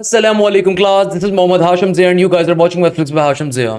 Assalamualaikum class, this is Mohammad Hashim Zia and you guys are watching my Flix by Hashim Zia।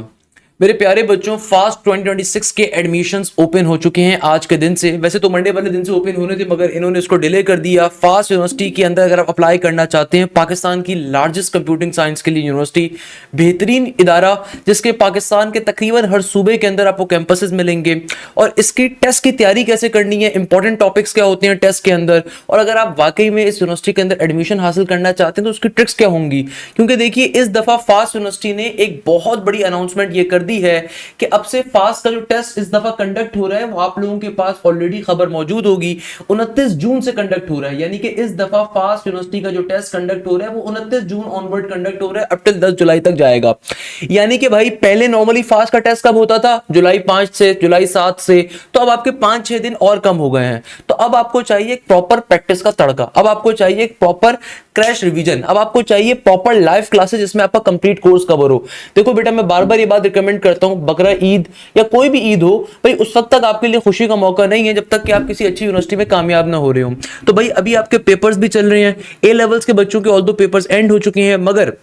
मेरे प्यारे बच्चों, fast 2026 के admissions open हो चुके हैं आज के दिन से। वैसे तो मंडे वाले दिन से ओपन होने थे मगर इन्होंने इसको डिले कर दिया। फास्ट यूनिवर्सिटी के अंदर अगर आप अप्लाई करना चाहते हैं, पाकिस्तान की लार्जेस्ट कंप्यूटिंग साइंस के लिए यूनिवर्सिटी, बेहतरीन इदारा जिसके पाकिस्तान के तकरीबन हर सूबे के अंदर आपको कैंपसेस मिलेंगे। और इसकी टेस्ट की तैयारी कैसे करनी है, इंपॉर्टेंट टॉपिक्स क्या होते हैं टेस्ट के अंदर, और अगर आप वाकई में इस यूनिवर्सिटी के अंदर एडमिशन हासिल करना चाहते हैं तो उसकी ट्रिक्स क्या होंगी। क्योंकि देखिए, इस दफा फास्ट यूनिवर्सिटी ने एक बहुत बड़ी अनाउंसमेंट ये कर दी है कि अब से फास्ट का जो टेस्ट इस दफा कंडक्ट हो रहा है वो आप लोगों के पास ऑलरेडी खबर मौजूद होगी। 29 जून से कंडक्ट हो रहा है, यानी कि इस दफा फास्ट यूनिवर्सिटी का जो टेस्ट कंडक्ट हो रहा है वो 29 जून ऑनवर्ड कंडक्ट हो रहा है, अप टिल 10 जुलाई तक जाएगा। यानी कि भाई पहले नॉर्मली फास्ट का टेस्ट कब होता था, जुलाई 5 से, जुलाई 7 से, तो अब आपके 5-6 दिन और कम हो गए हैं। तो अब आपको चाहिए एक प्रॉपर प्रैक्टिस का तड़का, अब आपको चाहिए एक प्रॉपर क्रैश रिवीजन, अब आपको चाहिए प्रॉपर लाइव क्लासेस जिसमें आपका कंप्लीट कोर्स कवर हो। देखो बेटा, मैं बार बार ये बात रिकमेंड करता हूं, बकरा ईद या कोई भी ईद हो भाई, उस वक्त तक आपके लिए खुशी का मौका नहीं है जब तक कि आप किसी अच्छी यूनिवर्सिटी में कामयाब ना हो रहे हो। तो भाई अभी आपके पेपर्स भी चल रहे हैं, ए लेवल्स के बच्चों के ऑल्दो पेपर्स एंड हो चुके हैं, मगर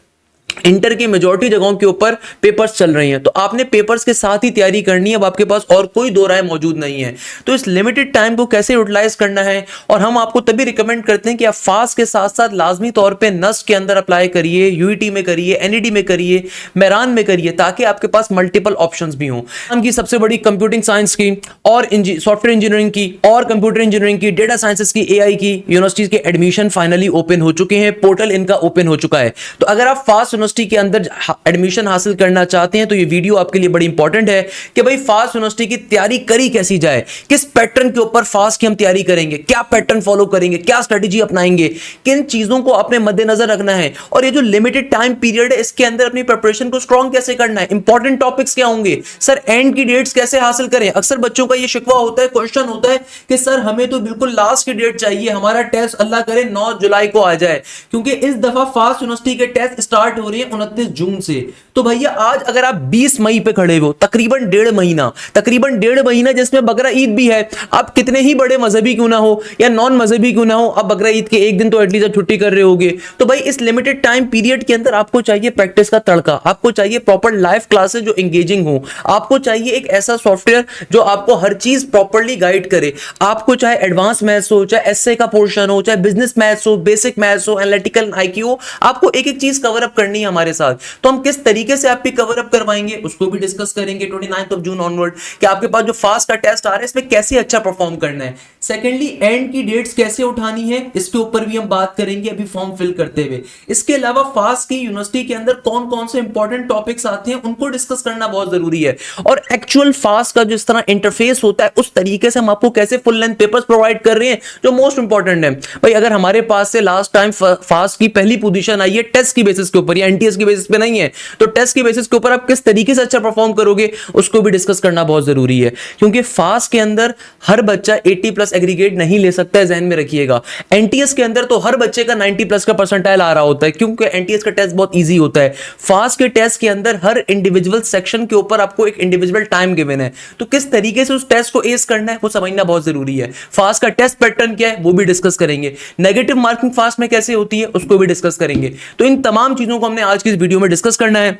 इंटर की मेजॉरिटी जगहों के ऊपर पेपर्स चल रही हैं। तो आपने पेपर्स के साथ ही तैयारी करनी है, अब आपके पास और कोई दो राय मौजूद नहीं है। तो इस लिमिटेड टाइम को कैसे यूटिलाइज करना है, और हम आपको तभी रिकमेंड करते हैं कि आप फास्ट के साथ साथ लाजमी तौर पे नस्ट के अंदर अप्लाई करिए, यूईटी में करिए, एनईडी में करिए, मेरान में करिए, ताकि आपके पास मल्टीपल ऑप्शंस भी हों। हमकी सबसे बड़ी कंप्यूटिंग साइंस की और सॉफ्टवेयर इंजीनियरिंग की और कंप्यूटर इंजीनियरिंग की, डेटा साइंसेस की, एआई की यूनिवर्सिटीज के एडमिशन फाइनली ओपन हो चुके हैं, पोर्टल इनका ओपन हो चुका है। तो अगर आप फास्ट यूनिवर्सिटी के अंदर एडमिशन हासिल करना चाहते हैं तो ये वीडियो आपके लिए बड़ी इंपॉर्टेंट है कि भाई फास्ट यूनिवर्सिटी की तैयारी करी कैसी जाए, किस पैटर्न के ऊपर फास्ट की हम तैयारी करेंगे, क्या पैटर्न फॉलो करेंगे, क्या स्ट्रेटजी अपनाएंगे, किन चीजों को अपने मद्देनजर रखना है, और ये जो लिमिटेड टाइम पीरियड है इसके अंदर अपनी प्रिपरेशन को स्ट्रॉन्ग कैसे करना है, इंपॉर्टेंट टॉपिक्स क्या होंगे, सर एंड की डेट्स कैसे हासिल करें। अक्सर बच्चों का ये शिकवा होता है, क्वेश्चन होता है कि सर हमें तो बिल्कुल लास्ट की डेट चाहिए, हमारा टेस्ट अल्लाह करे 9 जुलाई को आ जाए, क्योंकि इस दफा फास्ट यूनिवर्सिटी के टेस्ट स्टार्ट हो रही है 29 जून से। तो भैया आज अगर आप 20 मई पे खड़े हो, तकरीबन 1.5 महीना जिसमें बकरा ईद भी है, आप कितने ही बड़े मजहबी क्यों ना हो या नॉन मजहबी क्यों ना हो, आप बकरा ईद के एक दिन तो एटलीस्ट छुट्टी कर रहे होगे। तो भाई इस लिमिटेड टाइम पीरियड के अंदर आपको चाहिए प्रैक्टिस का तड़का, आपको चाहिए प्रॉपर लाइव क्लासेस जो एंगेजिंग हो, आपको चाहिए एक ऐसा सॉफ्टवेयर जो आपको हर चीज प्रॉपर्ली गाइड करे। आपको चाहे एडवांस मैथ्स हो, चाहे एसए का पोर्शन हो, चाहे बिजनेस मैथ्स हो, बेसिक मैथ्स हो, एनालिटिकल आईक्यू हो, आपको एक एक चीज कवर अप करनी है हमारे साथ। तो हम किस तरीके से आपकी कवर अप करवाएंगे उसको भी डिस्कस करेंगे 29 जून ऑनवर्ड, कि आपके पास जो फास्ट का टेस्ट आ रहा है इसमें कैसे अच्छा परफॉर्म करना है। सेकेंडली, एंड की डेट्स कैसे उठानी है इसके ऊपर भी हम बात करेंगे अभी फॉर्म फिल करते हुए। इसके अलावा फास्ट की यूनिवर्सिटी के अंदर कौन कौन से इंपॉर्टेंट टॉपिक्स आते हैं उनको डिस्कस करना बहुत जरूरी है, और एक्चुअल फास्ट का जिस तरह इंटरफेस होता है उस तरीके से हम आपको कैसे फुल लेंथ पेपर्स प्रोवाइड कर रहे हैं जो मोस्ट इंपॉर्टेंट है। भाई अगर हमारे पास से लास्ट टाइम फास्ट की पहली पोजीशन आई है टेस्ट की बेसिस के ऊपर या एनटीएस की बेसिस पे नहीं है, तो टेस्ट की बेसिस के ऊपर आप किस तरीके से अच्छा परफॉर्म करोगे उसको भी डिस्कस करना बहुत जरूरी है। क्योंकि फास्ट के अंदर हर बच्चा 80+ एग्रीगेट नहीं ले सकता है, ध्यान में रखिएगा। एनटीएस के अंदर तो हर बच्चे का 90+ का परसेंटाइल आ रहा होता है, क्योंकि एनटीएस का टेस्ट बहुत इजी होता है। फास्ट के टेस्ट के अंदर हर इंडिविजुअल सेक्शन के ऊपर आपको एक इंडिविजुअल टाइम गिवन है, तो किस तरीके से उस टेस्ट को एस करना है वो समझना बहुत जरूरी है। फास्ट का टेस्ट पैटर्न क्या है वो भी डिस्कस करेंगे, नेगेटिव मार्किंग फास्ट में कैसे होती है उसको भी डिस्कस करेंगे। तो इन तमाम चीजों को हमने आज की इस वीडियो में डिस्कस करना है।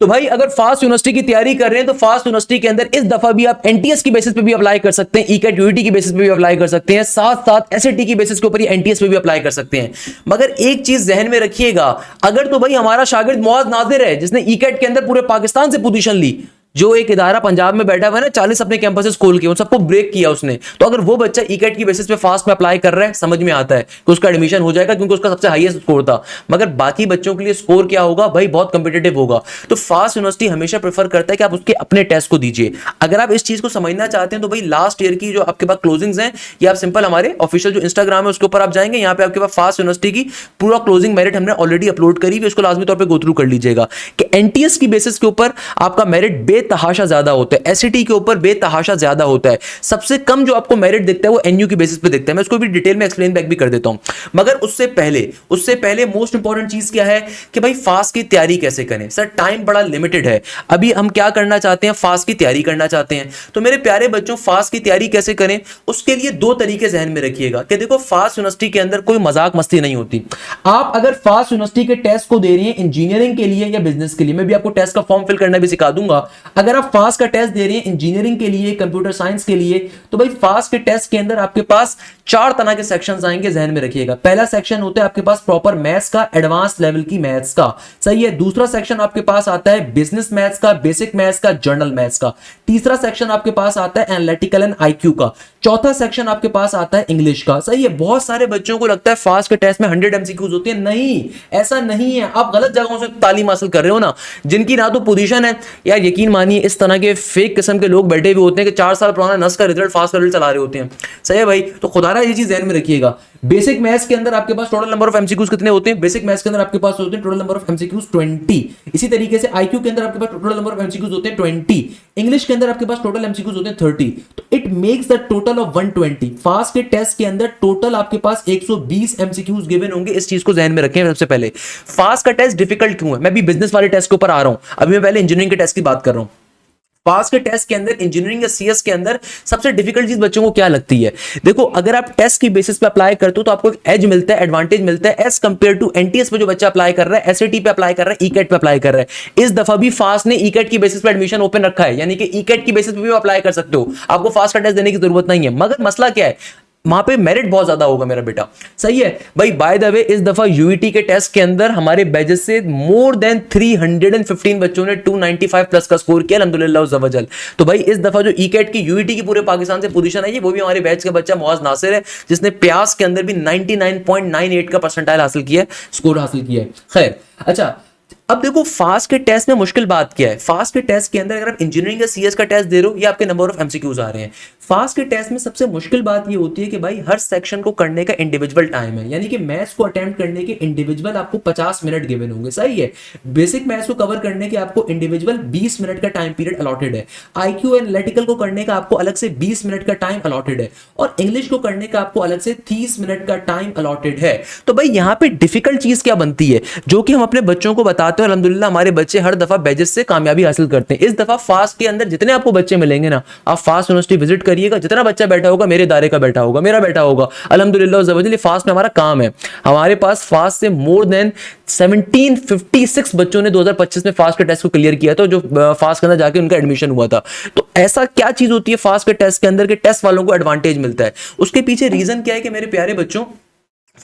तो भाई अगर फास्ट यूनिवर्सिटी की तैयारी कर रहे हैं तो फास्ट यूनिवर्सिटी के अंदर इस दफा भी आप एनटीएस की बेसिस पे भी अप्लाई कर सकते हैं, ईकेट यूईटी की बेसिस पे भी अप्लाई कर सकते हैं, साथ साथ एसएटी की बेसिस के ऊपर एनटीएस पे भी अप्लाई कर सकते हैं। मगर एक चीज जहन में रखिएगा, अगर तो भाई हमारा शागिर्द मुआज नाजिर है जिसने ईकेट के अंदर पूरे पाकिस्तान से पोजीशन ली, जो एक इदारा पंजाब में बैठा हुआ है ना 40 अपने कैंपसेस खोल के, उन सबको ब्रेक किया उसने, तो अगर वो बच्चा ईकेट की बेसिस पे फास्ट में अप्लाई कर रहा है समझ में आता है कि उसका एडमिशन हो जाएगा, क्योंकि उसका सबसे हाईएस्ट स्कोर था। मगर बाकी बच्चों के लिए स्कोर क्या होगा भाई, बहुत कंपिटेटिव होगा। तो फास्ट यूनिवर्सिटी हमेशा प्रेफर करता है कि आप उसके अपने टेस्ट को दीजिए। अगर आप इस चीज को समझना चाहते हैं तो भाई लास्ट ईयर की जो आपके पास क्लोजिंग्स हैं, ये आप सिंपल हमारे ऑफिशियल जो इंस्टाग्राम है उसके ऊपर आप जाएंगे, यहाँ पे आपके पास फास्ट यूनिवर्सिटी की पूरा क्लोजिंग मेरिट हमने ऑलरेडी अपलोड करी हुई, उसको लाजमी तौर पर गो थ्रू कर लीजिएगा कि एनटीएस की बेसिस के ऊपर आपका मेरिट बेतहाशा ज्यादा होता है, एसईटी के ऊपर बेतहाशा ज्यादा होता है। सबसे कम जो आपको मेरिट दिखता है वो एनयू की बेसिस पे दिखता है। मैं उसको भी डिटेल में एक्सप्लेन बैक भी कर देता हूं, मगर उससे पहले मोस्ट इंपॉर्टेंट चीज क्या है कि भाई फास्ट की तैयारी कैसे करें। सर टाइम बड़ा लिमिटेड है, अभी हम क्या करना चाहते हैं, फास्ट की तैयारी करना चाहते हैं। तो मेरे प्यारे बच्चों फास्ट की तैयारी कैसे करें, उसके लिए दो तरीके जहन में रखिएगा कि देखो फास्ट यूनिवर्सिटी के अंदर कोई मजाक मस्ती नहीं होती। आप अगर फास्ट यूनिवर्सिटी के टेस्ट को दे रहे हैं इंजीनियरिंग के लिए या बिजनेस के लिए, मैं भी आपको टेस्ट का फॉर्म फिल करना भी सिखा दूंगा। अगर आप फास्ट का टेस्ट दे रहे हैं इंजीनियरिंग के लिए, कंप्यूटर साइंस के लिए, तो भाई फास्ट के टेस्ट के अंदर आपके पास चार तरह के सेक्शंस आएंगे, जहन में रखिएगा। पहला सेक्शन होता है आपके पास प्रॉपर मैथ्स का, एडवांस लेवल की मैथ्स का, सही है। दूसरा सेक्शन आपके पास आता है बिजनेस मैथ्स का, बेसिक मैथ्स का, जर्नल मैथ्स का। तीसरा सेक्शन आपके पास आता है एनालिटिकल एंड आईक्यू का। चौथा सेक्शन आपके पास आता है इंग्लिश का, सही है। बहुत सारे बच्चों को लगता है फास्ट के टेस्ट में 100 एमसीक्यूज होते हैं, नहीं ऐसा नहीं है। आप गलत जगहों से तालीम हासिल कर रहे हो ना, जिनकी ना तो पोजीशन है यार, यकीन मानिए इस तरह के फेक किस्म के लोग बैठे हुए होते हैं कि 4 साल पुराना नस का रिजल्ट फास्ट का रिजल्ट चला रहे होते हैं, सही है भाई। तो खुदारा ये चीज ध्यान में रखिएगा। बेसिक मैथ्स के अंदर आपके पास टोटल नंबर ऑफ एमसीक्यूज कितने होते हैं, बेसिक मैथ्स के अंदर आपके पास होते हैं टोटल नंबर ऑफ एमसीक्यूज 20। इसी तरीके से आईक्यू के अंदर आपके पास टोटल नंबर ऑफ एमसीक्यूज होते हैं 20। इंग्लिश के अंदर आपके पास टोटल एमसीक्यूज होते हैं 30। तो it makes the total of 120। Fast के टेस्ट के अंदर टोटल आपके पास 120 एमसीक्यूज गिवन होंगे। इस चीज को ध्यान में रखें। सबसे पहले फास्ट का टेस्ट डिफिकल्ट क्यों है, मैं भी बिजनेस वाले टेस्ट के ऊपर आ रहा हूं, अभी मैं पहले इंजीनियरिंग के टेस्ट की बात कर रहा हूं। फास्ट के टेस्ट के अंदर इंजीनियरिंग या सीएस के अंदर सबसे डिफिकल्ट चीज बच्चों को क्या लगती है, देखो अगर आप टेस्ट की बेसिस पे अप्लाई करते हो तो आपको एक एज मिलता है, एडवांटेज मिलता है एज कंपेयर टू एनटीएस पे जो बच्चा अप्लाई कर रहा है, एसएटी पे अप्लाई कर रहा है, ईकेट पे अप्लाई कर रहा है। इस दफा भी फास्ट ने ईकेट की बेसिस पे एडमिशन ओपन रखा है, यानी कि ईकेट की बेसिस पे भी अप्लाई कर सकते हो, आपको फास्ट का टेस्ट देने की जरूरत नहीं है। मगर मसला क्या है, वहां पे मेरिट बहुत ज्यादा होगा मेरा बेटा, सही है भाई। बाय द वे इस दफा यूईटी के टेस्ट के अंदर हमारे बैचेस से मोर देन 315 बच्चों ने 295 प्लस का स्कोर किया, अल्हम्दुलिल्लाह वजल। तो भाई इस दफा जो ईकेट की यूईटी की पूरे पाकिस्तान से पोजीशन है, वो भी हमारे बैच का बच्चा मुआज नासिर है, जिसने प्यास के अंदर भी 99.98 का परसेंटाइल हासिल किया, स्कोर हासिल किया है। खैर अच्छा, अब देखो फास्ट के टेस्ट में मुश्किल बात क्या है। फास्ट के टेस्ट के अंदर अगर आप इंजीनियरिंग या सीएस का टेस्ट दे रहे हो, ये आपके नंबर ऑफ एमसीक्यूज आ रहे हैं। फास्ट के टेस्ट में सबसे मुश्किल बात ये होती है कि भाई हर सेक्शन को करने का इंडिविजुअल टाइम है, यानी कि मैथ्स को अटेम्प्ट करने के इंडिविजुअल आपको 50 मिनट गिवन होंगे, सही है। बेसिक मैथ्स को कवर करने के आपको इंडिविजुअल 20 मिनट का टाइम पीरियड अलॉटेड है। आईक्यू एनालिटिकल को करने का आपको अलग से 20 मिनट का टाइम अलॉटेड है, और इंग्लिश को करने का आपको अलग से 30 मिनट का टाइम अलॉटेड है। तो भाई यहाँ पे डिफिकल्ट चीज क्या बनती है, जो कि हम अपने बच्चों को बताते हैं, अल्हम्दुलिल्लाह हमारे बच्चे हर दफा बैचेस से कामयाबी हासिल करते हैं। इस दफा फास्ट के अंदर जितने आपको बच्चे मिलेंगे ना, आप फास्ट यूनिवर्सिटी विजिट करिएगा, जितना बच्चा बैठा होगा मेरे दायरे का बैठा होगा, मेरा बैठा होगा, अल्हम्दुलिल्लाह ज़बरदस्त फास्ट में हमारा काम है। हमारे पास फास्ट से मोर देन 1756 बच्चों ने 2025 में फास्ट के टेस्ट को क्लियर किया था, जो फास्ट के अंदर जाके उनका एडमिशन हुआ था। तो ऐसा क्या चीज होती है फास्ट के टेस्ट के अंदर के टेस्ट वालों को एडवांटेज मिलता है, उसके पीछे रीजन क्या है कि मेरे प्यारे बच्चों,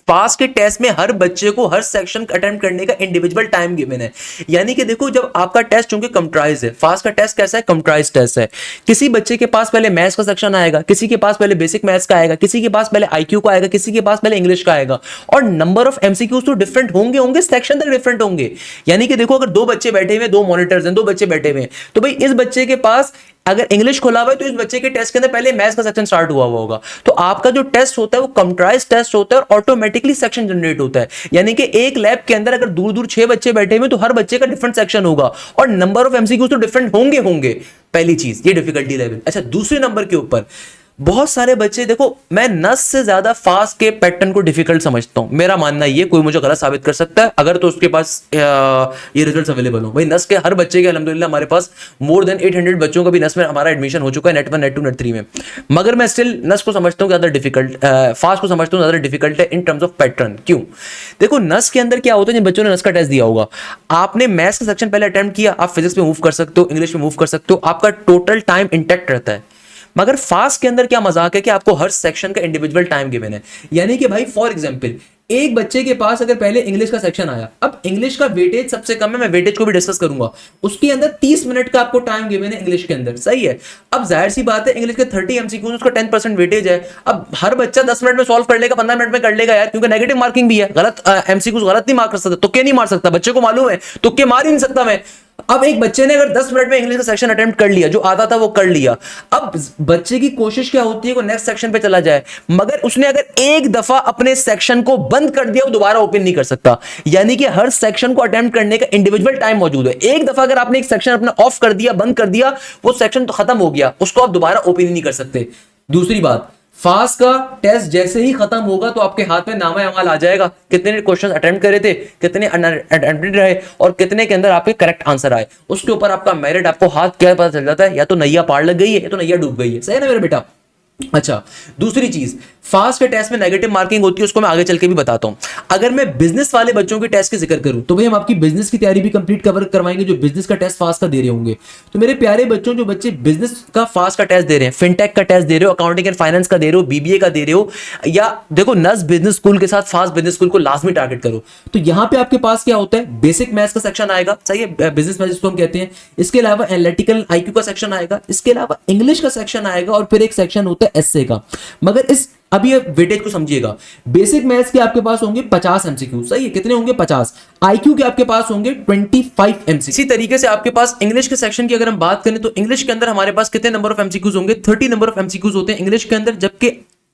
फास्ट के टेस्ट में हर बच्चे को हर सेक्शन अटेम्प्ट करने का इंडिविजुअल टाइम गिवन है। यानी कि देखो जब आपका टेस्ट चूंकि कंप्राइज है, फास्ट का टेस्ट कैसा है, कंप्राइज टेस्ट है। किसी बच्चे के पास पहले मैथ्स का सेक्शन आएगा, किसी के पास पहले बेसिक मैथ्स का आएगा, किसी के पास पहले आईक्यू का आएगा, किसी के पास पहले इंग्लिश का आएगा, और नंबर ऑफ एमसीक्यूज तो डिफरेंट होंगे, सेक्शन तक डिफरेंट होंगे। यानी कि देखो अगर दो बच्चे बैठे हुए, दो मॉनिटर्स हैं, दो बच्चे बैठे हुए हैं, तो भाई इस बच्चे के पास अगर इंग्लिश खोला हुआ है तो इस बच्चे के टेस्ट के अंदर पहले मैथ्स का सेक्शन स्टार्ट हुआ होगा। तो आपका जो टेस्ट होता है वो कंप्राइज टेस्ट होता है और ऑटोमेटिकली सेक्शन जनरेट होता है। यानी कि एक लैब के अंदर अगर दूर दूर 6 बच्चे बैठे हुए तो हर बच्चे का डिफरेंट सेक्शन होगा, और नंबर ऑफ एमसीक्यूज तो डिफरेंट होंगे। पहली चीज ये डिफिकल्टी लेवल। अच्छा, दूसरे नंबर के ऊपर बहुत सारे बच्चे, देखो मैं नस से ज्यादा फास्ट के पैटर्न को डिफिकल्ट समझता हूं, मेरा मानना ये, कोई मुझे गलत साबित कर सकता है अगर तो उसके पास ये रिजल्ट्स अवेलेबल हो। भाई नस के हर बच्चे के अल्हम्दुलिल्लाह हमारे पास मोर देन 800 बच्चों का भी नस में हमारा एडमिशन हो चुका है, नेट 1, नेट 2, नेट 3 में। मगर मैं स्टिल नस को समझता हूं ज्यादा डिफिकल्ट, फास्ट को समझता हूं ज्यादा डिफिकल्ट है इन टर्म्स ऑफ पैटर्न। क्यों? देखो नस के अंदर क्या होता है, जिन बच्चों ने नस का टेस्ट दिया होगा, आपने मैथ्स का सेक्शन पहले अटेम्प्ट किया, आप फिजिक्स में मूव कर सकते हो, इंग्लिश में मूव कर सकते हो, आपका टोटल टाइम इंटैक्ट रहता है। मगर फास्ट के अंदर क्या मजाक है कि आपको हर सेक्शन का इंडिविजुअल टाइम गिवन है। यानी कि भाई फॉर एग्जांपल एक बच्चे के पास अगर पहले इंग्लिश का सेक्शन आया, अब इंग्लिश का वेटेज सबसे कम है, मैं वेटेज को भी डिस्कस करूंगा, उसके अंदर 30 मिनट का आपको टाइम गिवन है इंग्लिश के अंदर, सही है। अब जाहिर सी बात है इंग्लिश के 30 एमसीक्यूज, उसका 10% वेटेज है। अब हर बच्चा 10 मिनट में सॉल्व कर लेगा, 15 मिनट में कर लेगा यार, क्योंकि नेगेटिव मार्किंग भी है, गलत एमसीक्यूज गलत नहीं मार कर सकता, तुक्के नहीं मार सकता, बच्चे को मालूम है तुक्के मार ही नहीं सकता मैं। अब एक बच्चे ने अगर 10 मिनट में इंग्लिश का सेक्शन अटेम्प्ट कर लिया, जो आता था वो कर लिया, अब बच्चे की कोशिश क्या होती है कि नेक्स्ट सेक्शन पे चला जाए, मगर उसने अगर एक दफा अपने सेक्शन को बंद कर दिया वो दोबारा ओपन नहीं कर सकता। यानी कि हर सेक्शन को अटेम्प्ट करने का इंडिविजुअल टाइम मौजूद है। एक दफा अगर आपने एक सेक्शन अपना ऑफ कर दिया, बंद कर दिया, वो सेक्शन तो खत्म हो गया, उसको आप दोबारा ओपन ही नहीं कर सकते। दूसरी बात, फास्ट का टेस्ट जैसे ही खत्म होगा तो आपके हाथ में नामा अमाल आ जाएगा, कितने ने क्वेश्चन अटेम्प्ट करे थे, कितने अटेम्प्टेड रहे और कितने के अंदर आपके करेक्ट आंसर आए। उसके ऊपर आपका मेरिट, आपको हाथ क्या पता चल जाता है, या तो नैया पार लग गई है या तो नैया डूब गई है। सही है ना मेरे बेटा? अच्छा, दूसरी चीज, फास्ट के टेस्ट में नेगेटिव मार्किंग होती है, उसको मैं आगे चल के भी बताता हूं। अगर मैं बिजनेस वाले बच्चों के टेस्ट की जिक्र करूं तो भाई हम आपकी बिजनेस की तैयारी भी कंप्लीट कवर करवाएंगे, जो बिजनेस का टेस्ट फास्ट का दे रहे होंगे। तो मेरे प्यारे बच्चों, जो बच्चे बिजनेस का फास्ट का टेस्ट दे रहे हैं, फिनटेक का टेस्ट दे रहे हो, अकाउंटिंग एंड फाइनेंस का दे रहे हो, बीबीए का दे रहे हो, या देखो नस बिजनेस स्कूल के साथ फास्ट बिजनेस स्कूल को लाजमी टारगेट करो। तो यहां पे आपके पास क्या होता है, बेसिक मैथ्स का सेक्शन आएगा, सही है, बिजनेस मैथ्स जिसको हम कहते हैं। इसके अलावा एनालिटिकल आईक्यू का सेक्शन आएगा, इसके अलावा इंग्लिश का सेक्शन आएगा, और फिर एक सेक्शन होता है एसए का। मगर इस अभी वेटेज को समझिएगा, बेसिक मैथ्स के आपके पास होंगे 50 एमसीक्यू, सही है, कितने होंगे 50। आईक्यू के आपके पास होंगे 25 एमसीक्यू। इसी तरीके से आपके पास इंग्लिश के सेक्शन की अगर हम बात करें तो इंग्लिश के अंदर हमारे पास कितने नंबर ऑफ एमसीक्यूज होंगे, 30 नंबर ऑफ एमसीक्यूज होते हैं इंग्लिश के अंदर। जबकि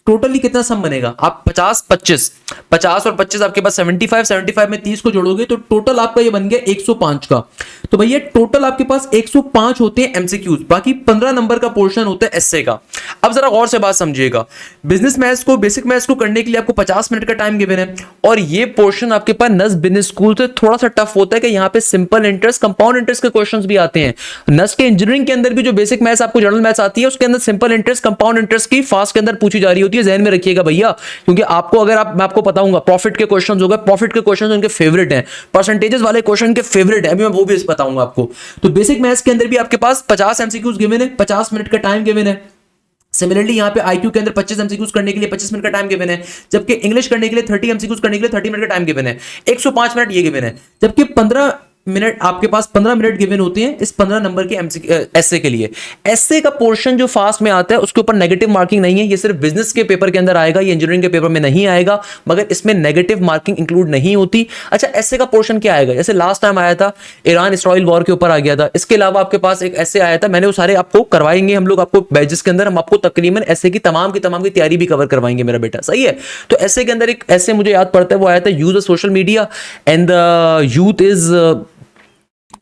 टोटली कितना सम बनेगा, आप 50 25 50 और 25 आपके पास 75 में 30 को जोड़ोगे तो टोटल आपका ये बन गया 105 का। तो भैया टोटल आपके पास 105 होते हैं एमसीक्यूज, बाकी 15 नंबर का पोर्शन होता है एसए का। अब जरा गौर से बात समझिएगा, बिजनेस मैथ्स को, बेसिक मैथ्स को करने के लिए आपको 50 मिनट का टाइम गिवन है, और ये पोर्शन आपके पास नस बिजनेस स्कूल से थोड़ा सा टफ होता है कि यहाँ पे सिंपल इंटरेस्ट, कंपाउंड इंटरेस्ट के क्वेश्चंस भी आते हैं। नस के इंजीनियरिंग के अंदर भी जो बेसिक मैथ्स आपको जनरल मैथ्स आती है, उसके अंदर सिंपल इंटरेस्ट, कंपाउंड इंटरेस्ट की फास्ट के अंदर पूछी जा रही होती है। ध्यान में रखिएगा भैया, क्योंकि आपको अगर मैं आपको बताऊंगा प्रॉफिट के क्वेश्चंस हो गए, प्रॉफिट के क्वेश्चंस उनके फेवरेट हैं, परसेंटेजेस वाले क्वेश्चन के फेवरेट है, अभी मैं वो भी बताऊंगा आपको। तो बेसिक मैथ्स के अंदर भी आपके पास 50 एमसीक्यूज गिवन है, 50 मिनट का टाइम गिवन है। सिमिलरली यहाँ पे आईक्यू के अंदर 25 एमसीक्यूज करने के लिए 25 मिनट का टाइम गिवन है, जबकि इंग्लिश करने के लिए 30 एमसीक्यूज करने के लिए 30 मिनट का टाइम गिवन है। 105 मिनट ये गिवन है, जबकि 15 मिनट आपके पास 15 मिनट गिवन होते हैं इस 15 नंबर के एसए के लिए। एसए का पोर्शन जो फास्ट में आता है उसके ऊपर नेगेटिव मार्किंग नहीं है, ये सिर्फ बिजनेस के पेपर के अंदर आएगा, ये इंजीनियरिंग के पेपर में नहीं आएगा, मगर इसमें नेगेटिव मार्किंग इंक्लूड नहीं होती। अच्छा, एसए का पोर्शन क्या आएगा, जैसे लास्ट टाइम आया था ईरान इसराइल वॉर के ऊपर आ गया था, इसके अलावा आपके पास एक एसए आया था, मैंने वो सारे आपको करवाएंगे हम लोग, आपको बैचेस के अंदर हम आपको तकरीबन एसए की तमाम की तैयारी भी कवर करवाएंगे मेरा बेटा, सही है। तो एसए के अंदर एक एसए मुझे याद पड़ता है, वो आया था use of social media and the youth is,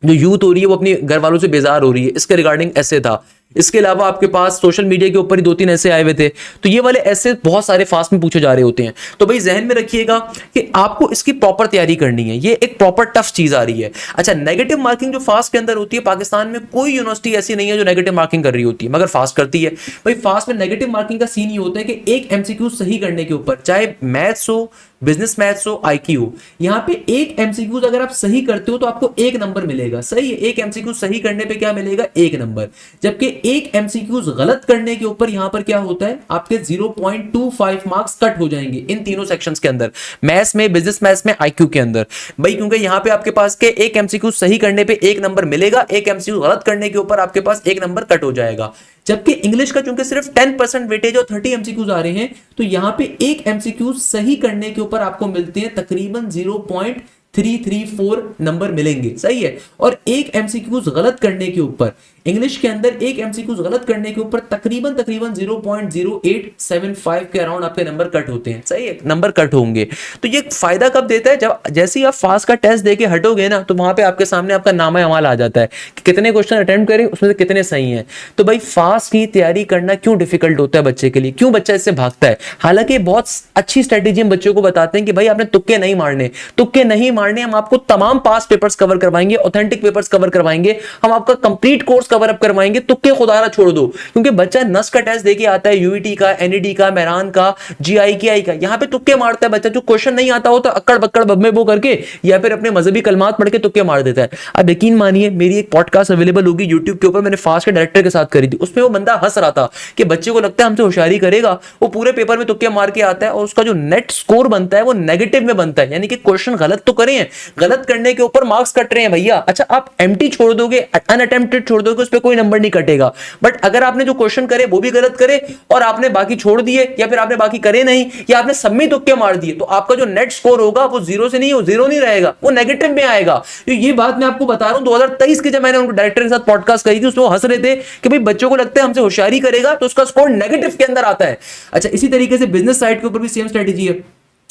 जो यूथ हो रही है वो अपने घर वालों से बेजार हो रही है, इसके रिगार्डिंग ऐसे था। इसके अलावा आपके पास सोशल मीडिया के ऊपर ही 2-3 ऐसे आए हुए थे। तो ये वाले ऐसे बहुत सारे फास्ट में पूछे जा रहे होते हैं। तो भाई जहन में रखिएगा कि आपको इसकी प्रॉपर तैयारी करनी है, ये एक प्रॉपर टफ चीज आ रही है। अच्छा, नेगेटिव मार्किंग जो फास्ट के अंदर होती है, पाकिस्तान में कोई यूनिवर्सिटी ऐसी नहीं है जो नेगेटिव मार्किंग कर रही होती है, मगर फास्ट करती है। भाई फास्ट में नेगेटिव मार्किंग का सीन ये होता है कि एक एमसीक्यू सही करने के ऊपर, चाहे मैथ्स हो, बिजनेस मैथ्स हो, आईक्यू हो, यहां पे एक एमसीक्यू अगर आप सही करते हो तो आपको 1 नंबर मिलेगा, सही है। एक एमसीक्यू सही करने पे क्या मिलेगा, 1 नंबर। जबकि एक एमसीक्यू गलत करने के ऊपर यहां पर क्या होता है, आपके 0.25 मार्क्स कट हो जाएंगे इन तीनों सेक्शंस के अंदर, मैथ्स में, बिजनेस मैथ्स में, आईक्यू के अंदर। भाई क्योंकि यहां पे आपके पास के एक एमसीक्यू सही करने पे 1 नंबर मिलेगा, एक एमसीक्यू गलत करने के ऊपर आपके पास 1 नंबर कट हो जाएगा। जबकि इंग्लिश का चूंकि सिर्फ 10% वेटेज और 30 एमसीक्यूज आ रहे हैं, तो यहां पे एक एमसीक्यू सही करने के ऊपर आपको मिलते हैं तकरीबन 0.334 नंबर मिलेंगे, सही है। और एक एमसीक्यूज गलत करने के ऊपर, इंग्लिश के अंदर एक एमसीक्यूज गलत करने के ऊपर तकरीबन 0.0875 के अराउंड आपके नंबर कट होते हैं, सही है, नंबर कट होंगे। तो ये फायदा कब देता है, जब जैसे ही आप फास्ट का टेस्ट देके हटोगे ना, तो वहां पे आपके सामने आपका नामा अमाल आ जाता है कि कितने क्वेश्चन अटेम्प्ट करें, उसमें से कितने सही हैं। तो भाई फास्ट की तैयारी करना क्यों डिफिकल्ट होता है बच्चे के लिए, क्यों बच्चा इससे भागता है। हालांकि बहुत अच्छी स्ट्रेटेजी हम बच्चों को बताते हैं कि भाई आपने तुक्के नहीं मारने, तुक्के नहीं मारने, हम आपको तमाम पास पेपर्स कवर करवाएंगे, ऑथेंटिक पेपर्स कवर करवाएंगे, हम आपका कंप्लीट कोर्स कवर अप करवाएंगे, तुक्के खुदारा छोड़ दो। क्योंकि बच्चा नस का टेस्ट देके आता है, यूईटी का, एनईडी का, मेहरान का, जीआईकेआई का, यहां पे तुक्के मारता है बच्चा, जो क्वेश्चन नहीं आता हो तो अक्कड़ बक्कड़ बब्बे बो करके या फिर अपने मजहबी कलमात पढ़ के तुक्के मार देता है। अब यकीन मानिए, मेरी एक पॉडकास्ट अवेलेबल होगी यूट्यूब के ऊपर, मैंने फास्ट के डायरेक्टर के साथ करी थी, उसमें वो बंदा हंस रहा था कि बच्चे को लगता है हमसे होशियारी करेगा, वो पूरे पेपर में तुक्के मार के आता है और उसका जो नेट स्कोर बनता है वो नेगेटिव में बनता है, यानी कि क्वेश्चन गलत तो करे हैं, गलत करने के ऊपर मार्क्स कट रहे हैं भैया। अच्छा, आप एम्प्टी छोड़ दोगे, अनअटेम्प्टेड छोड़ दोगे, उस पर कोई नंबर नहीं कटेगा। बट अगर आपने जो क्वेश्चन करे वो भी गलत करे और आपने बाकी छोड़ दिए या फिर आपने बाकी करे नहीं या आपने सबमिट तुक्के मार दिए, तो आपका जो नेट स्कोर होगा वो जीरो से नहीं, वो जीरो नहीं रहेगा, वो नेगेटिव में आएगा। तो ये बात मैं आपको बता रहा हूं 2023 के जब मैंने उनको डायरेक्टर के साथ पॉडकास्ट करी थी, उसमें वो हंस रहे थे कि भाई बच्चों को लगता है हमसे होशियारी करेगा तो उसका स्कोर नेगेटिव के अंदर आता है। अच्छा, इसी तरीके से बिजनेस साइड के ऊपर भी सेम स्ट्रेटेजी है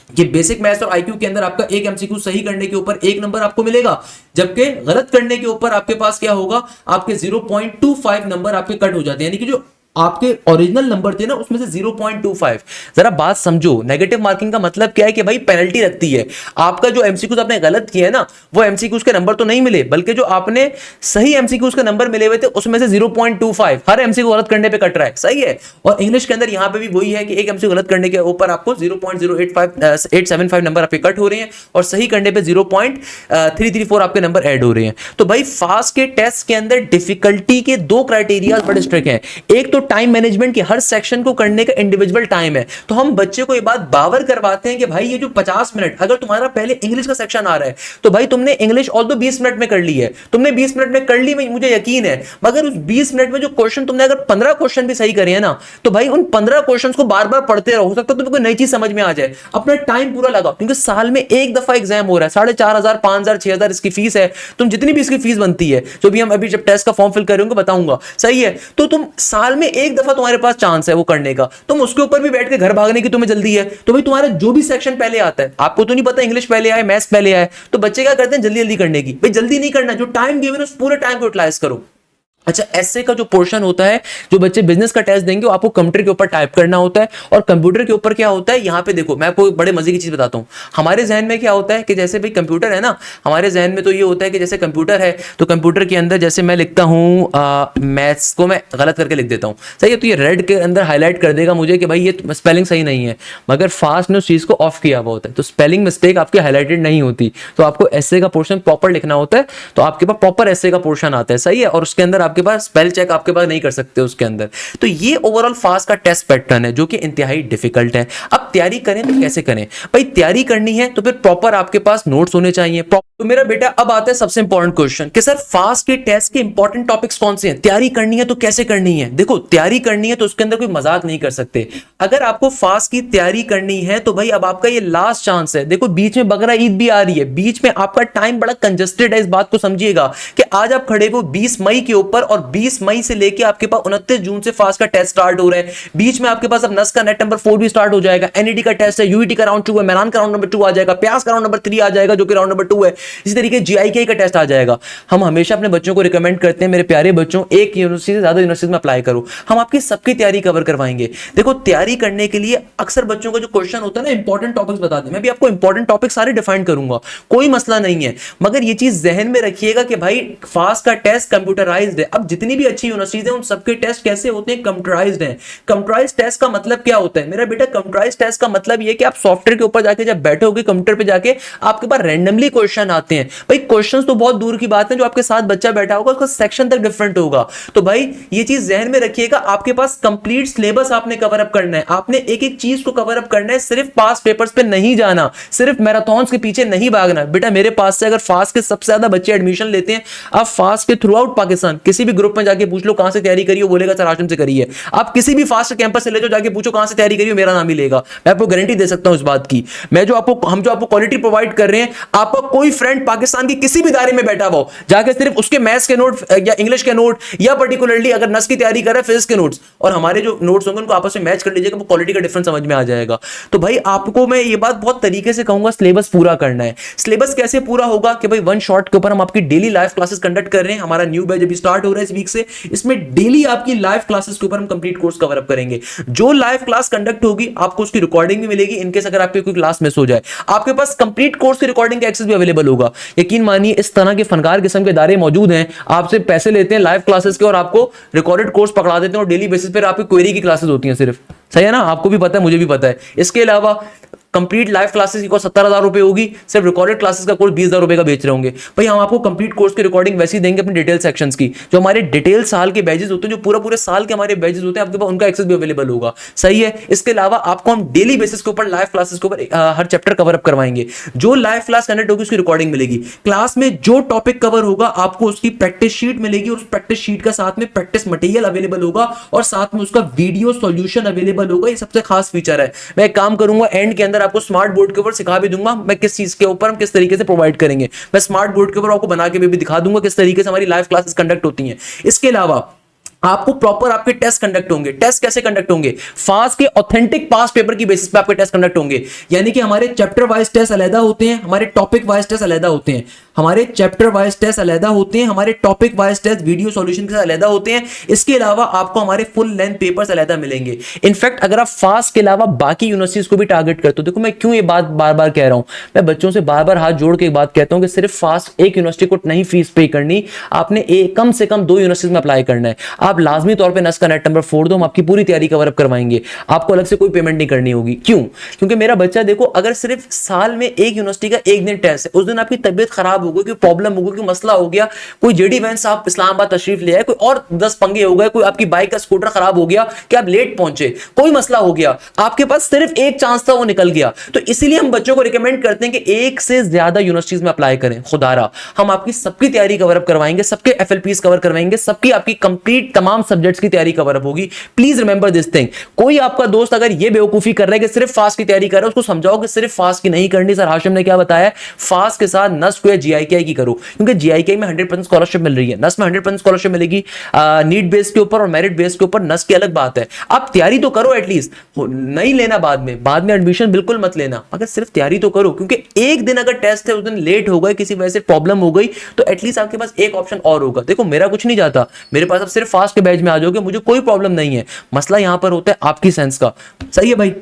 कि बेसिक मैथ्स और आईक्यू के अंदर आपका एक एमसीक्यू सही करने के ऊपर 1 नंबर आपको मिलेगा, जबकि गलत करने के ऊपर आपके पास क्या होगा, आपके 0.25 नंबर आपके कट हो जाते हैं, यानी कि जो आपके ओरिजिनल नंबर थे ना उसमें से 0.25। जरा बात समझो, नेगेटिव मार्किंग का मतलब क्या है कि भाई पेनल्टी लगती है। आपका जो एमसीक्यूज आपने गलत किए ना वो एमसीक्यूज के नंबर तो नहीं मिले, बल्कि जो आपने सही एमसीक्यूज के नंबर मिले हुए थे उसमें से 0.25 हर एमसीक्यू गलत करने पे कट रहा है, सही है। और इंग्लिश के अंदर यहां पे भी वही है कि एक एमसीक्यू गलत करने के ऊपर आपको 0.0875 नंबर आपके कट हो रहे हैं और सही करने पे 0.334 आपके नंबर ऐड हो रहे हैं। तो भाई फास्ट के टेस्ट के अंदर डिफिकल्टी के दो क्राइटेरिया बड़े स्ट्रिक्ट हैं। एक तो टाइम मैनेजमेंट की, हर सेक्शन को करने का इंडिविजुअल टाइम है। तो हम बच्चे को ये बात बावर करवाते हैं कि भाई ये जो 50 मिनट, अगर तुम्हारा पहले इंग्लिश का सेक्शन आ रहा है तो भाई तुमने इंग्लिश ऑल दो 20 मिनट में कर ली है, तुमने 20 मिनट में कर ली, मुझे यकीन है, मगर उस 20 मिनट में जो क्वेश्चन तुमने अगर 15 क्वेश्चन भी सही करे हैं ना, तो भाई उन 15 क्वेश्चन को बार बार पढ़ते रहो, हो सकता है तुम्हें कोई नई चीज समझ में आ जाए। अपना टाइम पूरा लगाओ, क्योंकि साल में एक दफा एग्जाम हो रहा है, 4,500 5,000 6,000 इसकी फीस है, तुम जितनी भी इसकी फीस बनती है, जो भी हम अभी जब टेस्ट का फॉर्म फिल करेंगे बताऊंगा, सही है। तो तुम साल में एक दफा तुम्हारे पास चांस है वो करने का, तुम उसके ऊपर भी बैठ के घर भागने की तुम्हें जल्दी है, तो भाई तुम्हारा जो भी सेक्शन पहले आता है, आपको तो नहीं पता इंग्लिश पहले आए मैथ्स पहले आए, तो बच्चे क्या करते हैं जल्दी जल्दी करने की। भाई जल्दी नहीं करना, जो टाइम गिवन है उस पूरे टाइम को यूटिलाइज करो। अच्छा, एसए का जो पोर्शन होता है, जो बच्चे बिजनेस का टेस्ट देंगे वो आपको कंप्यूटर के ऊपर टाइप करना होता है। और कंप्यूटर के ऊपर क्या होता है, यहाँ पे देखो मैं आपको बड़े मजे की चीज बताता हूँ। हमारे जहन में क्या होता है कि जैसे भाई कंप्यूटर है ना, हमारे जहन में तो ये होता है कि जैसे कंप्यूटर है तो कंप्यूटर के अंदर जैसे मैं लिखता हूँ मैथ्स को मैं गलत करके लिख देता हूँ, सही है, तो ये रेड के अंदर हाईलाइट कर देगा मुझे कि भाई ये स्पेलिंग सही नहीं है, मगर फास्ट ने उस चीज को ऑफ किया हुआ होता है, तो स्पेलिंग मिस्टेक आपकी हाईलाइटेड नहीं होती। तो आपको एसए का पोर्शन प्रॉपर लिखना होता है, तो आपके पास प्रॉपर एसए का पोर्शन आता है, सही है, और उसके अंदर आपके पास स्पेल चेक आपके पास नहीं कर सकते उसके अंदर। तो ये ओवरऑल फास्ट का टेस्ट पैटर्न है जो कि इंतहाई डिफिकल्ट है। अब तैयारी करें तो कैसे करें भाई, तैयारी करनी है तो फिर प्रॉपर आपके पास नोट्स होने चाहिए। तो मेरा बेटा अब आता है सबसे इंपॉर्टेंट क्वेश्चन कि सर फास्ट के टेस्ट के इंपॉर्टेंट टॉपिक्स कौन से हैं, तैयारी करनी है तो कैसे करनी है। देखो तैयारी करनी है तो उसके अंदर कोई मजाक नहीं कर सकते। अगर आपको फास्ट की तैयारी करनी है तो भाई अब आपका ये लास्ट चांस है। देखो बीच में बकरा ईद भी आ रही है, बीच में आपका टाइम बड़ा कंजस्टेड है, इस बात को समझिएगा कि आज आप खड़े हो 20 मई के ऊपर और 20 मई से लेके आपके पास 29 जून से फास्ट का टेस्ट स्टार्ट हो रहा है। बीच में आपके पास अब नस का नेट नंबर 4 भी स्टार्ट हो जाएगा, एनईटी का टेस्ट है, यूईटी का राउंड 2 है, मेरान का राउंड नंबर 2 आ जाएगा, प्यास का राउंड नंबर 3 आ जाएगा जो कि राउंड नंबर 2 है, इसी तरीके जीआईके का टेस्ट आ जाएगा। हम हमेशा अपने बच्चों को रिकमेंड करते हैं मेरे प्यारे बच्चों, एक यूनिवर्सिटी से ज्यादा यूनिवर्सिटी में अप्लाई करो, हम आपकी सबकी तैयारी कवर करवाएंगे। देखो तैयारी करने के लिए अक्सर बच्चों का जो क्वेश्चन होता है ना, इंपॉर्टेंट टॉपिक्स बता दें, मैं भी आपको इंपॉर्टेंट टॉपिक सारे डिफाइन करूंगा, कोई मसला नहीं है, मगर ये चीज जहन में रखिएगा कि भाई फास्ट का टेस्ट कंप्यूटराइज्ड है। अब जितनी भी अच्छी यूनिवर्सिटीज हैं उन सबके टेस्ट कैसे होते हैं, कंप्यूटराइज्ड हैं। कंप्यूटराइज्ड टेस्ट का मतलब क्या होता है मेरा बेटा, कंप्यूटराइज्ड टेस्ट का मतलब ये कि आप सॉफ्टवेयर के ऊपर जाके जब बैठोगे कंप्यूटर पे जाके आपके पास रैंडमली क्वेश्चन आते हैं। भाई क्वेश्चंस तो बहुत दूर की बात है, जो आपके साथ बच्चा बैठा होगा उसका सेक्शन तक डिफरेंट होगा। तो भाई ये चीज जहन में रखिएगा, आपके पास कंप्लीट सिलेबस आपने कवर अप करना है, आपने एक एक चीज को कवर अप करना है, सिर्फ पास पेपर्स पे नहीं जाना, सिर्फ मैराथन्स के पीछे नहीं भागना। बेटा मेरे पास से अगर फास्ट के सबसे ज्यादा बच्चे एडमिशन लेते हैं, आप फास्ट के थ्रू आउट पाकिस्तान किसी भी ग्रुप में जाके पूछ लो कहां से तैयारी करी हो, बोलेगा सर आश्रम से करी है। आप किसी भी फास्ट कैंपस से ले जाओ, जाके पूछो कहां से तैयारी करी हो, मेरा नाम ही लेगा। मैं आपको गारंटी दे सकता हूं इस बात की। हम जो आपको क्वालिटी प्रोवाइड कर रहे हैं, आपका कोई फ्रेंड पाकिस्तान की किसी भी दायरे में बैठा हो, जाके सिर्फ उसके मैथ्स के नोट या इंग्लिश के नोट या पर्टिकुलरली अगर नस की तैयारी कर रहा है फिजिक्स के नोट्स और हमारे जो नोट्स होंगे उनको आपस में मैच कर लीजिएगा, वो क्वालिटी का डिफरेंस समझ में आ जाएगा। तो भाई आपको मैं ये बात बहुत तरीके से कहूंगा, सिलेबस पूरा करना है। सिलेबस कैसे पूरा होगा कि भाई वन शॉट के ऊपर हम आपकी डेली लाइव क्लासेस कंडक्ट कर रहे हैं। हमारा न्यू बैच अभी स्टार्ट हो रहा है इस वीक से, इसमें डेली आपकी लाइव क्लासेस के ऊपर हम कंप्लीट कोर्स कवर अप करेंगे। जो लाइव क्लास कंडक्ट होगी आपको उसकी रिकॉर्डिंग भी मिलेगी, इनकेस अगर आपकी कोई क्लास मिस हो जाए आपके पास कंप्लीट कोर्स की रिकॉर्डिंग का एक्सेस भी अवेलेबल होगा। यकीन मानिए इस तरह के फनकार किस्म के इदारे मौजूद हैं, आपसे पैसे लेते हैं लाइव क्लासेस के और आपको रिकॉर्डेड कोर्स पकड़ा देते हैं और डेली बेसिस पर आपकी क्वेरी की क्लासेस होती हैं सिर्फ, सही है ना, आपको भी पता है मुझे भी पता है। इसके अलावा कंप्लीट लाइव क्लासेस की कॉस्ट 70,000 रुपए होगी, सिर्फ रिकॉर्डेड क्लासेस का कोर्स 20,000 रुपए का बेच रहे होंगे। भाई हम आपको कंप्लीट कोर्स की रिकॉर्डिंग वैसे ही देंगे अपने डिटेल सेक्शंस की। जो हमारे डिटेल साल के बैचेस होते हैं, जो पूरा पूरे साल के हमारे बैचेस होते हैं, आपके पास उनका एक्सेस भी अवेलेबल होगा। सही है। इसके अलावा आपको हम डेली बेसिस के ऊपर लाइव क्लासेस के ऊपर हर चैप्टर कवर अप करवाएंगे। जो लाइव क्लास कंडक्ट होगी उसकी रिकॉर्डिंग मिलेगी। क्लास में जो टॉपिक कवर होगा आपको उसकी प्रैक्टिस शीट मिलेगी, और उस प्रैक्टिस शीट का साथ में प्रैक्टिस मटेरियल अवेलेबल होगा, और साथ में उसका वीडियो सॉल्यूशन अवेलेबल होगा। ये सबसे खास फीचर है। मैं एक काम करूंगा, एंड के अंदर आपको स्मार्ट बोर्ड के ऊपर सिखा भी दूंगा मैं किस चीज के ऊपर हम किस तरीके से प्रोवाइड करेंगे। मैं स्मार्ट बोर्ड के ऊपर आपको बना के भी दिखा दूंगा किस तरीके से हमारी लाइव क्लासेस कंडक्ट होती हैं। इसके अलावा आपको प्रॉपर आपके टेस्ट कंडक्ट होंगे। टेस्ट कैसे कंडक्ट होंगे? फास्ट के ऑथेंटिक पास्ट पेपर की बेसिस पे आपके टेस्ट कंडक्ट होंगे। यानी कि हमारे चैप्टर वाइज टेस्ट अलग होते हैं, हमारे टॉपिक वाइज टेस्ट अलग होते हैं। हमारे चैप्टर वाइज टेस्ट अलग होते हैं, हमारे topic wise test video solution के साथ अलग होते हैं। इसके अलावा आपको हमारे फुल लेंथ पेपर्स अलग मिलेंगे। इनफैक्ट अगर आप फास्ट के अलावा बाकी यूनिवर्सिटीज को भी टारगेट करते हो, देखो मैं क्यों ये बात बार बार कह रहा हूं, मैं बच्चों से बार बार हाथ जोड़ के एक बात कहता हूं कि सिर्फ फास्ट एक यूनिवर्सिटी को नहीं फीस पे करनी, आपने कम से कम 2 यूनिवर्सिटीज में अप्लाई करना है। आप लाजमी तौर पर का नेट नंबर 4 दो, हम आपकी पूरी तैयारी कवर अप करवाएंगे। आपको अलग से कोई पेमेंट नहीं करनी होगी। क्यों? क्योंकि मेरा बच्चा देखो, अगर सिर्फ साल में एक यूनिवर्सिटी का एक दिन टेस्ट है, उस दिन आपकी तबीयत खराब हो गई, कोई प्रॉब्लम हो गई, कोई मसला हो गया, कोई जेडी वैन साहब इस्लामाबाद तशरीफ ले आए, कोई और 10 पंगे हो गए, कोई आपकी बाइक का स्कूटर खराब हो गया कि आप लेट पहुंचे, कोई मसला हो गया, आपके पास सिर्फ एक चांस था, वो निकल गया। तो इसीलिए हम बच्चों को रिकमेंड करते हैं कि एक से ज्यादा यूनिवर्सिटीज में अप्लाई करें। खुदारा हम आपकी सबकी तैयारी कवर अप करवाएंगे, सबके एफएलपीस कवर करवाएंगे, सबकी आपकी कंप्लीट तमाम सब्जेक्ट्स की तैयारी कवर अप होगी। Please remember this thing. कोई आपका दोस्त अगर ये बेवकूफी कर रहा है कि सिर्फ फास्ट की तैयारी कर रहा है, उसको समझाओ कि सिर्फ फास्ट की नहीं करनी। सर हाशिम ने क्या बताया? फास्ट के साथ नस्ट या जीआईके की करो, क्योंकि जीआईके में 100% स्कॉलरशिप मिल रही है, नस्ट में 100% स्कॉलरशिप मिलेगी। नीट बेस के ऊपर और मेरिट बेस के ऊपर, नस्ट की अलग बात है। आप तैयारी तो करो एटलीस्ट, नहीं लेना बाद में एडमिशन बिल्कुल मत लेना, मगर सिर्फ तैयारी तो करो। क्योंकि एक दिन अगर टेस्ट है, उस दिन लेट हो गए, किसी वजह से प्रॉब्लम हो गई, तो एटलीस्ट आपके पास एक ऑप्शन और होगा। देखो मेरा कुछ नहीं जाता, मेरे पास अब सिर्फ फास्ट के बैच में आ जाओगे, मुझे कोई प्रॉब्लम नहीं है। मसला यहां पर होता है आपकी सेंस का। सही है भाई।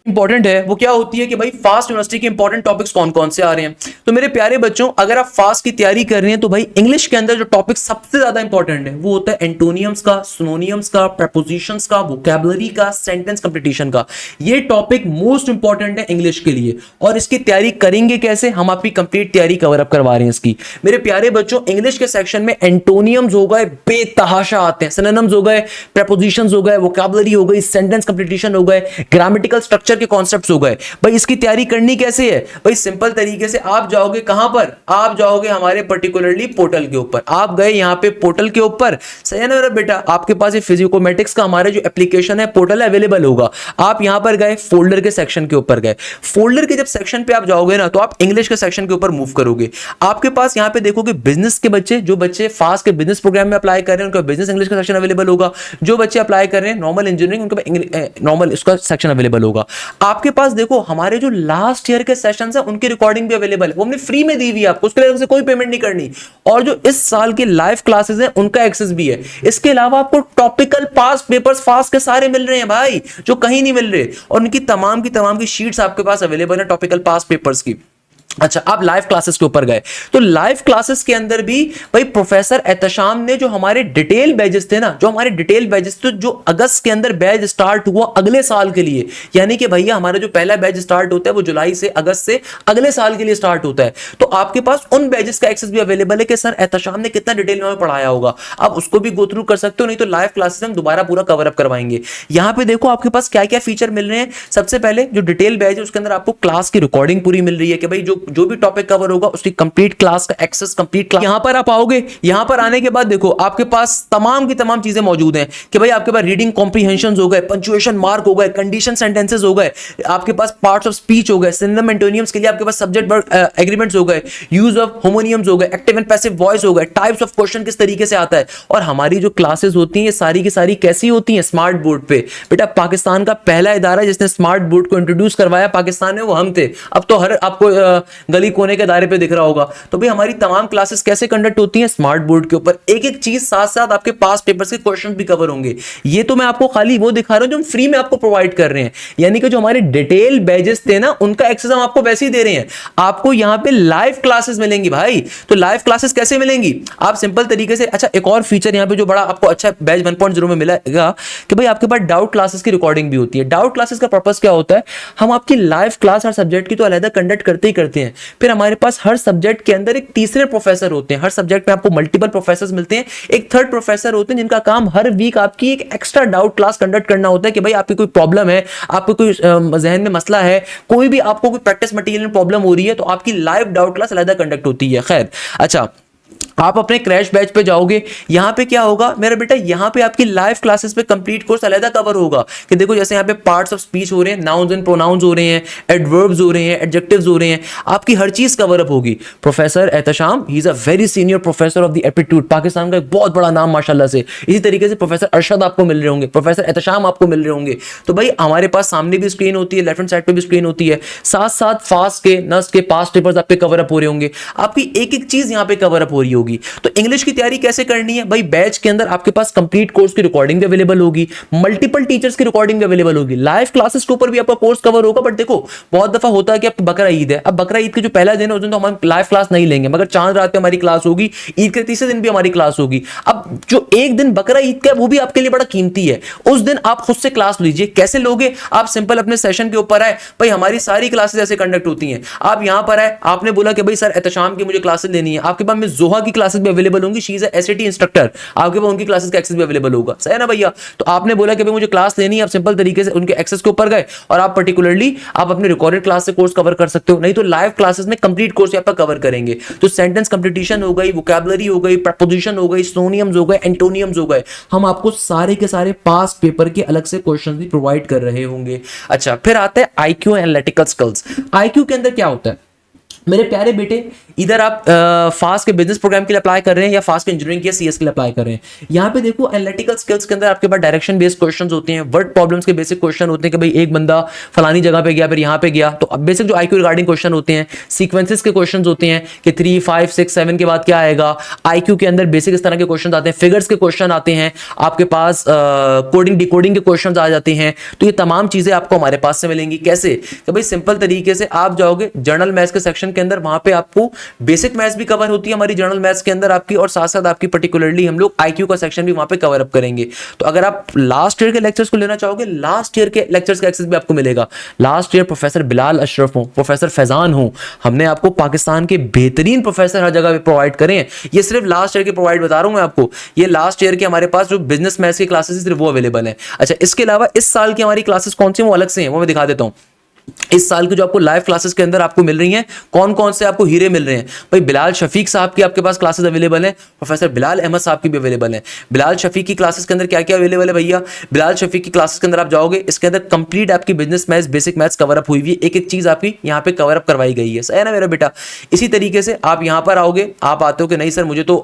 इंपॉर्टेंट है वो क्या होती है कि भाई फास्ट यूनिवर्सिटी के इंपॉर्टेंट टॉपिक्स कौन कौन से आ रहे हैं। तो मेरे प्यारे बच्चों, अगर आप फास्ट की तैयारी कर रहे हैं तो भाई इंग्लिश के अंदर जो टॉपिक सबसे ज्यादा इंपॉर्टेंट है वो होता है एंटोनियम्स का, सिनोनियम्स का, प्रेपोजिशंस का, वोकैबुलरी का, सेंटेंस कंप्लीशन का। ये टॉपिक मोस्ट इंपॉर्टेंट है इंग्लिश के लिए। और इसकी तैयारी करेंगे कैसे? हम आपकी कंप्लीट तैयारी कवर अप करवा रहे हैं इसकी। मेरे प्यारे बच्चों, इंग्लिश के सेक्शन में एंटोनियम्स हो गए, बेतहाशा आते हैं, सिनोनिम्स हो गए, प्रेपोजिशंस हो गए, वोकैबुलरी हो गई, सेंटेंस कंप्लीशन हो गए, ग्रामेटिकल स्ट्रक्चर के कॉन्सेप्ट्स हो गए। भाई इसकी तैयारी करनी कैसे है? भाई सिंपल तरीके से आप जाओगे कहां पर? आप जाओगे हमारे पर्टिकुलरली पोर्टल के ऊपर। आप गए यहां पे पोर्टल के ऊपर, सही है ना मेरा बेटा? आपके पास ये फिजिकोमेटिक्स का हमारा जो एप्लीकेशन है, पोर्टल है, अवेलेबल होगा। आप यहां पर गए, फोल्डर के सेक्शन के ऊपर गए। फोल्डर के जब सेक्शन पे आप जाओगे ना, तो आप इंग्लिश के सेक्शन के ऊपर मूव करोगे। आपके पास यहां पे देखोगे बिजनेस के बच्चे, जो बच्चे फास्ट के बिजनेस प्रोग्राम में अप्लाई कर रहे हैं, उनका बिजनेस इंग्लिश का सेक्शन अवेलेबल होगा। जो बच्चे अप्लाई कर रहे हैं नॉर्मल इंजीनियरिंग, उनका नॉर्मल इसका सेक्शन अवेलेबल होगा। आपके पास देखो हमारे जो लास्ट ईयर के सेशंस हैं, उनकी रिकॉर्डिंग भी अवेलेबल है, वो हमने फ्री में दी हुई है आपको, उसके लिए कोई पेमेंट नहीं करनी। और जो इस साल के लाइव क्लासेस हैं, उनका एक्सेस भी है। इसके अलावा आपको टॉपिकल पास्ट पेपर्स फास्ट के सारे मिल रहे हैं भाई, जो कहीं नहीं मिल रहे, और उनकी तमाम की शीट्स आपके पास अवेलेबल है टॉपिकल पास्ट पेपर्स की। अच्छा, आप लाइव क्लासेस के ऊपर गए तो लाइव क्लासेस के अंदर भी भाई प्रोफेसर एहतशाम ने जो हमारे डिटेल बैचेस थे ना, जो हमारे डिटेल बैचेस थे, जो अगस्त के अंदर बैच स्टार्ट हुआ अगले साल के लिए, यानी कि भैया हमारा जो पहला बैच स्टार्ट होता है वो जुलाई से अगस्त से अगले साल के लिए स्टार्ट होता है। तो आपके पास उन बैचेस का एक्सेस भी अवेलेबल है कि सर एहतशाम ने कितना डिटेल में पढ़ाया होगा, आप उसको भी गो थ्रू कर सकते हो। नहीं तो लाइव क्लासेस हम दोबारा पूरा कवर अप करवाएंगे। यहां पे देखो आपके पास क्या क्या फीचर मिल रहे हैं। सबसे पहले जो डिटेल बैच है उसके अंदर आपको क्लास की रिकॉर्डिंग पूरी मिल रही है कि भाई जो भी टॉपिक कवर होगा उसकी कंप्लीट क्लास का एक्सेस, कंप्लीट क्लास। यहां पर आप आओगे, यहां पर आने के बाद देखो आपके पास तमाम की तमाम चीजें मौजूद हैं कि भाई आपके पास रीडिंग कॉम्प्रीहेंशन हो गए, पंक्चुएशन मार्क हो गए, कंडीशन सेंटेंसेस हो गए, आपके पास पार्ट्स ऑफ स्पीच हो गए, सिनोनिम एंटोनियम्स के लिए आपके पास सब्जेक्ट वर्ब एग्रीमेंट्स हो गए, यूज ऑफ होमोनियम्स हो गए, एक्टिव एंड पैसिव वॉइस हो गए, टाइप्स ऑफ क्वेश्चन किस तरीके से आता है। और हमारी जो क्लासेस होती हैं ये सारी की सारी कैसी होती हैं? स्मार्ट बोर्ड पे। बेटा पाकिस्तान का पहला इदारा जिसने स्मार्ट बोर्ड को इंट्रोड्यूस करवाया पाकिस्तान में, वो हम थे। अब तो हर आपको गली कोने के दायरे पे दिख रहा होगा। तो भाई हमारी तमाम क्लासेस कैसे कंडक्ट होती हैं, स्मार्ट बोर्ड के ऊपर, एक एक चीज साथ साथ आपके पास पेपर्स के क्वेश्चन भी कवर होंगे। ये तो मैं आपको खाली वो दिखा रहा हूं जो हम फ्री में आपको प्रोवाइड कर रहे हैं, यानी कि जो हमारे डिटेल बैजेस थे ना उनका एक्सेस हम आपको वैसे ही दे रहे हैं। आपको यहां पे लाइव क्लासेस मिलेंगी भाई। तो लाइव क्लासेस कैसे मिलेंगी, आप सिंपल तरीके से, अच्छा एक और फीचर यहां पे जो बड़ा आपको अच्छा बैच 1.0 में मिलेगा कि भाई आपके पास डाउट क्लासेस की रिकॉर्डिंग भी होती है। डाउट क्लासेस का पर्पस क्या होता है, हम आपकी लाइव क्लास हर सब्जेक्ट की तो अलग कंडक्ट करते ही करते हैं, फिर हमारे पास हर सब्जेक्ट के अंदर एक तीसरे प्रोफेसर होते हैं। हर सब्जेक्ट में आपको मल्टीपल प्रोफेसर मिलते हैं, एक थर्ड प्रोफेसर होते हैं जिनका काम हर वीक आपकी एक एक्स्ट्रा डाउट क्लास कंडक्ट करना होता है कि भाई आपकी कोई प्रॉब्लम है, आपको कोई जहन में मसला है, कोई भी आपको कोई प्रैक्टिस मटेरियल में प्रॉब्लम हो रही है, तो आपकी लाइव डाउट क्लास अलग कंडक्ट होती है। खैर अच्छा, आप अपने क्रैश बैच पे जाओगे, यहां पे क्या होगा मेरा बेटा, यहां पे आपकी लाइव क्लासेस पे कंप्लीट कोर्स अलग कवर होगा कि देखो जैसे यहां पे पार्ट्स ऑफ स्पीच हो रहे हैं, नाउन्स एंड प्रोनाउंस हो रहे हैं, एडवर्ब्स हो रहे हैं, एडजेक्टिव्स हो रहे हैं, आपकी हर चीज कवर अप होगी। Professor Ehtesham, he is a very senior professor of the aptitude, Pakistan का एक बहुत बड़ा नाम माशाल्लाह से। इसी तरीके से प्रोफेसर अरशद आपको मिल रहे होंगे, प्रोफेसर एहतशाम आपको मिल रहे होंगे। तो भाई हमारे पास सामने भी स्क्रीन होती है, लेफ्ट हैंड साइड पे भी स्क्रीन होती है, साथ साथ फास्ट के, नस्ट के पास्ट पेपर्स आपके कवर अप हो रहे होंगे, आपकी एक एक चीज यहां पे कवर अप हो रही होगी। तो इंग्लिश की तैयारी कैसे करनी है भाई, बैच के अंदर आपके पास कंप्लीट कोर्स की रिकॉर्डिंग भी अवेलेबल होगी, मल्टीपल टीचर्स की रिकॉर्डिंग भी अवेलेबल होगी, लाइव क्लासेस के ऊपर भी आपका कोर्स कवर होगा। बट देखो बहुत दफा होता है कि अब बकरा ईद है, अब बकरा ईद के जो पहला दिन है उस दिन तो हम लाइव क्लास नहीं लेंगे, मगर चांद रात पे हमारी क्लास होगी, ईद के तीसरे दिन भी हमारी क्लास होगी। अब जो एक दिन बकरा ईद का वो भी आपके लिए बड़ा कीमती है, उस दिन आप खुद से क्लास लीजिए। कैसे लोगे, आप सिंपल अपने सेशन के ऊपर आए, भाई हमारी सारी क्लासेस ऐसे कंडक्ट होती हैं। आप यहां पर आए, आपने बोला कि भाई सर एहतशाम की मुझे क्लासेस लेनी है, आपके पास में जोहा की क्लासेस भी अवेलेबल होंगी, she is a SAT instructor, आपके पास उनकी क्लासेस का एक्सेस भी अवेलेबल होगा। सही है ना भैया। तो आपने बोला कि भाई मुझे क्लास लेनी है, आप सिंपल तरीके से उनके एक्सेस के ऊपर गए और आप पर्टिकुलरली आप अपने रिकॉर्डेड क्लास से कोर्स कवर कर सकते हो, नहीं तो लाइव क्लासेस में कंप्लीट कोर्स यहाँ पर कवर करेंगे। तो सेंटेंस कंप्लीटेशन हो गई, वोकैबुलरी हो गई, प्रपोजिशन हो गई, सिनोनिम्स हो गए, एंटोनियम्स हो गए, हम आपको सारे के सारे पास्ट पेपर के अलग से क्वेश्चन भी प्रोवाइड कर रहे होंगे। अच्छा फिर आता है आईक्यू एनालिटिकल स्किल्स। आईक्यू के अंदर क्या होता है मेरे प्यारे बेटे, इधर आप फास्ट के बिजनेस प्रोग्राम के लिए अप्लाई कर रहे हैं या फास्ट के इंजीनियरिंग के सीएस के लिए अप्लाई कर रहे हैं। यहां पे देखो एनालिटिकल स्किल्स के अंदर आपके पास डायरेक्शन बेस्ड क्वेश्चंस होते हैं, वर्ड प्रॉब्लम्स के बेसिक क्वेश्चन होते हैं कि भाई एक बंदा फलानी जगह पे गया फिर यहां पे गया, तो अब बेसिक जो आईक्यू रिगार्डिंग क्वेश्चन होते हैं, सीक्वेंसेस के क्वेश्चन होते हैं कि 3, 5, 6, 7 के बाद क्या आएगा। आईक्यू के अंदर बेसिक इस तरह के क्वेश्चन आते हैं, फिगर्स के क्वेश्चन आते हैं, आपके पास कोडिंग डिकोडिंग के क्वेश्चन आ जाते हैं। तो ये तमाम चीजें आपको हमारे पास से मिलेंगी। कैसे कि भाई सिंपल तरीके से आप जाओगे जर्नल मैथ्स के सेक्शन के अंदर, वहां पे आपको बेसिक मैथ्स भी कवर होती है हमारी जर्नल मैथ्स के अंदर आपकी, और साथ साथ आपकी पर्टिकुलरली हम लोग आईक्यू का सेक्शन भी वहां पे कवर अप करेंगे। तो अगर आप लास्ट ईयर के लेक्चर्स को लेना चाहोगे, लास्ट ईयर के लेक्चर्स का एक्सेस भी आपको मिलेगा। Last year professor Bilal Ashraf हो, प्रोफेसर फैजान हो, हमने आपको पाकिस्तान के बेहतरीन प्रोफेसर हर जगह पे प्रोवाइड करें। ये सिर्फ लास्ट ईयर के प्रोवाइड बता रहा हूं मैं आपको, ये लास्ट ईयर के हमारे पास जो बिजनेस मैथ्स की क्लासेस सिर्फ वो अवेलेबल है। अच्छा इसके अलावा इस साल की हमारी क्लासेस कौन सी वो अलग से हैं, वो मैं दिखा देता हूं। इस साल की जो आपको लाइव क्लासेस के अंदर आपको मिल रही हैं, कौन कौन से आपको हीरे मिल रहे हैं भाई, बिलाल शफीक साहब की आपके पास क्लासेस अवेलेबल हैं, प्रोफेसर बिलाल अहमद साहब की भी अवेलेबल हैं। बिलाल शफीक की क्लासेस के अंदर क्या क्या अवेलेबल है भैया, बिलाल शफीक की क्लासेस के अंदर आप जाओगे, इसके अंदर कंप्लीट आपकी business maths basic maths cover up हुई हुई है, एक एक चीज आपकी यहाँ पे कवर अप करवाई गई है। सही है ना मेरा बेटा। इसी तरीके से आप यहाँ पर आओगे, आप आते हो कि नहीं सर मुझे तो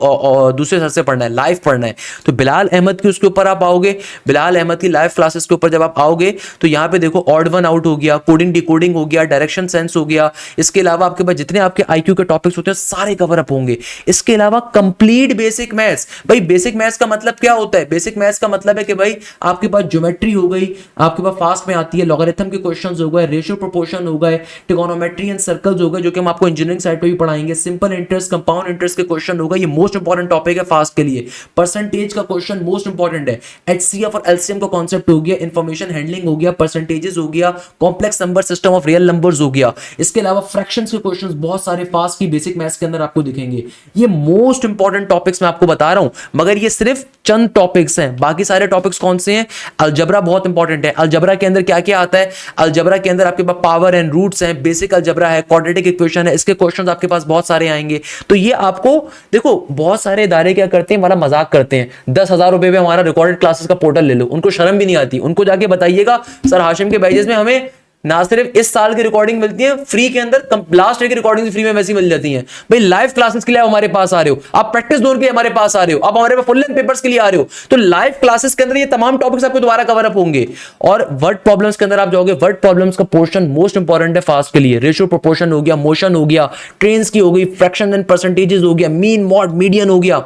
दूसरे सर से पढ़ना है, लाइव पढ़ना है, तो बिलाल अहमद की उसके ऊपर आप आओगे। बिलाल अहमद की लाइव क्लासेस के ऊपर जब आप आओगे तो यहाँ पे देखो ऑड वन आउट हो गया, कोडिंग डिकोडिंग हो गया, डायरेक्शन सेंस हो गया। इसके अलावा आपके पास जितने आपके आईक्यू के टॉपिक्स होते हैं सारे कवर अप होंगे। इसके अलावा कंप्लीट बेसिक मैथ्स, भाई बेसिक मैथ्स का मतलब क्या होता है, बेसिक मैथ्स का मतलब है कि भाई आपके पास ज्योमेट्री हो गई, आपके पास फास्ट में आती है, लॉगरिथम के क्वेश्चंस हो गए, रेशियो प्रोपोर्शन हो गए, ट्रिगोनोमेट्री एंड सर्कल्स हो गए जो कि हम आपको इंजीनियरिंग साइड पे भी पढ़ाएंगे, सिंपल इंटरेस्ट, कंपाउंड इंटरेस्ट के क्वेश्चन हो गए, ये मोस्ट इंपॉर्टेंट टॉपिक है फास्ट के लिए। परसेंटेज का क्वेश्चन मोस्ट इंपॉर्टेंट है, एचसीएफ और एलसीएम का कांसेप्ट हो गया, इंफॉर्मेशन हैंडलिंग हो गया, परसेंटेजेस हो गया, complex number system of real numbers हो गया। इसके अलावा फ्रैक्शंस के क्वेश्चंस बहुत सारे फास्ट की बेसिक मैथ्स के अंदर आपको दिखेंगे। ये मोस्ट इंपॉर्टेंट टॉपिक्स मैं आपको बता रहा हूं, मगर ये सिर्फ चंद टॉपिक्स हैं, बाकी सारे टॉपिक्स कौन से हैं। अलजबरा बहुत इंपॉर्टेंट है, अलजबरा के अंदर क्या क्या आता है, अलजबरा के अंदर आपके पास पावर एंड रूट्स हैं, बेसिक अलजबरा है, क्वाड्रेटिक इक्वेशन है, इसके क्वेश्चंस आपके पास बहुत सारे आएंगे। तो ये आपको देखो, बहुत सारे इदारे क्या करते हैं, हमारा मजाक करते हैं, 10,000 रुपए में हमारा रिकॉर्डेड क्लासेस का पोर्टल ले लो, उनको शर्म भी नहीं आती। उनको जाके बताइएगा सर हाशिम के बैचेस में हमें ना सिर्फ इस साल की रिकॉर्डिंग मिलती है फ्री के अंदर, लास्ट ईयर की रिकॉर्डिंग फ्री में वैसी मिल जाती है भाई। लाइव क्लासेस के लिए आप हमारे पास आ रहे हो, आप प्रैक्टिस जोन के लिए हमारे पास आ रहे हो, आप हमारे पास फुल लेंथ पेपर्स के लिए आ रहे हो, तो लाइव क्लासेस के अंदर ये तमाम टॉपिक्स आपको दोबारा कवर अप होंगे। और वर्ड प्रॉब्लम्स के अंदर आप जाओगे, वर्ड प्रॉब्लम्स का पोर्शन मोस्ट इंपॉर्टेंट है फास्ट के लिए। रेशियो प्रोपोर्शन हो गया, मोशन हो गया, ट्रेन्स की हो गई, फ्रैक्शन एंड परसेंटेजेस हो गया, मीन मॉड मीडियन हो गया।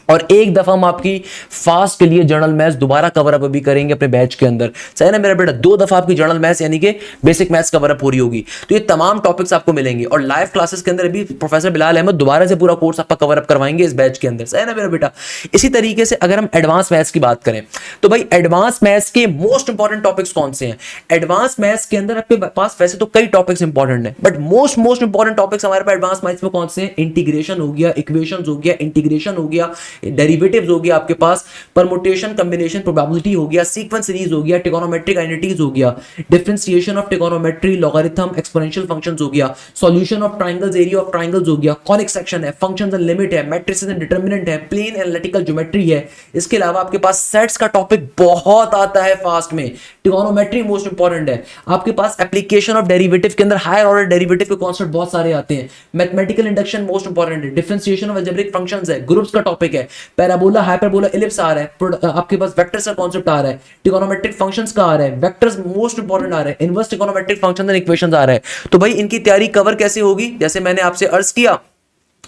और एक दफा हम आपकी फास्ट के लिए जर्नल मैथ्स दोबारा कवर अप भी करेंगे अपने बैच के अंदर, सही ना मेरा बेटा। 2 दफा आपकी जर्नल मैथ्स यानी कि बेसिक मैथ्स कवर अप पूरी होगी, तो ये तमाम टॉपिक्स आपको मिलेंगे। और लाइव क्लासेस के अंदर भी प्रोफेसर बिलाल अहमद दोबारा से पूरा कोर्स आपका कवर अप करवाएंगे इस बैच के अंदर, सही ना मेरा बेटा। इसी तरीके से अगर हम एडवांस मैथ्स की बात करें तो भाई एडवांस मैथ्स के मोस्ट इंपॉर्टेंट टॉपिक्स कौन से हैं? एडवांस मैथ्स के अंदर आपके पास वैसे तो कई टॉपिक्स इंपॉर्टेंट है, बट मोस्ट इंपॉर्टेंट टॉपिक्स हमारे पास एडवांस मैथ्स में कौन से हैं? इंटीग्रेशन हो गया, इक्वेशंस हो गया, इंटीग्रेशन हो गया, डेरिवेटिव्स हो गया, आपके पास परमुटेशन, कॉम्बिनेशन, प्रोबेबिलिटी हो गया, सीक्वेंस सीरीज हो गया, ट्रिगोनोमेट्रिक आइडेंटिटीज हो गया, differentiation of trigonometry, logarithm, exponential functions हो गया, solution of triangles, area of triangles हो गया, कॉनिक सेक्शन है, फंक्शंस एंड लिमिट है, मैट्रिसेस एंड डिटरमिनेंट है, प्लेन एनालिटिकल ज्योमेट्री है। इसके अलावा आपके पास सेट्स का टॉपिक बहुत आता है फास्ट में, ट्रिगोनोमेट्री मोस्ट इंपॉर्टेंट है। आपके पास एप्लीकेशन ऑफ डेरिवेटिव के अंदर हायर ऑर्डर डेरिवेटिव के कांसेप्ट बहुत सारे आते हैं, मैथमेटिकल इंडक्शन मोस्ट इंपॉर्टेंट है, डिफरेंशिएशन ऑफ अलजेब्रिक फंक्शंस है, ग्रुप्स का टॉपिक है, पैराबोला, हाइपरबोला, इलिप्स आ रहा है, आपके पास वेक्टर्स का कांसेप्ट आ रहा है, ट्रिगोनोमेट्रिक फंक्शंस का आ रहा है, वेक्टर्स मोस्ट इंपॉर्टेंट आ रहे हैं, inverse trigonometric functions and equations आ रहा है। तो भाई इनकी तैयारी कवर कैसे होगी? जैसे मैंने आपसे अर्ज किया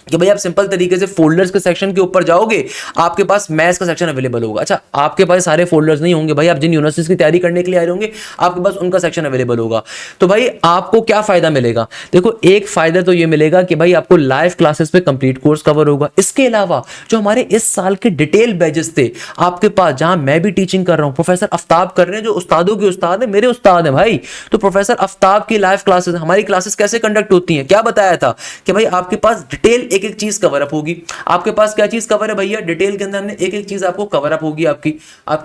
कि भाई आप सिंपल तरीके से फोल्डर्स के सेक्शन के ऊपर जाओगे, आपके पास मैथ्स का सेक्शन अवेलेबल होगा। अच्छा, आपके पास सारे फोल्डर्स नहीं होंगे भाई, आप जिन यूनिवर्सिटीज की तैयारी करने के लिए आए होंगे आपके पास उनका सेक्शन अवेलेबल होगा। तो भाई आपको क्या फायदा मिलेगा? देखो, एक फायदा तो ये मिलेगा कि भाई आपको लाइव क्लासेस पे कंप्लीट कोर्स कवर होगा। इसके अलावा जो हमारे इस साल के डिटेल बैचेस थे आपके पास, जहां मैं भी टीचिंग कर रहा हूं, प्रोफेसर आफ्ताब कर रहे हैं, जो उस्तादों के उस्ताद है, मेरे उस्ताद है भाई। तो प्रोफेसर आफ्ताब की लाइव क्लासेस, हमारी क्लासेस कैसे कंडक्ट होती हैं, क्या बताया था कि भाई आपके पास डिटेल एक एक चीज कवर अप होगी। आपके पास क्या चीज कवर है भैया? डिटेल के अंदर हमने एक एक चीज आपको कवर अप होगी, आपकी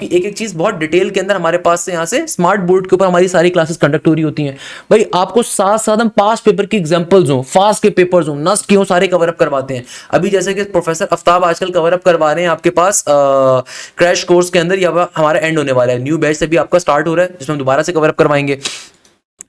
एक एक चीज बहुत डिटेल के अंदर हमारे पास से, यहां से स्मार्ट बोर्ड के ऊपर हमारी सारी क्लासेस कंडक्ट हो रही होती हैं। भाई आपको साथ साथ हम पास्ट पेपर की एग्जांपल्स हो, फास्ट के पेपर्स हो, नस्ट के हो, सारे कवर अप करवाते हैं। अभी जैसे कि प्रोफेसर आफ्ताब आजकल कवर अप करवा रहे हैं आपके पास क्रैश कोर्स के अंदर, या हमारा एंड होने वाला है, न्यू बैच से भी आपका स्टार्ट हो रहा है, जिसमें हम दोबारा से कवर अप करवाएंगे।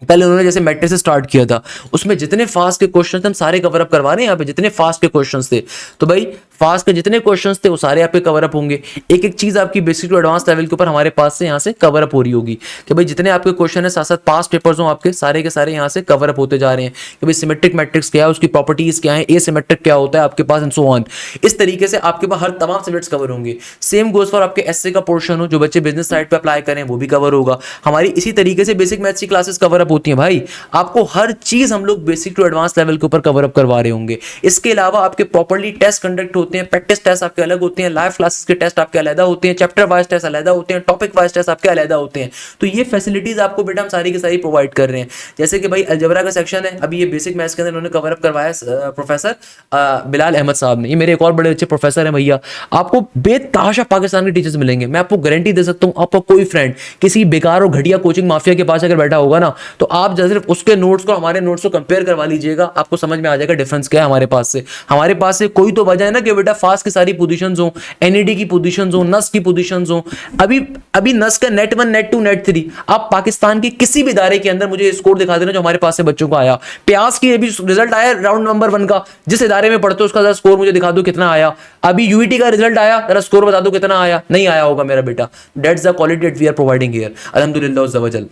पहले उन्होंने जैसे मैट्रिक्स से स्टार्ट किया था, उसमें जितने फास्ट के क्वेश्चन थे हम सारे कवर अप करवा रहे हैं यहाँ पे, जितने फास्ट के क्वेश्चंस थे। तो भाई फास्ट के जितने क्वेश्चंस थे वो सारे आपके कवर अप होंगे। एक एक चीज आपकी बेसिक टू एडवांस लेवल के ऊपर हमारे पास से यहाँ से कवर अप हो रही होगी कि भाई जितने आपके क्वेश्चन है, साथ साथ पास्ट पेपर्स हो आपके, सारे के सारे यहाँ से कवर अप होते जा रहे हैं कि भाई सिमेट्रिक मैट्रिक्स क्या है, उसकी प्रॉपर्टीज क्या है, एसिमेट्रिक क्या होता है आपके पास, एंड सो ऑन। इस तरीके से आपके पास हर तमाम सब्जेक्ट्स कवर होंगे। सेम गोज फॉर आपके एसए का पोर्शन हो, जो बच्चे बिजनेस साइड पे अप्लाई करें वो भी कवर होगा। हमारी इसी तरीके से बेसिक मैथ्स की क्लासेस कवर अप होती हैं भाई। आपको हर चीज हम लोग बेसिक टू एडवांस लेवल के ऊपर कवर अप करवा रहे होंगे। इसके अलावा आपके प्रॉपर्ली टेस्ट कंडक्ट होते हैं, प्रैक्टिस टेस्ट आपके अलग होते हैं, लाइव क्लासेस के टेस्ट आपके अलग होते हैं, चैप्टर वाइज टेस्ट अलग होते हैं, टॉपिक वाइज टेस्ट आपके अलग होते हैं। तो ये फैसिलिटीज आपको बेटा हम सारी की सारी प्रोवाइड कर रहे हैं। जैसे कि भाई अलजेब्रा का सेक्शन है, अभी ये बेसिक मैथ्स के अंदर उन्होंने कवर अप करवाया प्रोफेसर बिलाल अहमद साहब ने। ये मेरे एक और बड़े अच्छे प्रोफेसर हैं भैया। आपको बेतहाशा पाकिस्तान के टीचर्स मिलेंगे, मैं आपको गारंटी दे सकता हूँ। आपका कोई फ्रेंड किसी बेकार और घटिया कोचिंग माफिया के पास अगर बैठा होगा ना, तो आप सिर्फ उसके नोट्स को हमारे नोट्स को कंपेयर करवा लीजिएगा, आपको समझ में आ जाएगा डिफरेंस क्या है हमारे पास से। हमारे पास से कोई तो वजह है ना कि बेटा फास्ट की सारी पोजीशंस हो, एनईडी की पोजीशंस हो, नस की पोजीशंस हो। अभी नस का नेट 1, नेट 2, नेट 3, आप पाकिस्तान के किसी भी इदारे के अंदर मुझे स्कोर दिखा देना जो हमारे पास से बच्चों को आया। प्यास की अभी रिजल्ट आया राउंड नंबर 1 का, जिस इदारे में पढ़ते हो उसका स्कोर मुझे दिखा दो कितना आया। अभी यूईटी का रिजल्ट आया, जरा स्कोर बता दो कितना आया। नहीं आया होगा मेरा बेटा। That's the quality that we are providing here, अल्हम्दुलिल्लाह अज़्ज़ा वजल।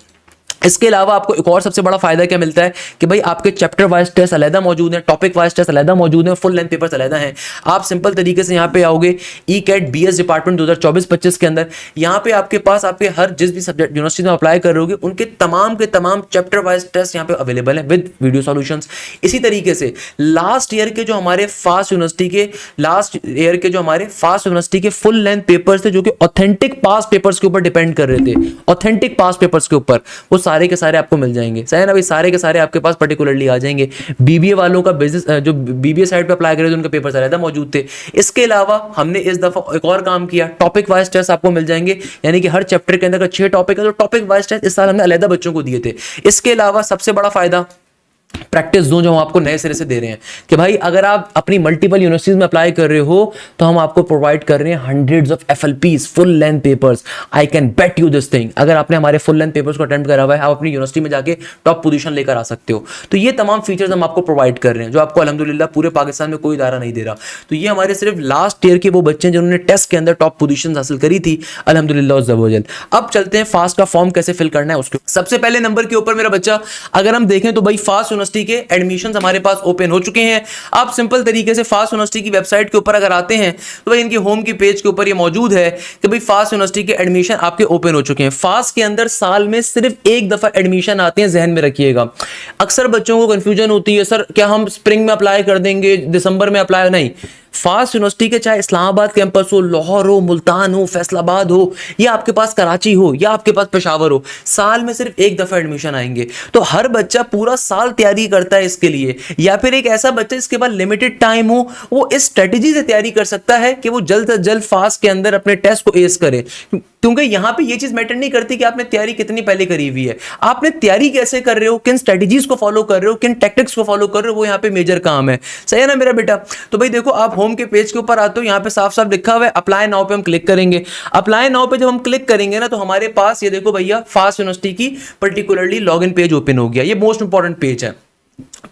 इसके अलावा आपको एक और सबसे बड़ा फायदा क्या मिलता है कि भाई आपके चैप्टर वाइज टेस्ट अलहदा मौजूद हैं, टॉपिक वाइज टेस्ट अलहदा मौजूद हैं, फुल लेंथ पेपर्स अलहदा हैं। आप सिंपल तरीके से यहाँ पे आओगे ई कैट बीएस डिपार्टमेंट 2024-25 के अंदर, यहाँ पे आपके पास आपके हर जिस भी सब्जेक्ट यूनिवर्सिटी में अप्लाई कर रहे होगे उनके तमाम के तमाम चैप्टर वाइज टेस्ट यहाँ पे अवेलेबल है विद वीडियो सॉल्यूशंस। इसी तरीके से लास्ट ईयर के जो हमारे फास्ट यूनिवर्सिटी के फुल लेंथ पेपर्स थे, जो कि ऑथेंटिक पास पेपर्स के ऊपर डिपेंड कर रहे थे, ऑथेंटिक पास पेपर्स के ऊपर, वो सारे के सारे आपको मिल जाएंगे। सही है ना भाई? सारे के सारे आपके पास पर्टिकुलरली आ जाएंगे। बीबीए वालों का बिजनेस, जो बीबीए साइड पे अप्लाई करे थे उनके पेपर ज़्यादा मौजूद थे। इसके अलावा हमने इस दफा एक और काम किया, टॉपिक वाइज टेस्ट आपको मिल जाएंगे, यानी कि हर चैप्टर के अंदर का 6 टॉपिक है तो टॉपिक वाइज टेस्ट इस साल हमने अलग बच्चों को दिए थे। इसके अलावा सबसे बड़ा फायदा प्रैक्टिस जोन जो हम आपको नए सिरे से दे रहे हैं कि भाई अगर आप अपनी मल्टीपल यूनिवर्सिटीज में अप्लाई कर रहे हो तो हम आपको प्रोवाइड कर रहे हैं hundreds of FLPs, full length papers. I can bet you this thing, अगर आपने हमारे फुल लेंथ पेपर्स को अटेम्प्ट करा हुआ है आप अपनी यूनिवर्सिटी में जाके टॉप पोजीशन लेकर आ सकते हो। तो ये तमाम फीचर्स हम आपको प्रोवाइड कर रहे हैं जो आपको अल्हम्दुलिल्लाह पूरे पाकिस्तान में कोई इदारा नहीं दे रहा। तो ये हमारे सिर्फ लास्ट ईयर के वो बच्चे हैं जिन्होंने टेस्ट के अंदर टॉप पोजीशन हासिल करी थी अल्हम्दुलिल्लाह अज़्ज़ा व जल। अब चलते हैं फास्ट का फॉर्म कैसे फिल करना है उसके। सबसे पहले नंबर के ऊपर मेरा बच्चा अगर हम देखें तो भाई फास्ट यूनिवर्सिटी के एडमिशन हमारे पास ओपन हो चुके हैं। आप सिंपल तरीके से फास्ट यूनिवर्सिटी की वेबसाइट के ऊपर अगर आते हैं तो भाई इनकी होम की पेज के ऊपर ये मौजूद है कि भाई फास्ट यूनिवर्सिटी के एडमिशन आपके ओपन हो चुके हैं। फास्ट के अंदर साल में सिर्फ एक दफा एडमिशन आते हैं, जहन में रखिएगा। अक्सर बच्चों को कंफ्यूजन होती है, सर क्या हम स्प्रिंग में अप्लाई कर देंगे, दिसंबर में अप्लाई? नहीं, फास्ट यूनिवर्सिटी के चाहे इस्लामाबाद कैंपस हो, लाहौर हो, मुल्तान हो, फैसलाबाद हो, या आपके पास कराची हो, या आपके पास पेशावर हो, साल में सिर्फ एक दफा एडमिशन आएंगे। तो हर बच्चा पूरा साल तैयारी करता है इसके लिए, या फिर एक ऐसा बच्चा जिसके पास लिमिटेड टाइम हो वो इस स्ट्रेटेजी से तैयारी कर सकता है कि वो जल्द से जल्द फास्ट के अंदर अपने टेस्ट को एस करे। क्योंकि यहां पे ये चीज मैटर नहीं करती कि आपने तैयारी कितनी पहले करी हुई है, आपने तैयारी कैसे कर रहे हो, किन स्ट्रेटेजीज को फॉलो कर रहे हो, किन टैक्टिक्स को फॉलो कर रहे हो, वो यहाँ पे मेजर काम है। सही है ना मेरा बेटा? तो भाई देखो आप होम के पेज के ऊपर आते हो, यहाँ पे साफ साफ लिखा हुआ है अप्लाई नाउ पे हम क्लिक करेंगे। अप्लाई नाउ पे जब हम क्लिक करेंगे ना तो हमारे पास ये देखो भैया फास्ट यूनिवर्सिटी की पर्टिकुलरली लॉगिन पेज ओपन हो गया। ये मोस्ट इंपॉर्टेंट पेज है।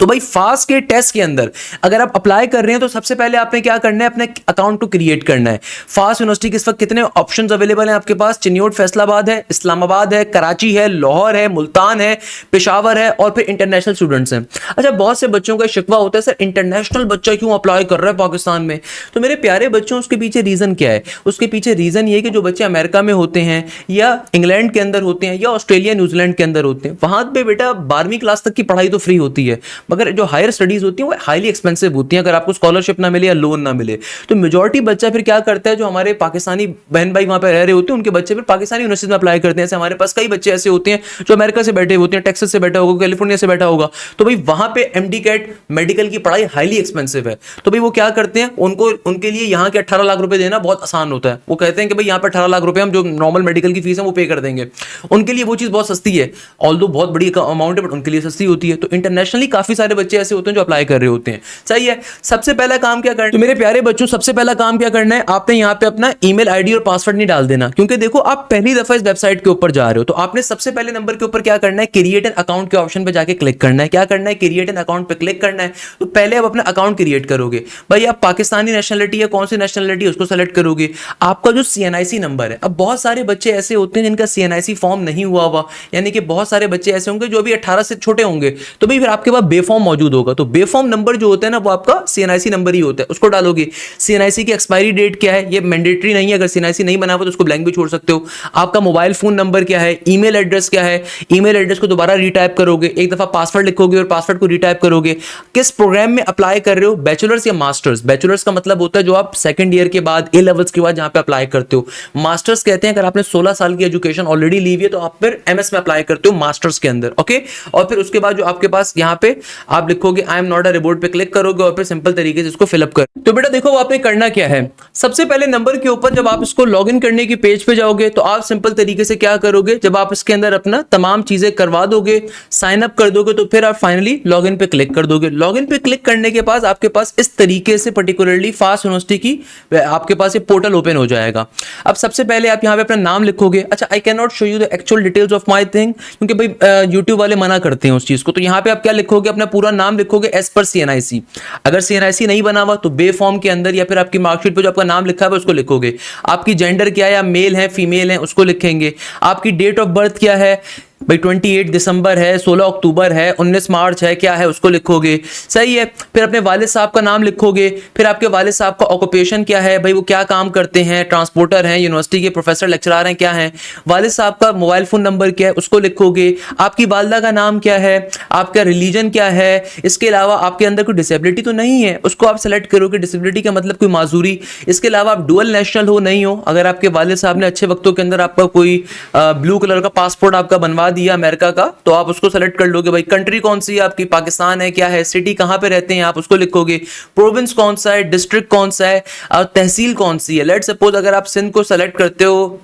तो भाई फास्ट के टेस्ट के अंदर अगर आप अप्लाई कर रहे हैं तो सबसे पहले आपने क्या करना है, अपने अकाउंट को क्रिएट करना है। फास्ट यूनिवर्सिटी के इस वक्त कितने ऑप्शंस अवेलेबल हैं आपके पास? चिन्योट फैसलाबाद है, इस्लामाबाद है, कराची है, लाहौर है, मुल्तान है, पेशावर है, और फिर इंटरनेशनल स्टूडेंट्स हैं। अच्छा, बहुत से बच्चों का शिकवा होता है सर इंटरनेशनल बच्चा क्यों अप्लाई कर रहा है पाकिस्तान में? तो मेरे प्यारे बच्चों उसके पीछे रीजन क्या है? उसके पीछे रीजन ये कि जो बच्चे अमेरिका में होते हैं या इंग्लैंड के अंदर होते हैं या ऑस्ट्रेलिया न्यूजीलैंड के अंदर होते हैं, वहां पे बेटा 12वीं क्लास तक की पढ़ाई तो फ्री होती है, मगर जो हायर स्टडीज होती हैं वो हाईली एक्सपेंसिव होती हैं अगर आपको स्कॉलरशिप ना मिले या लोन ना मिले। तो मेजॉरिटी बच्चा फिर क्या करता है, जो हमारे पाकिस्तानी बहन भाई वहां पे रह रहे होते हैं उनके बच्चे फिर पाकिस्तानी यूनिवर्सिटी में अप्लाई करते हैं। जैसे हमारे पास कई बच्चे ऐसे होते हैं जो अमेरिका से बैठे होते हैं, टेक्सास से बैठा होगा, कैलिफोर्निया से बैठा होगा, तो भाई वहां पे MD कैट मेडिकल की पढ़ाई हाईली एक्सपेंसिव है। तो भाई वो क्या करते हैं, उनको उनके लिए यहाँ के 18 लाख रुपए देना बहुत आसान होता है। वो कहते हैं कि भाई यहाँ पे 18 लाख रुपए हम जो नॉर्मल मेडिकल की फीस है वो पे कर देंगे। उनके लिए वो चीज बहुत सस्ती है, ऑल्दो बहुत बड़ी अमाउंट है बट उनके लिए सस्ती होती है। तो इंटरनेशनली काफी सारे बच्चे ऐसे होते हैं जो अप्लाई कर रहे होते हैं। सही है। सबसे पहला काम क्या करना है, तो मेरे प्यारे बच्चों सबसे पहला काम क्या करना है, आपने यहाँ पे अपना ईमेल आईडी और पासवर्ड नहीं डाल देना, क्योंकि देखो आप पहली दफा इस वेबसाइट के ऊपर जा रहे हो। तो आपने सबसे पहले नंबर के ऊपर क्या करना है, क्रिएट एन अकाउंट के ऑप्शन पे जाके क्लिक करना है। क्या करना है, क्रिएट एन अकाउंट पे क्लिक करना है। तो पहले आप अपना अकाउंट क्रिएट करोगे। भाई आप पाकिस्तानी नेशनलिटी है, कौन सी नेशनलिटी उसको सेलेक्ट करोगे। आपका जो CNIC नंबर है, अब बहुत सारे बच्चे ऐसे होते हैं जिनका CNIC फॉर्म नहीं हुआ हुआ, यानी कि बहुत सारे बच्चे ऐसे होंगे जो अभी 18 से छोटे होंगे, तो भाई फिर आपके पास बेफॉर्म मौजूद होगा। तो बेफॉर्म नंबर जो होता है ना वो आपका CNIC नंबर ही होता है, उसको डालोगे। CNIC की एक्सपायरी डेट क्या है, ये मैंडेटरी नहीं है, अगर CNIC नहीं बना हुआ तो उसको ब्लैंक भी छोड़ सकते हो। आपका मोबाइल फोन नंबर क्या है, ईमेल एड्रेस क्या है, ईमेल एड्रेस को दोबारा रीटाइप करोगे, एक दफा पासवर्ड लिखोगे और पासवर्ड को रीटाइप करोगे। किस प्रोग्राम में अप्लाई कर रहे हो, बैचलर्स या मास्टर्स? बैचलर्स का मतलब होता है जो आप सेकंड ईयर के बाद A लेवल्स के बाद जहां पे अप्लाई करते हो। मास्टर्स कहते हैं अगर आपने 16 साल की एजुकेशन ऑलरेडी ली हुई है तो आप फिर MS में अप्लाई करते हो मास्टर्स के अंदर। ओके, और फिर उसके बाद जो आपके पास यहाँ पे आप लिखोगे I am not a robot पे क्लिक करोगे और फिर सिंपल तरीके से इसको फिलअप कर। तो बेटा देखो आपने करना क्या है, सबसे पहले नंबर के ऊपर जब आप इसको लॉग इन करने की पेज पे जाओगे तो आप सिंपल तरीके से क्या करोगे, जब आप इसके अंदर अपना तमाम चीजें करवा दोगे, साइन अप कर दोगे, तो फिर आप फाइनली लॉग इन पे क्लिक कर दोगे। लॉग इन पे क्लिक करने के बाद आपके पास इस तरीके से पर्टिकुलरली फास्ट यूनिवर्सिटी की आपके पास ये पोर्टल ओपन हो जाएगा। अब सबसे पहले आप यहाँ पे अपना नाम लिखोगे। अच्छा, I can not show you the actual details of my thing, क्योंकि भाई यूट्यूब वाले मना करते हैं उस चीज को। तो यहाँ पे आप क्या लिखोगे, अपना पूरा नाम लिखोगे एज पर CNIC। अगर CNIC नहीं बना हुआ तो बे फॉर्म के अंदर या फिर आपकी मार्कशीट पे जो आपका नाम लिखा है उसको लिखोगे। आपकी जेंडर क्या है, या मेल है फीमेल है, उसको लिखेंगे। आपकी डेट ऑफ बर्थ क्या है, भाई 28 दिसंबर है, 16 अक्टूबर है, 19 मार्च है, क्या है उसको लिखोगे। सही है। फिर अपने वालिद साहब का नाम लिखोगे। फिर आपके वालिद साहब का ऑक्यूपेशन क्या है, भाई वो क्या काम करते हैं, ट्रांसपोर्टर हैं, यूनिवर्सिटी के प्रोफेसर लेक्चरर हैं, क्या हैं। वालिद साहब का मोबाइल फोन नंबर क्या है उसको लिखोगे। आपकी वालदा का नाम क्या है, आपका रिलीजन क्या है। इसके अलावा आपके अंदर कोई डिसेबिलिटी तो नहीं है, उसको आप सेलेक्ट करोगे। डिसेबिलिटी का मतलब कोई माजूरी। इसके अलावा आप डुअल नेशनल हो नहीं हो, अगर आपके वालिद साहब ने अच्छे वक्तों के अंदर आपका कोई ब्लू कलर का पासपोर्ट आपका बनवा दिया अमेरिका का, तो आप उसको सेलेक्ट कर लोगे। भाई कंट्री कौन सी है आपकी, पाकिस्तान है, क्या है, सिटी कहां पे रहते हैं आप उसको लिखोगे। प्रोविंस कौन सा है, डिस्ट्रिक्ट कौन सा है, और तहसील कौन सी है। लेट सपोज अगर आप सिंध को सेलेक्ट करते हो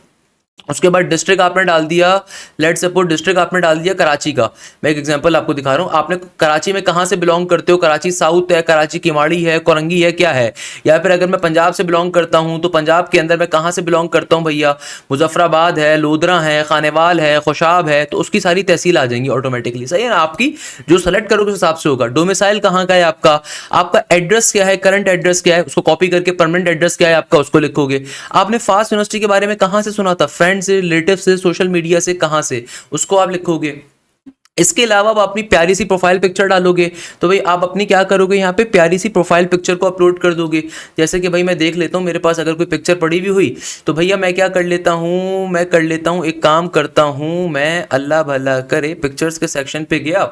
उसके बाद डिस्ट्रिक्ट आपने डाल दिया, लेट सपोज डिस्ट्रिक्ट आपने डाल दिया कराची का। मैं एक एग्जांपल आपको दिखा रहा हूँ, आपने कराची में कहाँ से बिलोंग करते हो, कराची साउथ है, कराची किमाड़ी है, कोरंगी है, क्या है। या फिर अगर मैं पंजाब से बिलोंग करता हूँ तो पंजाब के अंदर मैं कहाँ से बिलोंग करता हूँ भैया, मुजफ्फराबाद है, लोधरा है, खानेवाल है, खुशाब है, तो उसकी सारी तहसील आ जाएंगी ऑटोमेटिकली, सही है ना। आपकी जो सेलेक्ट करोगे उस हिसाब से होगा। डोमिसाइल कहाँ का है आपका, आपका एड्रेस क्या है, करंट एड्रेस क्या है, उसको कॉपी करके परमानेंट एड्रेस क्या है आपका, उसको लिखोगे। आपने फास्ट यूनिवर्सिटी के बारे में कहाँ से सुना था, फ्रेंड से, रिलेटिव से, सोशल मीडिया से, कहाँ से, उसको आप लिखोगे। इसके अलावा आप अपनी प्यारी सी प्रोफाइल पिक्चर डालोगे, तो भाई आप अपनी क्या करोगे, यहाँ पे प्यारी सी प्रोफाइल पिक्चर को अपलोड कर दोगे। जैसे कि भाई मैं देख लेता हूँ मेरे पास अगर कोई पिक्चर पड़ी भी हुई, तो भैया मैं क्या कर लेता हूँ, मैं कर लेता हूँ एक काम करता हूँ, मैं अल्लाह भला करे पिक्चर्स के सेक्शन पे गया,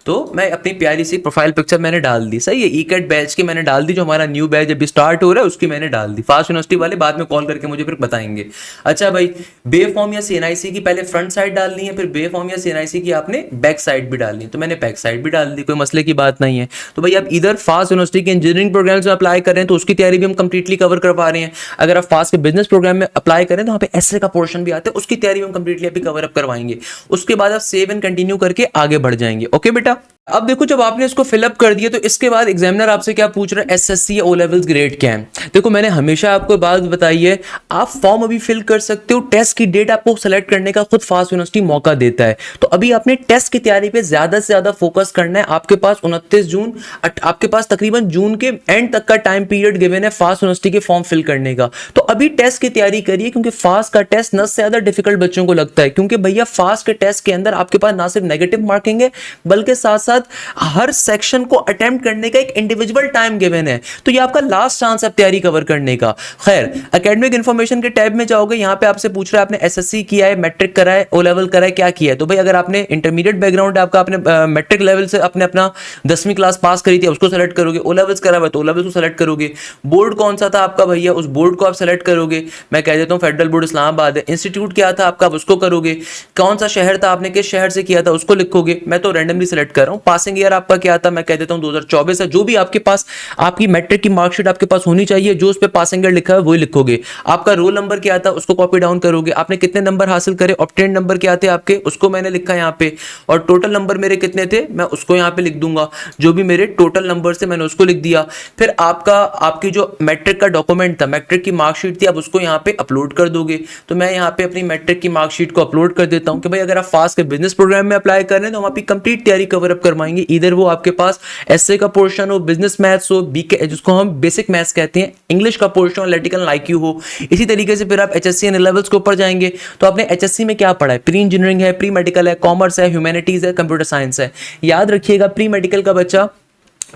तो मैं अपनी प्यारी सी प्रोफाइल पिक्चर मैंने डाल दी, सही है। ई कैट बैच की मैंने डाल दी, जो हमारा न्यू बैच अभी स्टार्ट हो रहा है उसकी मैंने डाल दी। फास्ट यूनिवर्सिटी वाले बाद में कॉल करके मुझे फिर बताएंगे। अच्छा भाई, बे फॉर्म या सीएनआईसी की पहले फ्रंट साइड डालनी है, फिर बे फॉर्म या सीएनआईसी की आपने बैक साइड भी डालनी है, तो मैंने बैक साइड भी डाल दी, कोई मसले की बात नहीं है। तो भाई आप इधर फास्ट यूनिवर्सिटी के इंजीनियरिंग प्रोग्राम्स में अप्लाई कर रहे हैं तो उसकी तैयारी भी हम कंप्लीटली कवर कर पा रहे हैं। अगर आप फास्ट के बिजनेस प्रोग्राम में अप्लाई करें तो वहाँ पे एसए का पोर्शन भी आता है, उसकी तैयारी हम कंप्लीटली अभी कवर अप करवाएंगे। उसके बाद आप सेव एंड कंटिन्यू करके आगे बढ़ जाएंगे। ओके बेटा, अब देखो जब आपने इसको फिलअप कर दिया तो इसके बाद एग्जामिनर आपसे क्या पूछ रहा है, एसएससी या ओ लेवल्स ग्रेड क्या है। देखो मैंने हमेशा आपको बात बताई है, आप फॉर्म अभी फिल कर सकते हो, टेस्ट की डेट आपको सेलेक्ट करने का खुद फास्ट यूनिवर्सिटी मौका देता है। तो अभी आपने टेस्ट की तैयारी पे ज्यादा से ज्यादा फोकस करना है। आपके पास 29 जून, आपके पास तकरीबन जून के एंड तक का टाइम पीरियड गिवन है फास्ट यूनिवर्सिटी के फॉर्म फिल करने का। तो अभी टेस्ट की तैयारी करिए, क्योंकि फास्ट का टेस्ट न से ज्यादा डिफिकल्ट बच्चों को लगता है, क्योंकि भैया फास्ट के टेस्ट के अंदर आपके पास ना सिर्फ नेगेटिव मार्किंग है, बल्कि साथ साथ हर सेक्शन को अटेम्प्ट करने का एक इंडिविजुअल टाइम गिवन है। तो ये आपका लास्ट चांस है तैयारी कवर करने का। खैर, एकेडमिक इन्फॉर्मेशन के टैब में जाओगे, यहां पे आपसे पूछ रहा है आपने एसएससी किया है, मैट्रिक करा है, ओ लेवल करा है, क्या किया है। तो भाई अगर आपने इंटरमीडिएट बैकग्राउंड है आपका, आपने मैट्रिक लेवल से आपने अपना 10वीं क्लास पास करी थी, उसको सेलेक्ट करोगे। ओ लेवल्स करा हुआ तो ओ लेवल्स को सेलेक्ट करोगे। बोर्ड कौन सा था आपका भैया, उस बोर्ड को आप सेलेक्ट करोगे। मैं कह देता हूं फेडरल बोर्ड इस्लामाबाद है। इंस्टीट्यूट क्या था आपका, उसको करोगे। कौन सा शहर था, आपने किस शहर से किया था, उसको लिखोगे। मैं तो रैंडमली सेलेक्ट कर रहा हूं। पासिंग ईयर आपका क्या था, मैं कह देता हूं 2024 है। जो भी आपके पास आपकी मैट्रिक की मार्कशीट आपके पास होनी चाहिए, जो उस पे पासिंग ईयर लिखा है वही लिखोगे। आपका रोल नंबर क्या था, उसको कॉपी डाउन करोगे। आपने कितने नंबर हासिल करे, ऑब्टेन नंबर क्या थे आपके, उसको मैंने लिखा यहाँ पे। और टोटल नंबर मेरे कितने थे, मैं उसको यहाँ पे लिख दूंगा। जो भी मेरे टोटल नंबर से मैंने उसको लिख दिया। फिर आपका आपकी जो मैट्रिक का डॉक्यूमेंट था, मैट्रिक की मार्कशीट थी, आप उसको यहाँ पे अपलोड कर दोगे। तो मैं यहाँ पे अपनी मैट्रिक की मार्कशीट को अपलोड कर देता हूँ कि भाई अगर आप फास्ट के बिजनेस प्रोग्राम में अप्लाई कर रहे हैं तो हम आपकी कंप्लीट तैयारी कवर अप करवाएंगे। इधर वो आपके पास एसए का पोर्शन हो, बिजनेस मैथ्स हो, बीके जिसको हम बेसिक मैथ्स कहते हैं, इंग्लिश का पोर्शन, एनालिटिकल आईक्यू हो। इसी तरीके से फिर आप एचएससी एंड लेवल्स के ऊपर जाएंगे तो आपने एचएससी में क्या पढ़ा है, प्री इंजीनियरिंग है, प्री मेडिकल है, कॉमर्स है, ह्यूमैनिटीज है, कंप्यूटर साइंस है। याद रखिएगा प्री मेडिकल का बच्चा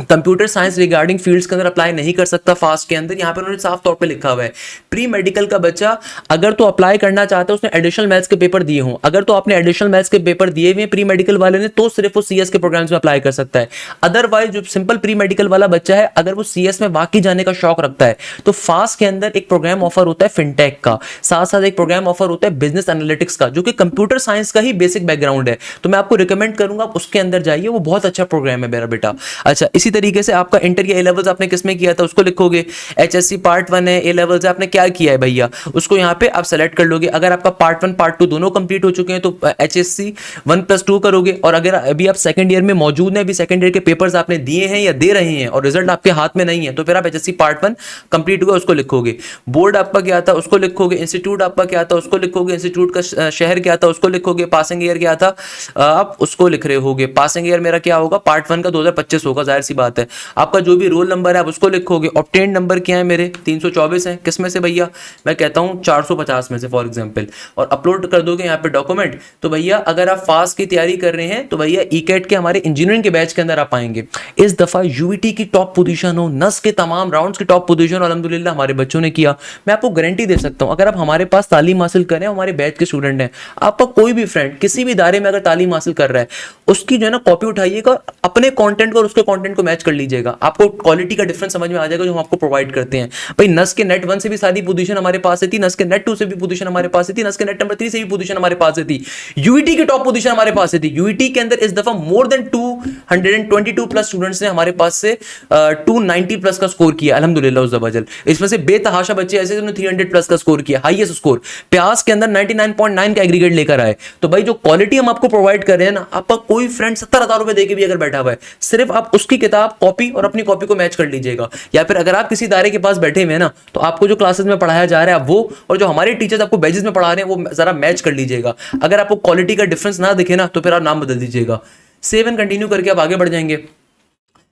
कंप्यूटर साइंस रिगार्डिंग फील्ड्स के अंदर अप्लाई नहीं कर सकता फास्ट के अंदर। यहाँ पर उन्होंने साफ तौर पे लिखा हुआ है प्री मेडिकल का बच्चा अगर तो अप्लाई करना चाहता है, उसने एडिशनल मैथ्स के पेपर दिए हों, अगर तो आपने एडिशनल मैथ्स के पेपर दिए हुए प्री मेडिकल वाले ने, तो सिर्फ वो सीएस के प्रोग्राम्स में अप्लाई कर सकता है। अदरवाइज जो सिंपल प्री मेडिकल वाला बच्चा है, अगर वो सीएस में वाकई जाने का शौक रखता है, तो फास्ट के अंदर एक प्रोग्राम ऑफर होता है फिनटेक का, साथ साथ एक प्रोग्राम ऑफर होता है बिजनेस एनालिटिक्स का, जो कि कंप्यूटर साइंस का ही बेसिक बैकग्राउंड है। तो मैं आपको रिकमेंड करूंगा आप उसके अंदर जाइए, वो बहुत अच्छा प्रोग्राम है मेरा बेटा। अच्छा, इसी तरीके से आपका इंटर या ए लेवल्स आपने किसमें किया था उसको लिखोगे। एचएससी पार्ट 1 है, ए लेवल्स आपने क्या किया है भैया, उसको यहाँ पे आप सेलेक्ट कर लोगे। अगर आपका पार्ट 1 पार्ट 2 दोनों कंप्लीट हो चुके हैं तो एचएससी 1+2 करोगे। और अगर अभी आप सेकंड ईयर में मौजूद हैं, अभी सेकंड ईयर के पेपर्स आपने दिए हैं या दे रहे हैं और रिजल्ट आपके हाथ में नहीं है, तो फिर आप एचएससी पार्ट 1 कंप्लीट हुआ उसको लिखोगे। बोर्ड आपका क्या था उसको लिखोगे। इंस्टीट्यूट आपका क्या था उसको लिखोगे। इंस्टीट्यूट का शहर क्या था उसको लिखोगे। पासिंग ईयर क्या था आप उसको लिख रहे होगे। पासिंग ईयर मेरा क्या होगा, पार्ट 1 का 2025 होगा, जाहिर सी बात है। आपका जो भी रोल नंबर है आप उसको लिखोगे। ऑब्टेन नंबर क्या है मेरे 324 है। किस में से भैया, मैं कहता हूं 450 में से फॉर एग्जांपल। और अपलोड कर दोगे यहाँ पे डॉक्यूमेंट। तो भैया अगर आप फास्ट की तैयारी कर रहे हैं तो भैया ईकेट के हमारे इंजीनियरिंग के बैच के अंदर आप आएंगे। इस दफा यूईटी की टॉप पोजीशन हो, नस के तमाम राउंड्स की टॉप पोजीशन अल्हम्दुलिल्लाह हमारे बच्चों ने किया। मैं आपको गारंटी दे सकता हूं, अगर आप हमारे पास तालीम हासिल करें, हमारे बैच के स्टूडेंट हैं, आपका कोई भी फ्रेंड किसी भी इदारे में अगर तालीम हासिल कर रहा है, उसकी जो है ना कॉपी उठाइएगा, अपने कंटेंट को और उसके कंटेंट को मैच कर लीजिएगा, आपको क्वालिटी का डिफरेंस समझ में आ जाएगा जो हम आपको प्रोवाइड करते हैं। भाई नस के नेट 1 से भी सारी पोजीशन हमारे पास थी, नस के नेट 2 से भी पोजीशन हमारे पास थी, नस के नेट नंबर 3 से भी पोजीशन हमारे पास थी, यूईटी की टॉप पोजीशन हमारे पास थी। यूईटी के अंदर इस दफा मोर देन 222 प्लस स्टूडेंट्स ने हमारे पास से 290 प्लस का स्कोर किया अल्हम्दुलिल्लाह उस दफा। इसमें से बेतहाशा बच्चे ऐसे जिन्होंने 300 प्लस का स्कोर किया, हाईएस्ट स्कोर। प्यास के अंदर 99.9 का एग्रीगेट लेकर आए। तो भाई जो क्वालिटी हम आपको प्रोवाइड कर रहे हैं ना, आपका कोई फ्रेंड 70,000 रुपए देके भी अगर बैठा हुआ है, सिर्फ आप उसकी किताब कॉपी और अपनी कॉपी को मैच कर लीजिएगा। या फिर अगर आप किसी इदारे के पास बैठे हुए हैं ना, तो आपको जो क्लासेस में पढ़ाया जा रहा है वो, और जो हमारे टीचर्स आपको बैचेस में पढ़ा रहे हैं वो जरा मैच कर लीजिएगा। अगर आपको क्वालिटी का डिफरेंस ना दिखे ना, तो फिर आप नाम बदल दीजिएगा। सेव एंड कंटिन्यू करके आप आगे बढ़ जाएंगे।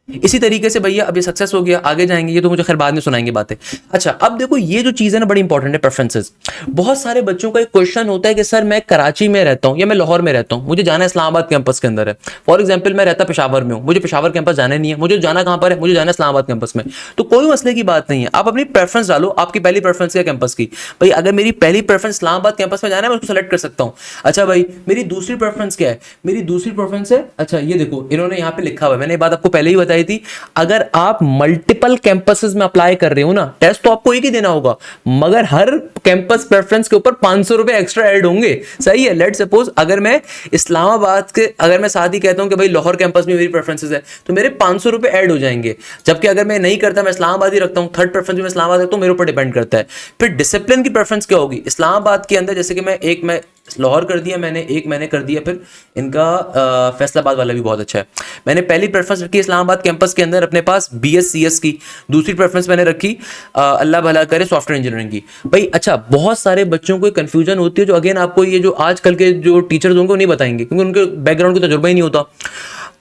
इसी तरीके से भैया अब ये सक्सेस हो गया, आगे जाएंगे, ये तो मुझे खैर बाद में सुनाएंगे बातें। अच्छा अब देखो ये जो चीज़ है ना बड़ी इंपॉर्टेंट है, प्रेफरेंसेस। बहुत सारे बच्चों का एक क्वेश्चन होता है कि सर मैं कराची में रहता हूँ या मैं लाहौर में रहता हूँ, मुझे जाना इस्लामाबाद कैंपस के अंदर है। फॉर एग्जाम्पल मैं रहता पेशावर में हूँ, मुझे पेशावर कैंपस जाना नहीं है, मुझे जाना कहाँ पर है, मुझे जाना इस्लामाबाद कैंपस में। तो कोई मसले की बात नहीं है, आप अपनी प्रेफरेंस डालो, आपकी पहली प्रेफरेंस क्या कैंपस की। भाई अगर मेरी पहली प्रेफरेंस इस्लामाबाद कैंपस में जाना है, मैं उसको सेलेक्ट कर सकता हूँ। अच्छा भाई मेरी दूसरी प्रेफरेंस क्या है, मेरी दूसरी प्रेफरेंस है, अच्छा ये देखो इन्होंने यहाँ पे लिखा हुआ है, मैंने ये बात आपको पहले ही बताई थी, अगर आप मल्टीपल कैंपसेस में अप्लाई कर रहे हो ना, टेस्ट तो आपको एक ही देना होगा, मगर हर कैंपस प्रेफरेंस के ऊपर 500 रुपए एक्स्ट्रा ऐड होंगे। सही है। लेट सपोज अगर मैं इस्लामाबाद के, अगर मैं साथ ही कहता हूं कि भाई लाहौर कैंपस में मेरी प्रेफरेंसेस है, तो मेरे 500 रुपए ऐड हो जाएंगे। जबकि अगर मैं नहीं करता, मैं इस्लामाबाद ही रखता हूं, थर्ड प्रेफरेंस में इस्लामाबाद रखता हूं, मेरे ऊपर डिपेंड करता है। फिर डिसिप्लिन की प्रेफरेंस क्या होगी इस्लामाबाद के अंदर, जैसे कि मैं लाहौर कर दिया मैंने, एक मैंने कर दिया, फिर इनका फैसलाबाद वाला भी बहुत अच्छा है। मैंने पहली प्रेफरेंस रखी इस्लामाबाद कैंपस के अंदर अपने पास BScs की, दूसरी प्रेफरेंस मैंने रखी अल्लाह भला करे सॉफ्टवेयर इंजीनियरिंग की। भाई अच्छा बहुत सारे बच्चों को कंफ्यूजन होती है, जो अगेन आपको ये जो आजकल के जो टीचर्स होंगे वो नहीं बताएंगे, क्योंकि उनके बैकग्राउंड का तजुर्बा ही नहीं होता।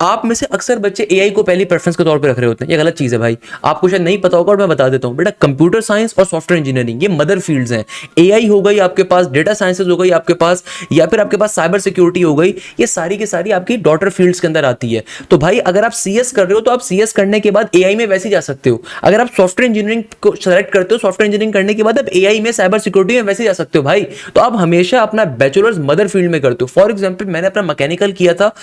आप में से अक्सर बच्चे AI को पहली प्रेफरेंस के तौर पे रख रहे होते हैं, ये गलत चीज़ है भाई। आपको शायद नहीं पता होगा और मैं बता देता हूँ बेटा, कंप्यूटर साइंस और सॉफ्टवेयर इंजीनियरिंग ये मदर फील्ड्स हैं। AI हो गई आपके पास, डेटा साइंसेज हो गई आपके पास, या फिर आपके पास साइबर सिक्योरिटी हो गई, ये सारी की सारी आपकी डॉटर फील्ड्स के अंदर आती है। तो भाई अगर आप CS कर रहे हो, तो आप CS करने के बाद AI में वैसे ही जा सकते हो। अगर आप सॉफ्टवेयर इंजीनियरिंग को सेलेक्ट करते हो, सॉफ्टवेयर इंजीनियरिंग करने के बाद आप AI में, साइबर सिक्योरिटी में वैसे ही जा सकते हो भाई। तो आप हमेशा अपना बैचलर्स मदर फील्ड में करते हो। फॉर एग्जाम्पल मैंने अपना मैकेनिकल किया था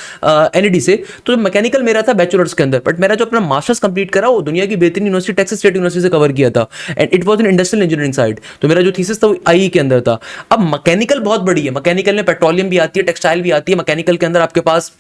NED से, तो मैकेनिकल मेरा था बैचलर्स के अंदर, बट मेरा जो अपना मास्टर्स कंप्लीट करा वो दुनिया की बेहतरीन यूनिवर्सिटी टेक्सास स्टेट यूनिवर्सिटी से कवर किया था, and it was in industrial engineering side. तो मेरा जो थीसिस था वो IE के अंदर था। अब मैकेनिकल बहुत बड़ी है, मैकेनिकल में पेट्रोलियम भी आती है, टेक्सटाइल भी आती है, मैकेनिकल के अंदर आपके पास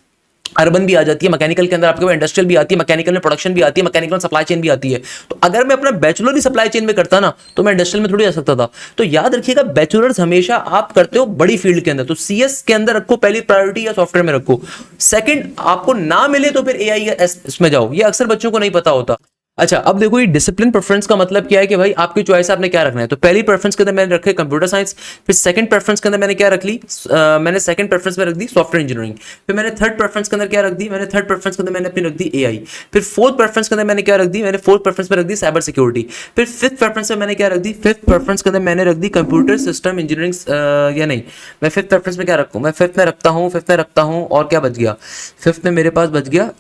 अर्बन भी आ जाती है, मैकेनिकल के अंदर आपके पास इंडस्ट्रियल भी आती है, मैकेनिकल में प्रोडक्शन भी आती है, मैकेनिकल में सप्लाई चेन भी आती है। तो अगर मैं अपना बैचलर ही सप्लाई चेन में करता ना, तो मैं इंडस्ट्रियल में थोड़ी जा सकता था। तो याद रखिएगा बैचलर्स हमेशा आप करते हो बड़ी फील्ड के अंदर, तो CS के अंदर रखो पहली प्रायोरिटी, या सॉफ्टवेयर में रखो। सेकंड आपको ना मिले तो फिर AI या इसमें जाओ, ये अक्सर बच्चों को नहीं पता होता। अच्छा अब देखो ये डिसिप्लिन प्रेफरेंस का मतलब क्या है कि भाई आपकी चॉइस आपने क्या रखना है। तो पहली प्रेफरेंस के अंदर मैंने रखे कंप्यूटर साइंस, फिर सेकंड प्रेफरेंस के अंदर मैंने क्या रख ली, मैंने सेकंड प्रेफरेंस में रख दी सॉफ्टवेयर इंजीनियरिंग, फिर मैंने थर्ड प्रेफरेंस के अंदर क्या रख दी, मैंने थर्ड प्रेफरेंस के अंदर मैंने अपनी रख दी AI, फिर फोर्थ प्रेफरेंस के अंदर मैंने क्या रख दी, मैंने फोर्थ प्रेफरेंस में रख दी साइबर सिक्योरिटी, फिर फिफ्थ प्रेफरेंस में मैंने क्या रख दी, फिफ्थ प्रेफरेंस के अंदर मैंने रख दी कंप्यूटर सिस्टम इंजीनियरिंग, या नहीं मैं फिफ्थ प्रेफरेंस में क्या रखूँ, मैं फिफ्थ में रखता हूँ और क्या बच गया, फिफ्थ में मेरे पास बच गया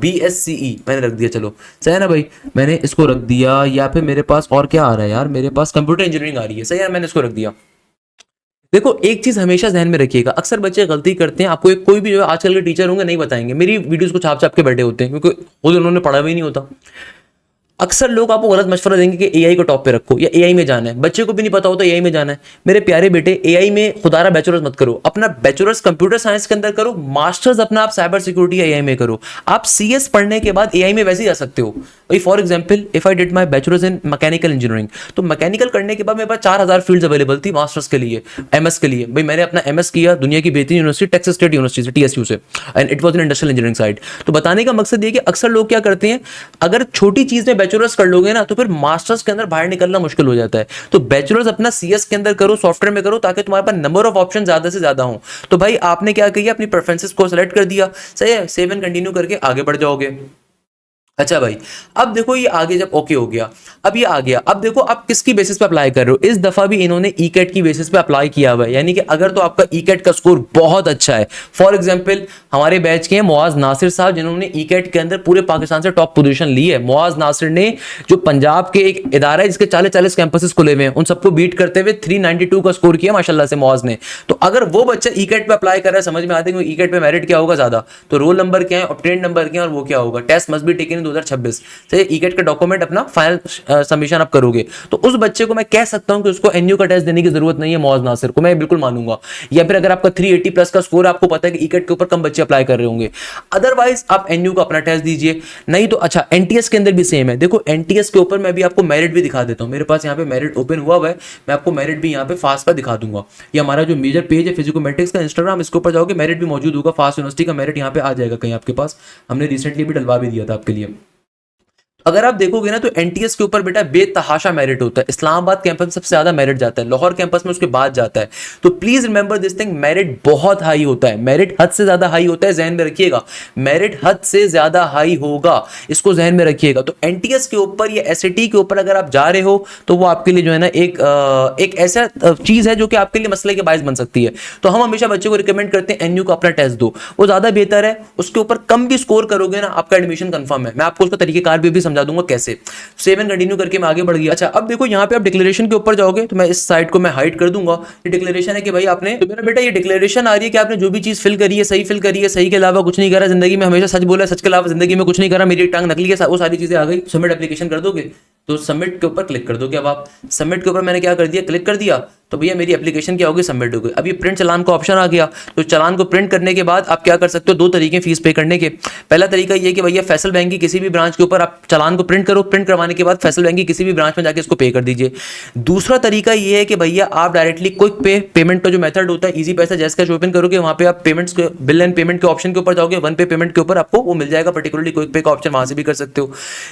BSCE मैंने रख दिया। चलो सही है ना भाई, मैंने इसको रख दिया। या फिर मेरे पास और क्या आ रहा है यार, मेरे पास कंप्यूटर इंजीनियरिंग आ रही है, सही है, मैंने इसको रख दिया। देखो एक चीज हमेशा ध्यान में रखिएगा, अक्सर बच्चे गलती करते हैं, आपको कोई भी जो आजकल के टीचर होंगे नहीं बताएंगे, मेरी वीडियोस को छाप छाप के बैठे होते हैं, क्योंकि खुद उन्होंने पढ़ा भी नहीं होता। अक्सर लोग आपको गलत मशवरा देंगे कि AI को टॉप पे रखो या AI में जाना है, बच्चे को भी नहीं पता होता AI में जाना है। मेरे प्यारे बेटे AI में खुदारा बैचलर्स मत करो, अपना बैचलर्स कंप्यूटर साइंस के अंदर करो, मास्टर्स अपना आप साइबर सिक्योरिटी AI में करो। आप CS पढ़ने के बाद AI में वैसे ही जा सकते हो। भाई for example if I did my bachelors in mechanical engineering, तो मैकेनिकल करने के बाद मेरे पास 4000 फील्ड्स अवेलेबल थी मास्टर्स के लिए, MS के लिए। भाई मैंने अपना MS किया दुनिया की बेहतरीन यूनिवर्सिटी टेक्सास स्टेट यूनिवर्सिटी से, TSU से, and it was in industrial engineering side. तो बताने का मकसद ये कि अक्सर लोग क्या करते हैं, अगर छोटी चीज में बैचलर्स कर लोगे ना, तो फिर मास्टर्स के अंदर बाहर निकलना मुश्किल हो जाता है। तो बैचलर्स अपना CS के अंदर करो, सॉफ्टवेयर में करो, ताकि तुम्हारे पास नंबर ऑफ ऑप्शन ज्यादा से ज्यादा हो। तो भाई आपने क्या किया, अपनी प्रेफरेंसेस को सेलेक्ट कर दिया, सही है, सेव एंड कंटिन्यू करके आगे बढ़ जाओगे। अच्छा भाई, अब देखो ये आगे जब ओके हो गया, अब ये आ गया, अब देखो आप किसकी बेसिस पे अप्लाई कर रहे हो। इस दफा भी इन्होंने ई कैट की बेसिस पे अप्लाई किया हुआ है, यानी कि अगर तो आपका ई कैट का स्कोर बहुत अच्छा है, फॉर एग्जांपल हमारे बैच के हैं मुआज नासिर साहब, जिन्होंने ई कैट के अंदर पूरे पाकिस्तान से टॉप पोजीशन ली है। मुआज नासिर ने जो पंजाब के एक इदारा है जिसके 40-40 कैंपसेस खुले हुए हैं, उन सबको बीट करते हुए 392 का स्कोर किया माशाल्लाह से मुआज ने। तो अगर वो बच्चा ई कैट पे अप्लाई कर रहा है, समझ में आते हैं ई कैट पे मेरिट क्या होगा ज्यादा, तो रोल नंबर क्या है, ऑब्टेन नंबर क्या है, और वो क्या होगा, test must be taken in 2026 से ई कैट का डॉक्यूमेंट अपना फाइनल सबमिशन आप करोगे, तो उस बच्चे को मैं कह सकता हूं कि उसको एनयू का टेस्ट देने की जरूरत नहीं है। मौज नासिर को मैं बिल्कुल मानूंगा। या फिर अगर आपका 380 प्लस का स्कोर, आपको पता है कि ई कैट के ऊपर कम बच्चे अप्लाई कर रहे होंगे, अदरवाइज आप एनयू का अपना टेस्ट दीजिए। नहीं तो अच्छा, एनटीएस के अंदर भी सेम है। देखो एनटीएस के ऊपर मैं भी आपको मेरिट भी दिखा देता हूं, मेरे पास यहाँ पे मेरिट ओपन हुआ है, मैं आपको मेरिट भी यहाँ पे फास्ट का दिखा दूंगा। ये हमारा जो मेजर पेज है फिजिकोमेट्रिक्स का इंस्टाग्राम, इसके ऊपर जाओगे मेरिट भी मौजूद होगा, फास्ट यूनिवर्सिटी का मेरिट यहाँ पे आ जाएगा कहीं आपके पास, हमने रिसेंटली भी डलवा भी दिया था आपके लिए। अगर आप देखोगे ना तो एनटीएस के ऊपर बेटा बेतहाशा मेरिट होता है। इस्लामाबाद कैंपस में सबसे ज्यादा मेरिट जाता है, लाहौर कैंपस में उसके बाद जाता है। तो please remember this thing, merit बहुत हाई होता है, मेरिट हद से ज्यादा हाई होता है, जहन में रखिएगा, मेरिट हद से ज्यादा हाई होगा, इसको जहन में रखिएगा। तो एनटीएस के ऊपर या एसएटी के ऊपर अगर आप जा रहे हो तो वो आपके लिए जो है ना एक ऐसा चीज है जो कि आपके लिए मसले के बायस बन सकती है। तो हम हमेशा बच्चों को रिकमेंड करते हैं एनयू का अपना टेस्ट दो, वो ज्यादा बेहतर है। उसके ऊपर कम भी स्कोर करोगे ना, आपका एडमिशन कंफर्म है। मैं आपको उसका तरीकेकार भी समझा दूंगा कैसे। सेवन कंटिन्यू करके मैं आगे बढ़ गया। अच्छा, अब देखो यहाँ पे आप डिक्लेरेशन के ऊपर जाओगे तो मैं इस साइड को मैं हाइड कर दूंगा। ये डिक्लेरेशन है कि भाई आपने, तो मेरा बेटा ये डिक्लेरेशन आ रही है कि आपने जो भी चीज फिल करी है सही फिल करी है, सही के अलावा कुछ नहीं करा जिंदगी में, हमेशा सच बोला है, सच के अलावा जिंदगी में कुछ नहीं करा, मेरी टांग नकली है, वो सारी चीजें आ गई। सबमिट एप्लीकेशन कर दोगे तो सबमिट के ऊपर क्लिक कर दोगे। अब आप सबमिट के ऊपर मैंने क्या कर दिया, क्लिक कर दिया, तो भैया मेरी एप्लीकेशन क्या होगी, सबमिट हो गई। अब ये प्रिंट चालान का ऑप्शन आ गया, तो चालान को प्रिंट करने के बाद आप क्या कर सकते हो, दो तरीके फीस पे करने के। पहला तरीका ये कि भैया फैसल बैंक की किसी भी ब्रांच के ऊपर आप चालान को प्रिंट करो, प्रिंट करवाने के बाद फैसल बैंक की किसी भी ब्रांच में जाके इसको पे कर दीजिए। दूसरा तरीका ये है कि भैया आप डायरेक्टली क्विक पे पेमेंट का जो मेथड होता है, इजी पैसा जैस कैश ओपन करोगे, वहां पे आप पेमेंट्स के बिल एंड पेमेंट के ऑप्शन के ऊपर जाओगे, वन पे पेमेंट के ऊपर आपको वो मिल जाएगा, पर्टिकुलरली क्विक पे का ऑप्शन, वहां से भी कर सकते हो।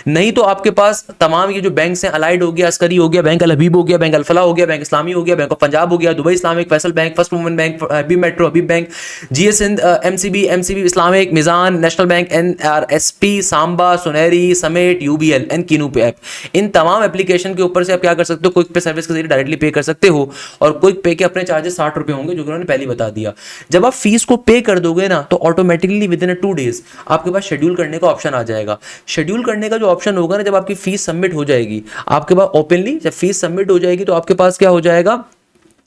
नहीं तो आपके पास तमाम ये जो बैंक हैं, अलाइड हो गया, अस्करी हो गया, बैंक अल हबीब हो गया, बैंक अल फलाह हो गया, बैंक इस्लामी हो गया, बैंक ऑफ पंजाब हो गया, Dubai Islamic, Faysal bank, first women bank, Habib metro, Habib bank, JS Sindh, MCB Islamic, Meezan, national bank, NRSP, Samba, Soneri, Summit, UBL and kinnow पे ऐप, इन तमाम एप्लीकेशन के ऊपर से आप क्या कर सकते हो, क्विक पे सर्विस के जरिए डायरेक्टली पे कर सकते हो। और क्विक पे के अपने चार्जेस 60 रुपए होंगे, जो कि उन्होंने पहले बता दिया। जब आप फीस को पे कर दोगे ना तो ऑटोमेटिकली विद इन 2 डेज आपके पास शेड्यूल करने का ऑप्शन आ जाएगा। शेड्यूल करने का जो ऑप्शन होगा ना, जब आपकी फीस सबमिट हो जाएगी आपके पास ओपनली, जब फीस सबमिट हो जाएगी तो आपके पास क्या हो जाएगा,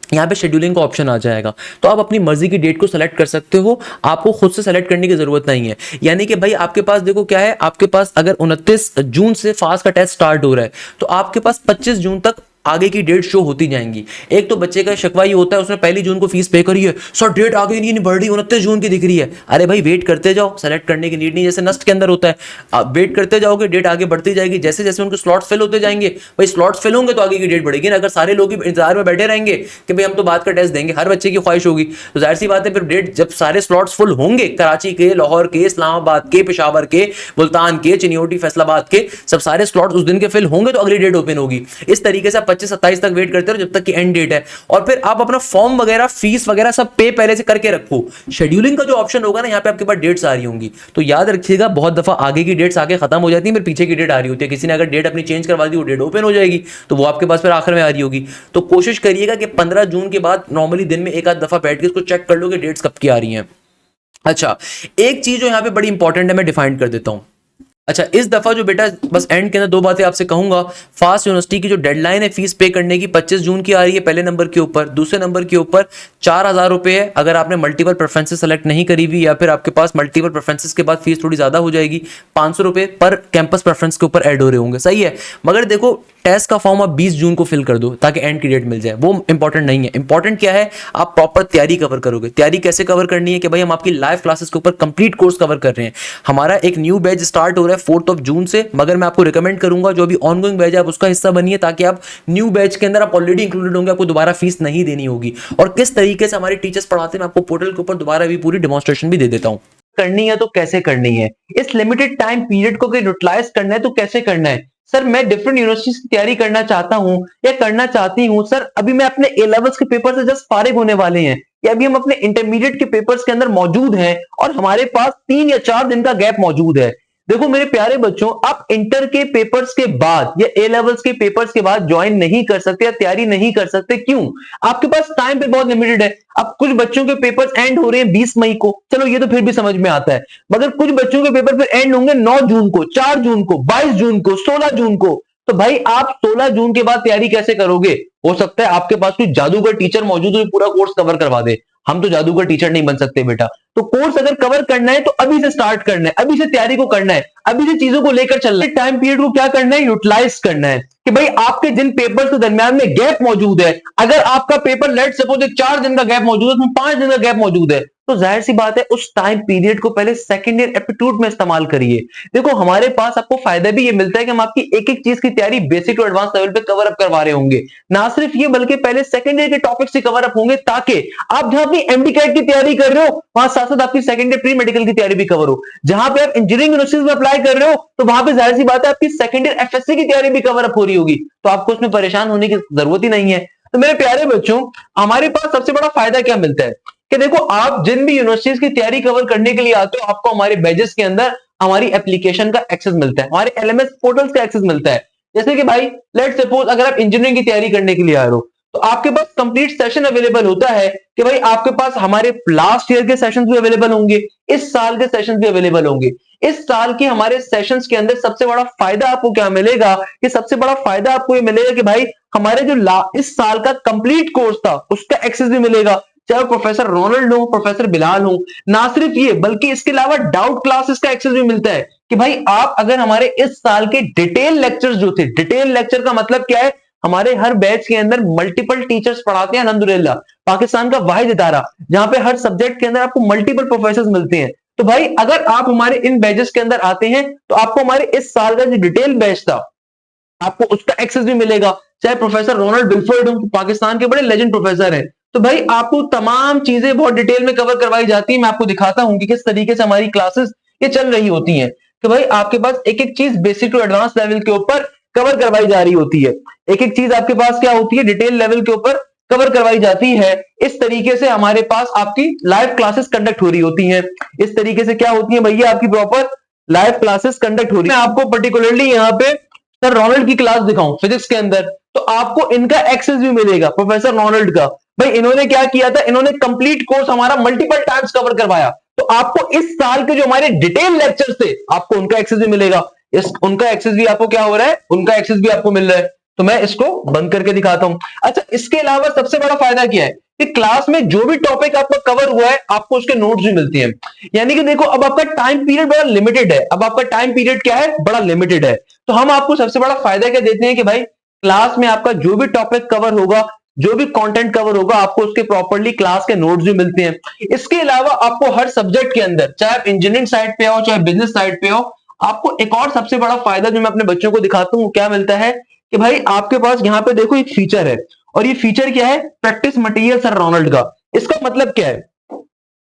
यहाँ पे शेड्यूलिंग का ऑप्शन आ जाएगा। तो आप अपनी मर्जी की डेट को सेलेक्ट कर सकते हो, आपको खुद से सेलेक्ट करने की जरूरत नहीं है। यानी कि भाई आपके पास देखो क्या है, आपके पास अगर 29 जून से फास्ट का टेस्ट स्टार्ट हो रहा है तो आपके पास 25 जून तक आगे की डेट शो होती जाएंगी। एक तो बच्चे का शिकवा ये होता है उसने 1 जून को फीस पे करी है, सर डेट आगे नहीं बढ़ रही, 29 जून की दिख रही है। अरे भाई वेट करते जाओ, सेलेक्ट करने की नीड नहीं, जैसे नस्ट के अंदर होता है, आप वेट करते जाओगे, डेट आगे बढ़ती जाएगी। जैसे जैसे उनके स्लॉट्स फिल होते जाएंगे, भाई स्लॉट्स फिल होंगे तो आगे की डेट बढ़ेगी ना। अगर सारे लोग इंतजार में बैठे रहेंगे कि भाई हम तो बाद का टेस्ट देंगे, हर बच्चे की ख्वाहिश होगी, तो जाहिर सी बात है फिर डेट, जब सारे स्लॉट्स फुल होंगे, कराची के, लाहौर के, इस्लामाबाद के, पेशावर के, मुल्तान के, चिन्योटी, फैसलाबाद के, सब सारे स्लॉट्स उस दिन के फिल होंगे तो अगली डेट ओपन होगी। इस तरीके से 25-27 तक वेट करते रहो जब तक कि एंड डेट है, और फिर आप अपना फॉर्म वगैरह, फीस वगैरह सब पे पहले से करके रखो। शेड्यूलिंग का जो ऑप्शन होगा ना, यहाँ पे आपके पास डेट्स आ रही होंगी, तो याद रखिएगा बहुत दफा आगे की डेट्स आगे खत्म हो जाती है, फिर पीछे की डेट आ रही होती है। किसी ने अगर डेट अपनी चेंज करवा दी, वो डेट ओपन हो जाएगी, तो वो आपके पास फिर आखिर में आ रही होगी। तो कोशिश करिएगा कि 15 जून के बाद नॉर्मली दिन में एक आध दफा बैठ के इसको चेक कर लो कि डेट्स कब की आ रही हैं। अच्छा, एक चीज जो यहाँ पे बड़ी इंपॉर्टेंट है, मैं डिफाइन कर देता हूं। अच्छा, इस दफा जो बेटा बस एंड के अंदर 2 बातें आपसे कहूंगा। फास्ट यूनिवर्सिटी की जो डेडलाइन है फीस पे करने की 25 जून की आ रही है पहले नंबर के ऊपर। दूसरे नंबर के ऊपर 4000 रुपए है अगर आपने मल्टीपल प्रेफरेंसेस सेलेक्ट नहीं करी हुई, या फिर आपके पास मल्टीपल प्रेफरेंसेस के बाद फीस थोड़ी ज्यादा हो जाएगी। 500 रुपए पर कैंपस प्रेफरेंस के ऊपर ऐड हो रहे होंगे, सही है। मगर देखो टेस्ट का फॉर्म आप 20 जून को फिल कर दो ताकि एंड की डेट मिल जाए, वो इंपॉर्टेंट नहीं है। इंपॉर्टेंट क्या है, आप प्रॉपर तैयारी कवर करोगे। तैयारी कैसे कवर करनी है कि भाई हम आपकी लाइव क्लासेस के ऊपर कंप्लीट कोर्स कवर कर रहे हैं। हमारा एक न्यू बैच स्टार्ट हो रहा है 4 जून से, मगर मैं आपको रिकमेंड करूंगा जो भी ऑनगोइंग बैच है आप उसका हिस्सा बनिए, ताकि आप न्यू बैच के अंदर आप ऑलरेडी इंक्लूडेड होंगे, आपको दोबारा फीस नहीं देनी होगी। और किस तरीके से हमारे टीचर्स पढ़ाते हैं मैं आपको पोर्टल के ऊपर दोबारा भी पूरी डेमोंस्ट्रेशन भी दे देता हूं। करनी है तो कैसे करनी है, इस लिमिटेड टाइम पीरियड को यूटिलाइज करना है तो कैसे करना है। सर मैं डिफरेंट यूनिवर्सिटीज की तैयारी करना चाहता हूं या करना चाहती हूं, सर अभी मैं अपने ए लेवल्स के पेपर से जस्ट फारिग होने वाले हैं, या अभी हम अपने इंटरमीडिएट के पेपर्स के अंदर मौजूद हैं और हमारे पास 3 या 4 दिन का गैप मौजूद है। देखो मेरे प्यारे बच्चों, आप इंटर के पेपर्स के बाद या ए लेवल्स के पेपर्स के बाद ज्वाइन नहीं कर सकते या तैयारी नहीं कर सकते। क्यों? आपके पास टाइम पे बहुत लिमिटेड है। अब कुछ बच्चों के पेपर्स एंड हो रहे हैं 20 मई को, चलो ये तो फिर भी समझ में आता है, मगर कुछ बच्चों के पेपर फिर एंड होंगे 9 जून को, 4 जून को, 22 जून को, 16 जून को। तो भाई आप 16 जून के बाद तैयारी कैसे करोगे? हो सकता है आपके पास कोई जादूगर टीचर मौजूद हो, पूरा कोर्स कवर करवा दे। हम तो जादूगर टीचर नहीं बन सकते बेटा। तो कोर्स अगर कवर करना है तो अभी से स्टार्ट करना है, अभी से तैयारी को करना है, अभी से चीजों को लेकर चलना है। टाइम पीरियड को क्या करना है? यूटिलाइज करना है कि भाई आपके जिन पेपर्स के दरमियान में गैप मौजूद है, अगर आपका पेपर लेट सपोज 4 दिन का गैप मौजूद है, उसमें 5 दिन का गैप मौजूद है, तो जाहिर सी बात है उस टाइम पीरियड को पहले सेकंड ईयर एप्टीट्यूड में इस्तेमाल करिए। देखो हमारे पास आपको फायदा भी ये मिलता है कि हम आपकी एक एक चीज की तैयारी बेसिक टू एडवांस लेवल पे कवर अप करवा रहे होंगे। ना सिर्फ ये बल्कि पहले सेकंड ईयर के टॉपिक्स ही कवर अप होंगे, ताकि आप जहां अपनी एमडी कैट की तैयारी कर रहे हो वहां साथ साथ आपकी सेकंड ईयर प्री मेडिकल की तैयारी भी कवर हो। जहां पे आप इंजीनियरिंग यूनिवर्सिटीज में अप्लाई कर रहे हो तो वहां पे जाहिर सी बात है आपकी सेकंड ईयर एफएससी की तैयारी भी कवर अप हो रही होगी, तो आपको उसमें परेशान होने की जरूरत ही नहीं है। तो मेरे प्यारे बच्चों, हमारे पास सबसे बड़ा फायदा क्या मिलता है कि देखो आप जिन भी यूनिवर्सिटीज की तैयारी कवर करने के लिए आते हो, आपको हमारे बैजेस के अंदर हमारी एप्लीकेशन का एक्सेस मिलता है, हमारे एलएमएस पोर्टल्स का एक्सेस मिलता है। जैसे कि भाई लेट सपोज अगर आप इंजीनियरिंग की तैयारी करने के लिए आ रहे हो तो आपके पास कंप्लीट सेशन अवेलेबल होता है कि भाई आपके पास हमारे लास्ट ईयर के सेशंस भी अवेलेबल होंगे, इस साल के सेशंस भी अवेलेबल होंगे। इस साल के हमारे सेशंस के अंदर सबसे बड़ा फायदा आपको क्या मिलेगा कि सबसे बड़ा फायदा आपको ये मिलेगा कि भाई हमारे जो इस साल का कंप्लीट कोर्स था उसका एक्सेस भी मिलेगा, चाहे प्रोफेसर रोनाल्ड हो, प्रोफेसर बिलाल हो। ना सिर्फ ये बल्कि इसके अलावा डाउट क्लासेस का एक्सेस भी मिलता है कि भाई आप अगर हमारे इस साल के डिटेल लेक्चर्स जो थे, डिटेल लेक्चर का मतलब क्या है? हमारे हर बैच के अंदर मल्टीपल टीचर्स पढ़ाते हैं अल्हम्दुलिल्लाह, पाकिस्तान का वाहिद इदारा जहां पे हर सब्जेक्ट के अंदर आपको मल्टीपल प्रोफेसर मिलते हैं। तो भाई अगर आप हमारे इन बैचेस के अंदर आते हैं तो आपको हमारे इस साल का जो डिटेल बैच था आपको उसका एक्सेस भी मिलेगा, चाहे प्रोफेसर रोनाल्ड बिलफोर्ड हो, पाकिस्तान के बड़े लेजेंड प्रोफेसर हैं। तो भाई आपको तमाम चीजें बहुत डिटेल में कवर करवाई जाती है। मैं आपको दिखाता हूं कि किस तरीके से हमारी क्लासेस ये चल रही होती हैं। तो भाई आपके पास एक एक चीज बेसिक टू एडवांस लेवल के ऊपर कवर करवाई जा रही होती है। एक एक चीज आपके पास क्या होती है? डिटेल लेवल के ऊपर कवर करवाई जाती है। इस तरीके से हमारे पास आपकी लाइव क्लासेस कंडक्ट हो रही होती हैं। इस तरीके से क्या होती है भैया? आपकी प्रॉपर लाइव क्लासेस कंडक्ट हो रही है। मैं आपको पर्टिकुलरली यहाँ पे सर रोनाल्ड की क्लास दिखाऊं फिजिक्स के अंदर, तो आपको इनका एक्सेस भी मिलेगा, प्रोफेसर रोनाल्ड का। भाई इन्होंने क्या किया था? इन्होंने कंप्लीट कोर्स हमारा मल्टीपल टाइम्स कवर करवाया, तो आपको इस साल के जो हमारे डिटेल लेक्चर्स थे आपको उनका एक्सेस भी मिलेगा। उनका एक्सेस भी आपको क्या हो रहा है? उनका एक्सेस भी आपको मिल रहा है। तो मैं इसको बंद करके दिखाता हूं। अच्छा, इसके अलावा सबसे बड़ा फायदा क्या है कि क्लास में जो भी टॉपिक आपका कवर हुआ है आपको उसके नोट्स भी मिलते हैं। यानी कि देखो अब आपका टाइम पीरियड बड़ा लिमिटेड है। अब आपका टाइम पीरियड क्या है? बड़ा लिमिटेड है। तो हम आपको सबसे बड़ा फायदा क्या देते हैं कि भाई क्लास में आपका जो भी टॉपिक कवर होगा, जो भी कंटेंट कवर होगा, आपको उसके प्रॉपर्ली क्लास के नोट्स भी मिलते हैं। इसके अलावा आपको हर सब्जेक्ट के अंदर, चाहे आप इंजीनियरिंग साइड पे हो चाहे बिजनेस साइड पे हो, आपको एक और सबसे बड़ा फायदा जो मैं अपने बच्चों को दिखाता हूं क्या मिलता है कि भाई आपके पास यहाँ पे देखो एक फीचर है, और ये फीचर क्या है? प्रैक्टिस मटेरियल सर रोनाल्ड का। इसका मतलब क्या है?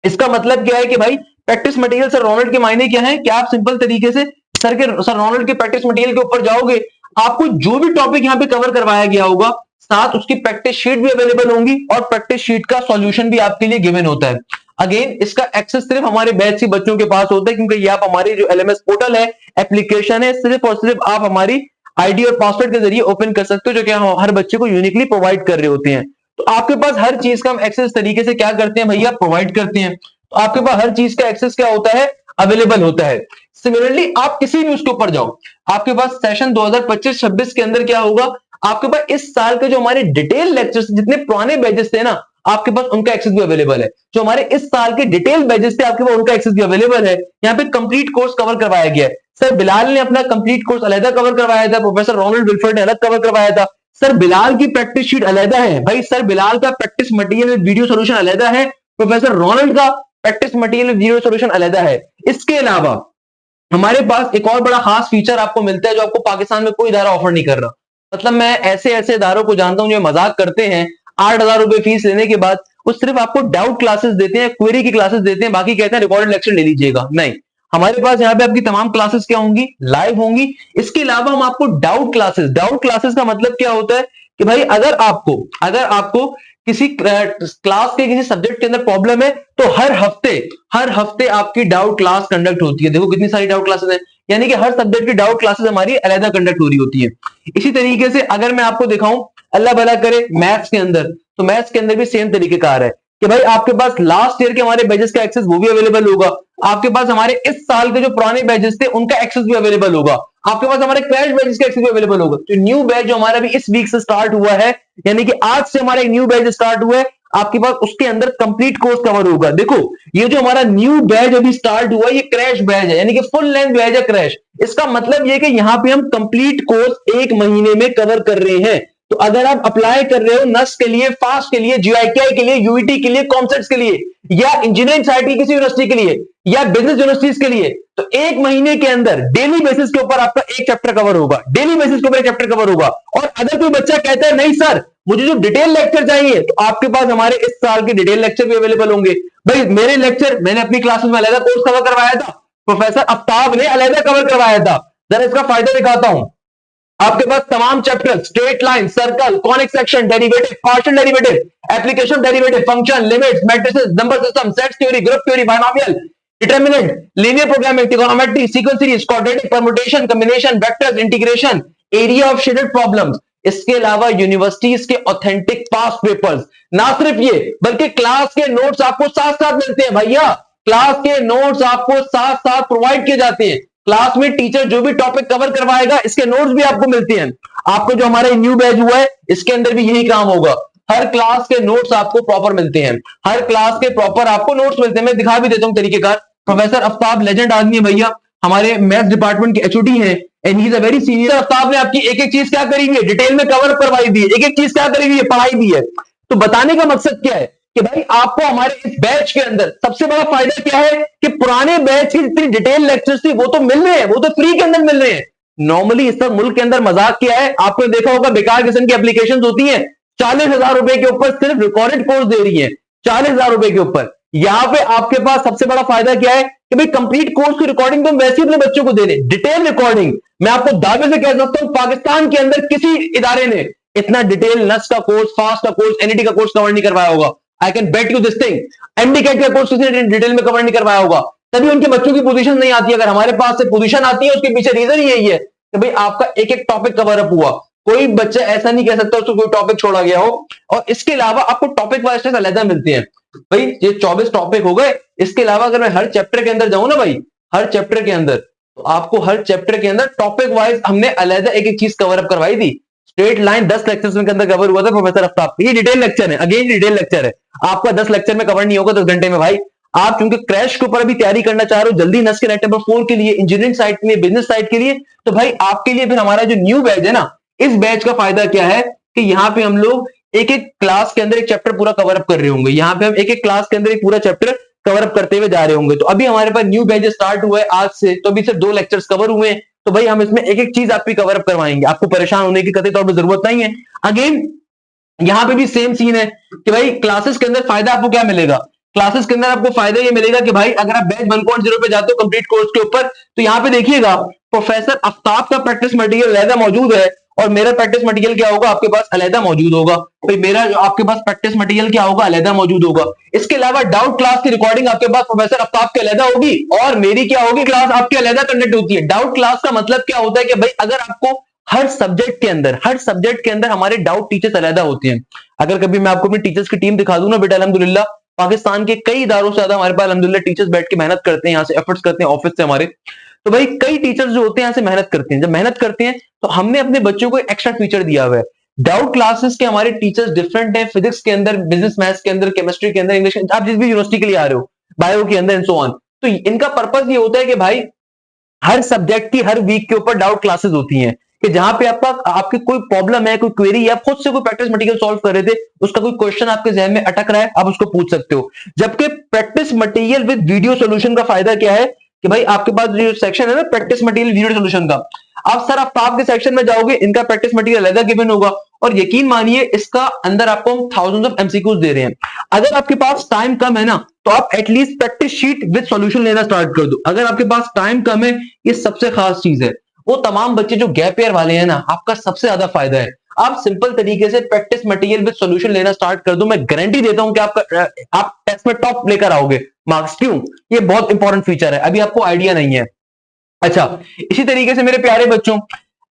इसका मतलब क्या है कि भाई प्रैक्टिस मटेरियल सर रोनाल्ड के मायने क्या है कि आप सिंपल तरीके से सर रोनाल्ड के प्रैक्टिस मटेरियल के ऊपर जाओगे, आपको जो भी टॉपिक यहाँ पे कवर करवाया गया होगा साथ उसकी प्रैक्टिस शीट भी अवेलेबल होंगी, और प्रैक्टिस शीट का सॉल्यूशन भी आपके लिए गिवन होता है। अगेन इसका एक्सेस सिर्फ हमारे बैच के बच्चों के पास होता है, क्योंकि ये आप हमारी जो एलएमएस पोर्टल है, एप्लीकेशन है, सिर्फ और सिर्फ आप हमारी आईडी और पासवर्ड के जरिए ओपन कर सकते हो, जो कि हम हर बच्चे को यूनिकली प्रोवाइड कर रहे होते हैं। तो आपके पास हर चीज का हम एक्सेस तरीके से क्या करते हैं भैया? प्रोवाइड करते हैं। तो आपके पास हर चीज का एक्सेस क्या होता है? अवेलेबल होता है। सिमिलरली आप किसी भी उसके ऊपर जाओ, आपके पास सेशन 2025-26 के अंदर क्या होगा? आपके पास इस साल के जो हमारे डिटेल लेक्चर्स, जितने पुराने बैचेस थे ना, आपके पास उनका एक्सेस भी अवेलेबल है। जो हमारे इस साल के डिटेल बैचेस थे आपके पास उनका एक्सेस भी अवेलेबल है। यहाँ पे कंप्लीट कोर्स कवर करवाया गया है। सर बिलाल ने अपना कंप्लीट कोर्स अलग कवर करवाया था, प्रोफेसर रोनाल्ड विल्फर्ड ने अलग कवर करवाया था। सर बिलाल की प्रैक्टिस शीट अलग है भाई, सर बिलाल का प्रैक्टिस मटेरियल वीडियो सोल्यूशन अलग है, प्रोफेसर रोनाल्ड का प्रैक्टिस मटेरियल वीडियो सोल्यूशन अलग है। इसके अलावा हमारे पास एक और बड़ा खास फीचर आपको मिलता है जो आपको पाकिस्तान में कोई इदारा ऑफर नहीं कर रहा। मतलब मैं ऐसे ऐसे इदारों को जानता हूं जो मजाक करते हैं, 8,000 रुपए फीस लेने के बाद वो सिर्फ आपको डाउट क्लासेस देते हैं, क्वेरी की क्लासेस देते हैं, बाकी कहते हैं रिकॉर्डेड लेक्चर ले लीजिएगा। नहीं, हमारे पास यहाँ पे आपकी तमाम क्लासेस क्या होंगी, लाइव होंगी। इसके अलावा हम आपको डाउट क्लासेस का मतलब क्या होता है कि भाई अगर आपको किसी क्लास के किसी सब्जेक्ट के अंदर प्रॉब्लम है तो हर हफ्ते आपकी डाउट क्लास कंडक्ट होती है। देखो कितनी सारी डाउट क्लासेस हैं, यानी कि हर सब्जेक्ट की डाउट क्लासेस हमारी अलग कंडक्ट हो रही होती है। इसी तरीके से अगर मैं आपको दिखाऊं, अल्लाह भला करे मैथ्स के अंदर, तो मैथ्स के अंदर भी सेम तरीके का आ रहा है कि भाई आपके पास लास्ट ईयर के हमारे बैचेस का एक्सेस वो भी अवेलेबल होगा, आपके पास हमारे इस साल के जो पुराने बैचेस थे उनका एक्सेस भी अवेलेबल होगा, आपके पास हमारे क्रैश बैचेस का एक्सेस भी अवेलेबल होगा। तो न्यू बैच जो हमारा भी इस वीक से स्टार्ट हुआ है, यानी कि आज से हमारा एक न्यू बैच स्टार्ट हुआ है, आपके पास उसके अंदर कंप्लीट कोर्स कवर होगा। देखो ये जो हमारा न्यू बैच अभी स्टार्ट हुआ है ये क्रैश बैच है, यानी कि फुल लेंथ बैच है क्रैश। इसका मतलब ये कि यहां पे हम कंप्लीट कोर्स एक महीने में कवर कर रहे हैं। तो अगर आप अप्लाई कर रहे हो नस के लिए, फास्ट के लिए, जीआईटीआई के लिए, यूईटी के लिए, कॉमसेट्स के लिए, या इंजीनियरिंग साइड की किसी यूनिवर्सिटी के लिए, या बिजनेस यूनिवर्सिटीज के लिए, तो एक महीने के अंदर डेली बेसिस के ऊपर आपका एक चैप्टर कवर होगा, डेली बेसिस के ऊपर एक चैप्टर कवर होगा। और अगर कोई बच्चा कहता है नहीं सर मुझे जो डिटेल लेक्चर चाहिए, तो आपके पास हमारे इस साल के डिटेल लेक्चर भी अवेलेबल होंगे। भाई मेरे लेक्चर मैंने अपनी क्लासेस में अलग कोर्स कवर करवाया था, प्रोफेसर आफ्ताब ने अलग कवर करवाया था। जरा इसका फायदा दिखाता हूं। आपके पास तमाम chapter, straight line, circle, conic section, derivative, partial derivative, application derivative, function, limits, matrices, number system, sets theory, group theory, binomial, determinant, linear programming, trigonometry, sequence series, quadratic, permutation, combination, vectors, integration, area of shaded problems. इसके अलावा universities के authentic past papers, ना सिर्फ ये बल्कि class के notes आपको साथ साथ मिलते हैं भैया, क्लास के नोट्स आपको साथ साथ प्रोवाइड किए जाते हैं। क्लास में टीचर जो भी टॉपिक कवर करवाएगा इसके नोट्स भी आपको मिलते हैं। आपको जो हमारा न्यू बैच हुआ है इसके अंदर भी यही काम होगा, हर क्लास के नोट्स आपको प्रॉपर मिलते हैं, हर क्लास के प्रॉपर आपको नोट्स मिलते हैं। मैं दिखा भी देता हूं तरीकेकार। प्रोफेसर आफ्ताब लेजेंड आदमी है भैया, हमारे मैथ्स डिपार्टमेंट के एचओडी हैं, and he is a very senior. Aftab ने आपकी एक एक चीज क्या करी हुई है, डिटेल में कवर करवाई दी है, एक एक चीज क्या करी हुई है, पढ़ाई दी है। तो बताने का मकसद क्या है कि भाई आपको हमारे इस बैच के अंदर सबसे बड़ा फायदा क्या है कि पुराने बैच की जितनी डिटेल लेक्चर्स थी वो तो मिल रहे हैं, वो तो फ्री के अंदर मिल रहे हैं। नॉर्मली इस मुल्क के अंदर मजाक क्या है, आपने देखा होगा बेकार किस्म की एप्लीकेशन होती है, 40,000 रुपए के ऊपर सिर्फ रिकॉर्डेड कोर्स दे रही है, 40,000 रुपए के ऊपर। यहां पे आपके पास सबसे बड़ा फायदा क्या है कि भाई कंप्लीट कोर्स की रिकॉर्डिंग तो वैसे ही अपने बच्चों को दे रहे, डिटेल रिकॉर्डिंग। मैं आपको दावे से कह सकता हूं पाकिस्तान के अंदर किसी इदारे ने इतना डिटेल नस का कोर्स, फास्ट का कोर्स, एनईटी का कोर्स कवर नहीं करवाया होगा। I can bet you this thing. MDCAT का कोर्स किसी ने डिटेल में कवर नहीं करवाया होगा, तभी उनके बच्चों की पोजीशन नहीं आती। अगर हमारे पास से पोजीशन आती है उसके पीछे रीजन ही यही है कि भाई आपका एक एक टॉपिक कवर अप हुआ, कोई बच्चा ऐसा नहीं कह सकता उसको कोई टॉपिक छोड़ा गया हो। और इसके अलावा आपको टॉपिक वाइज टेस्ट अलग मिलते हैं। भाई ये 24 टॉपिक हो गए, इसके अलावा अगर मैं हर चैप्टर के अंदर जाऊं ना भाई, हर चैप्टर के अंदर, तो आपको हर चैप्टर के अंदर टॉपिक वाइज हमने अलग एक एक चीज कवर अप करवाई थी। स्ट्रेट लाइन 10 लेक्चर्स के अंदर कवर हुआ था प्रोफेसर आफ्ताब, ये डिटेल लेक्चर है, अगेन डिटेल लेक्चर है, आपका 10 लेक्चर में कवर नहीं होगा 10 घंटे में भाई। आप चूंकि क्रैश के ऊपर अभी तैयारी करना चाह रहे हो जल्दी नस के नेट नंबर 4 के लिए, इंजीनियरिंग साइड के लिए, बिजनेस साइड के लिए, तो भाई आपके लिए फिर हमारा जो न्यू बैच है ना, इस बैच का फायदा क्या है कि यहाँ पे हम लोग एक एक क्लास के अंदर एक चैप्टर पूरा कवर अप कर रहे होंगे, यहाँ पे हम एक एक क्लास के अंदर एक पूरा चैप्टर कवर अप करते हुए जा रहे होंगे। तो अभी हमारे पास न्यू बैच स्टार्ट हुआ है आज से, तो अभी सिर्फ 2 लेक्चर्स कवर हुए हैं, तो भाई हम इसमें एक एक चीज आपकी कवर अप करवाएंगे, आपको परेशान होने की कतई तौर पर जरूरत नहीं है। अगेन यहां पे भी सेम सीन है कि भाई क्लासेस के अंदर फायदा आपको क्या मिलेगा, क्लासेस के अंदर आपको फायदा ये मिलेगा कि भाई अगर आप बैच 1.0 पे जाते हो कंप्लीट कोर्स के ऊपर, तो यहाँ पे देखिएगा प्रोफेसर आफ्ताब का प्रैक्टिस मटेरियल अलहदा मौजूद है और मेरा प्रैक्टिस मटेरियल क्या होगा आपके पास अलहदा मौजूद होगा। भाई मेरा आपके पास प्रैक्टिस मटेरियल क्या होगा अलहदा मौजूद होगा। इसके अलावा डाउट क्लास की रिकॉर्डिंग आपके पास प्रोफेसर आफ्ताब की अलहदा होगी और मेरी क्या होगी, क्लास आपकी अलहदा कंडक्ट होती है। डाउट क्लास का मतलब क्या होता है कि भाई अगर आपको हर सब्जेक्ट के अंदर हमारे डाउट टीचर्स अलहदा होते हैं। अगर कभी मैं आपको अपनी टीचर्स की टीम दिखा दूं ना बेटा, अल्हम्दुलिल्लाह पाकिस्तान के कई इदारों से ज्यादा हमारे पास अल्हम्दुलिल्लाह टीचर्स बैठ के मेहनत करते हैं, यहाँ से एफर्ट्स करते हैं ऑफिस से हमारे। तो भाई कई टीचर्स जो होते हैं यहाँ से मेहनत करते हैं, जब मेहनत करते हैं तो हमने अपने बच्चों को एक्स्ट्रा फीचर दिया हुआ है। डाउट क्लासेस के हमारे टीचर्स डिफरेंट है, फिजिक्स के अंदर, बिजनेस मैथ्स के अंदर, केमिस्ट्री के अंदर, इंग्लिश, आप जिस भी यूनिवर्सिटी के लिए आ रहे हो, बायो के अंदर एंड सो ऑन। तो इनका पर्पज ये होता है कि भाई हर सब्जेक्ट की हर वीक के ऊपर डाउट क्लासेस होती हैं कि जहां पे आपकी कोई प्रॉब्लम है, कोई क्वेरी है, आप खुद से कोई प्रैक्टिस मटेरियल सॉल्व कर रहे थे, उसका कोई क्वेश्चन आपके जहन में अटक रहा है, आप उसको पूछ सकते हो। जबकि practice material with video solution का फायदा क्या है कि भाई आपके पास जो सेक्शन है ना प्रैक्टिस मटेरियल वीडियो सॉल्यूशन का, आप सर आफ्ताब के सेक्शन में जाओगे, इनका प्रैक्टिस मटेरियल अलग गिवन होगा और यकीन मानिए इसका अंदर आपको हम थाउजेंड्स ऑफ एमसीक्यूज दे रहे हैं। अगर आपके पास टाइम कम है ना, तो आप at least practice sheet with solution लेना स्टार्ट कर दो। अगर आपके पास टाइम कम है, ये सबसे खास चीज है। वो तमाम बच्चे जो गैप ईयर वाले हैं ना, आपका सबसे ज्यादा फायदा है। आप सिंपल तरीके से प्रैक्टिस मटेरियल विद सॉल्यूशन लेना स्टार्ट कर दो, मैं गारंटी देता हूं कि आप टेस्ट में टॉप लेकर आओगे मार्क्स। क्यों? ये बहुत इंपॉर्टेंट फीचर है, अभी आपको आइडिया नहीं है। अच्छा, इसी तरीके से मेरे प्यारे बच्चों,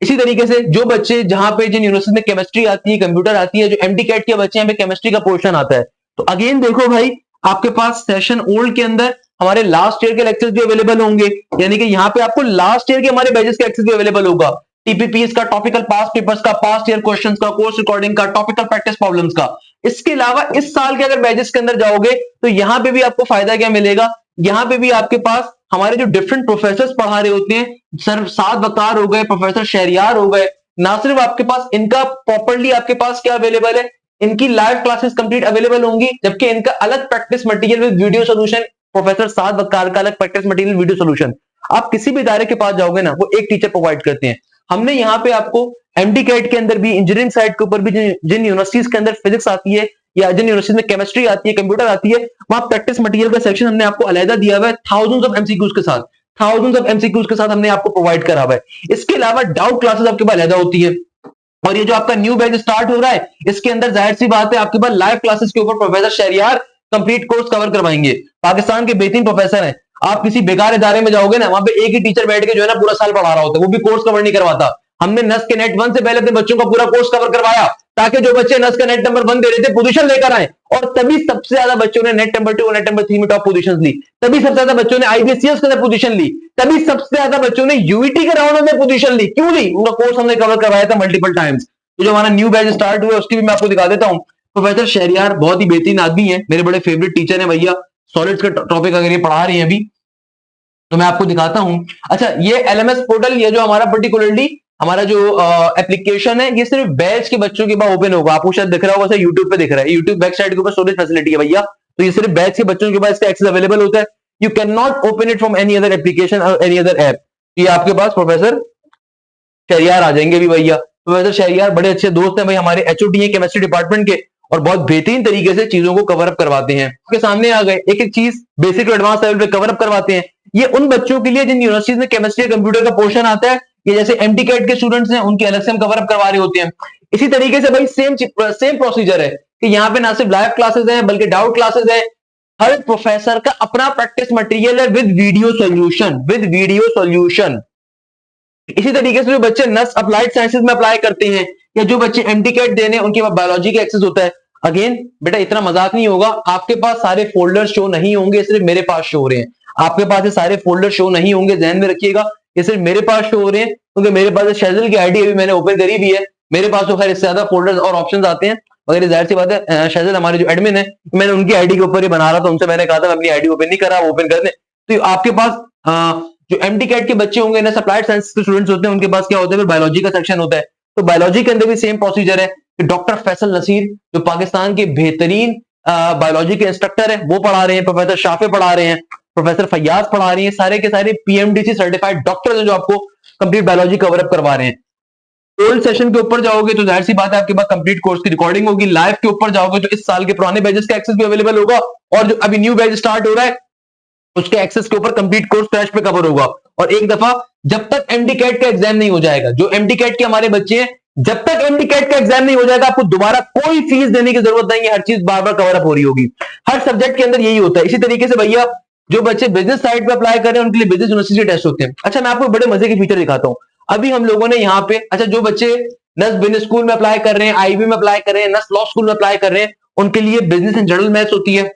इसी तरीके से जो बच्चे जहां पे जिन यूनिवर्सिटी में केमिस्ट्री आती है, कंप्यूटर आती है, जो एमडी कैट के बच्चे हैं, केमिस्ट्री का पोर्शन आता है, तो अगेन देखो भाई, आपके पास सेशन ओल्ड के अंदर हमारे लास्ट ईयर के लेक्चर्स भी अवेलेबल होंगे, यानी कि यहाँ पे आपको लास्ट ईयर के हमारे बैचेस का एक्सेस भी अवेलेबल होगा। टीपीपीएस का, टॉपिकल पास्ट पेपर्स का, पास्ट ईयर क्वेश्चंस का, कोर्स रिकॉर्डिंग का, टॉपिकल प्रैक्टिस प्रॉब्लम्स का। इसके अलावा इस साल के अगर बैचेस के अंदर जाओगे तो यहाँ पे भी आपको फायदा क्या मिलेगा, यहाँ पे भी आपके पास हमारे जो डिफरेंट प्रोफेसर पढ़ा रहे होते हैं, सर साद वकार हो गए, प्रोफेसर शहरियार हो गए, ना सिर्फ आपके पास इनका प्रॉपरली आपके पास क्या अवेलेबल है, इनकी लाइव क्लासेस कंप्लीट अवेलेबल होंगी, जबकि इनका अलग practice material with video solution, professor Saad Waqar का अलग प्रैक्टिस मटेरियल वीडियो सॉल्यूशन। आप किसी भी इदारे के पास जाओगे ना, वो एक टीचर प्रोवाइड करते हैं। हमने यहाँ पे आपको एमडी कैट के अंदर भी, इंजीनियरिंग साइड के ऊपर भी जिन यूनिवर्सिटीज के अंदर फिजिक्स आती है या जिन यूनिवर्सिटी में केमिस्ट्री आती है, कंप्यूटर आती है, वहां प्रैक्टिस मटेरियल का सेक्शन हमने आपको अलहदा दिया हुआ है, थाउजेंड्स ऑफ एमसीक्यूज के साथ, थाउजेंड्स ऑफ एमसीक्यूज के साथ हमने आपको प्रोवाइड करा हुआ है। इसके अलावा डाउट क्लासेस आपके पास अलहदा होती है। और ये जो आपका न्यू बैच स्टार्ट हो रहा है, इसके अंदर जाहिर सी बात है आपके पास लाइव क्लासेस के ऊपर professor Shahryar complete course cover करवाएंगे। पाकिस्तान के बेहतरीन प्रोफेसर हैं। आप किसी बेकार इदारे में जाओगे ना, वहां पे एक ही टीचर बैठ के जो है ना पूरा साल पढ़ा रहा होता है, वो भी कोर्स कवर नहीं करवाता। हमने नस के नेट 1 से पहले अपने बच्चों का पूरा कोर्स कवर करवाया, ताकि जो बच्चे नस का नेट नंबर 1 दे रहे थे पोजीशन लेकर आए, और तभी सबसे ज्यादा बच्चों ने नेट नंबर 2 और नेट नंबर 3 में टॉप पोजीशंस ली, तभी सबसे ज्यादा बच्चों ने आईबीसीएस के अंदर पोजीशन ली, तभी सबसे ज्यादा बच्चों ने यूईटी के राउंड में पोजीशन ली। क्यों ली? उनका कोर्स हमने कवर करवाया था मल्टीपल टाइम्स। तो जो हमारा न्यू बैच स्टार्ट हुआ है उसकी भी मैं आपको दिखा देता हूं। प्रोफेसर शहरियार बहुत ही बेहतरीन आदमी है, मेरे बड़े फेवरेट टीचर है भैया। सॉलिड्स का टॉपिक अगर ये पढ़ा रही है अभी, तो मैं आपको दिखाता हूं। अच्छा, ये एलएमएस पोर्टल, ये जो हमारा पर्टिकुलरली हमारा जो एप्लीकेशन है, ये सिर्फ बैच के बच्चों के पास ओपन होगा। आपको शायद दिख रहा होगा, यूट्यूब पे दिख रहा है, यूट्यूब बैक साइड के ऊपर स्टोरेज फैसिलिटी है भैया। तो ये सिर्फ बैच के बच्चों के पास इसका एक्सेस अवेलेबल होता है। You can not open it from any other application और एनी अदर ऐप। ये आपके पास प्रोफेसर शहरियार आ जाएंगे भी भैया। प्रोफेसर शहरियार बड़े अच्छे दोस्त हैं भाई, हमारे एचओडी हैं केमिस्ट्री डिपार्टमेंट के, और बहुत बेहतरीन तरीके से चीजों को कवर अप करवाते हैं। आपके सामने आ गए, एक एक चीज बेसिक और एडवांस लेवल पे कवर अप करवाते हैं। ये उन बच्चों के लिए जिन यूनिवर्सिटीज में केमिस्ट्री कंप्यूटर का पोर्शन आता है, ये जैसे एमडी कैट के स्टूडेंट्स हैं, उनके अलग से हम कवर अप करवा रहे होते हैं। इसी तरीके से भाई सेम प्रोसीजर है कि यहाँ पे ना सिर्फ लाइव क्लासेस है, बल्कि डाउट क्लासेस है। हर प्रोफेसर का अपना प्रैक्टिस मटेरियल है with video solution, with video solution. इसी तरीके से जो बच्चे नस अप्लाइड साइंसेज में अप्लाई करते हैं, या जो बच्चे एमडी कैट देने, उनके पास बायोलॉजी का एक्सेस होता है। अगेन बेटा, इतना मजाक नहीं होगा, आपके पास सारे फोल्डर शो नहीं होंगे, सिर्फ मेरे पास शो हो रहे हैं। आपके पास ये सारे फोल्डर शो नहीं होंगे, ध्यान में रखिएगा, ये सिर्फ मेरे पास शो हो रहे हैं, क्योंकि मेरे पास शेजल की आईडी अभी मैंने ओपन करी भी है। मेरे पास तो खैर इससे ज्यादा फोल्डर्स और ऑप्शंस आते हैं, मगर ये जाहिर सी बात है, शेजल हमारे जो एडमिन है, मैंने उनकी आईडी के ऊपर ही बना रहा था, उनसे मैंने कहा था मैं अपनी आईडी ओपन नहीं करा, ओपन कर दें। तो आपके पास जो एमडी कैट के बच्चे होंगे ना, अप्लाइड साइंस के स्टूडेंट्स होते हैं, उनके पास क्या होता है, बायोलॉजी का सेक्शन होता है। तो बायोलॉजी के अंदर भी सेम प्रोसीजर है कि डॉक्टर फैसल नसीर, जो पाकिस्तान के बेहतरीन बायोलॉजी के इंस्ट्रक्टर है, वो पढ़ा रहे हैं, प्रोफेसर शाफे पढ़ा रहे हैं, प्रोफेसर फैयाज पढ़ा रही है, सारे के सारे पीएमडीसी सर्टिफाइड डॉक्टर हैं जो आपको कंप्लीट बायोलॉजी कवर अप करवा रहे हैं। ओल्ड सेशन के ऊपर जाओगे तो जाहिर सी बात है आपके पास कंप्लीट कोर्स की रिकॉर्डिंग होगी। लाइव के ऊपर जाओगे तो इस साल के पुराने बैचेस का एक्सेस भी अवेलेबल होगा, और जो अभी न्यू बैच स्टार्ट हो रहा है उसके एक्सेस के ऊपर कंप्लीट कोर्स क्रैश पे कवर होगा। और एक दफा जब तक एमडी कैट का एग्जाम नहीं हो जाएगा, जो एमडी कैट के हमारे बच्चे हैं, जब तक एमडी कैट का एग्जाम नहीं हो जाएगा, आपको दोबारा कोई फीस देने की जरूरत नहीं है, हर चीज बार बार कवर अप हो रही होगी। हर सब्जेक्ट के अंदर यही होता है। इसी तरीके से भैया जो बच्चे बिजनेस साइड पे अप्लाई कर रहे हैं, उनके लिए बिजनेस यूनिवर्सिटी टेस्ट होते हैं। अच्छा, मैं आपको बड़े मजे के फीचर दिखाता हूं। अभी हम लोगों ने यहाँ पे, अच्छा, जो बच्चे नस बिजनेस स्कूल में अप्लाई कर रहे हैं, आईबी में अप्लाई कर रहे हैं, नस लॉ स्कूल में अप्लाई कर रहे हैं, उनके लिए बिजनेस एंड जनरल मैथ्स होती है।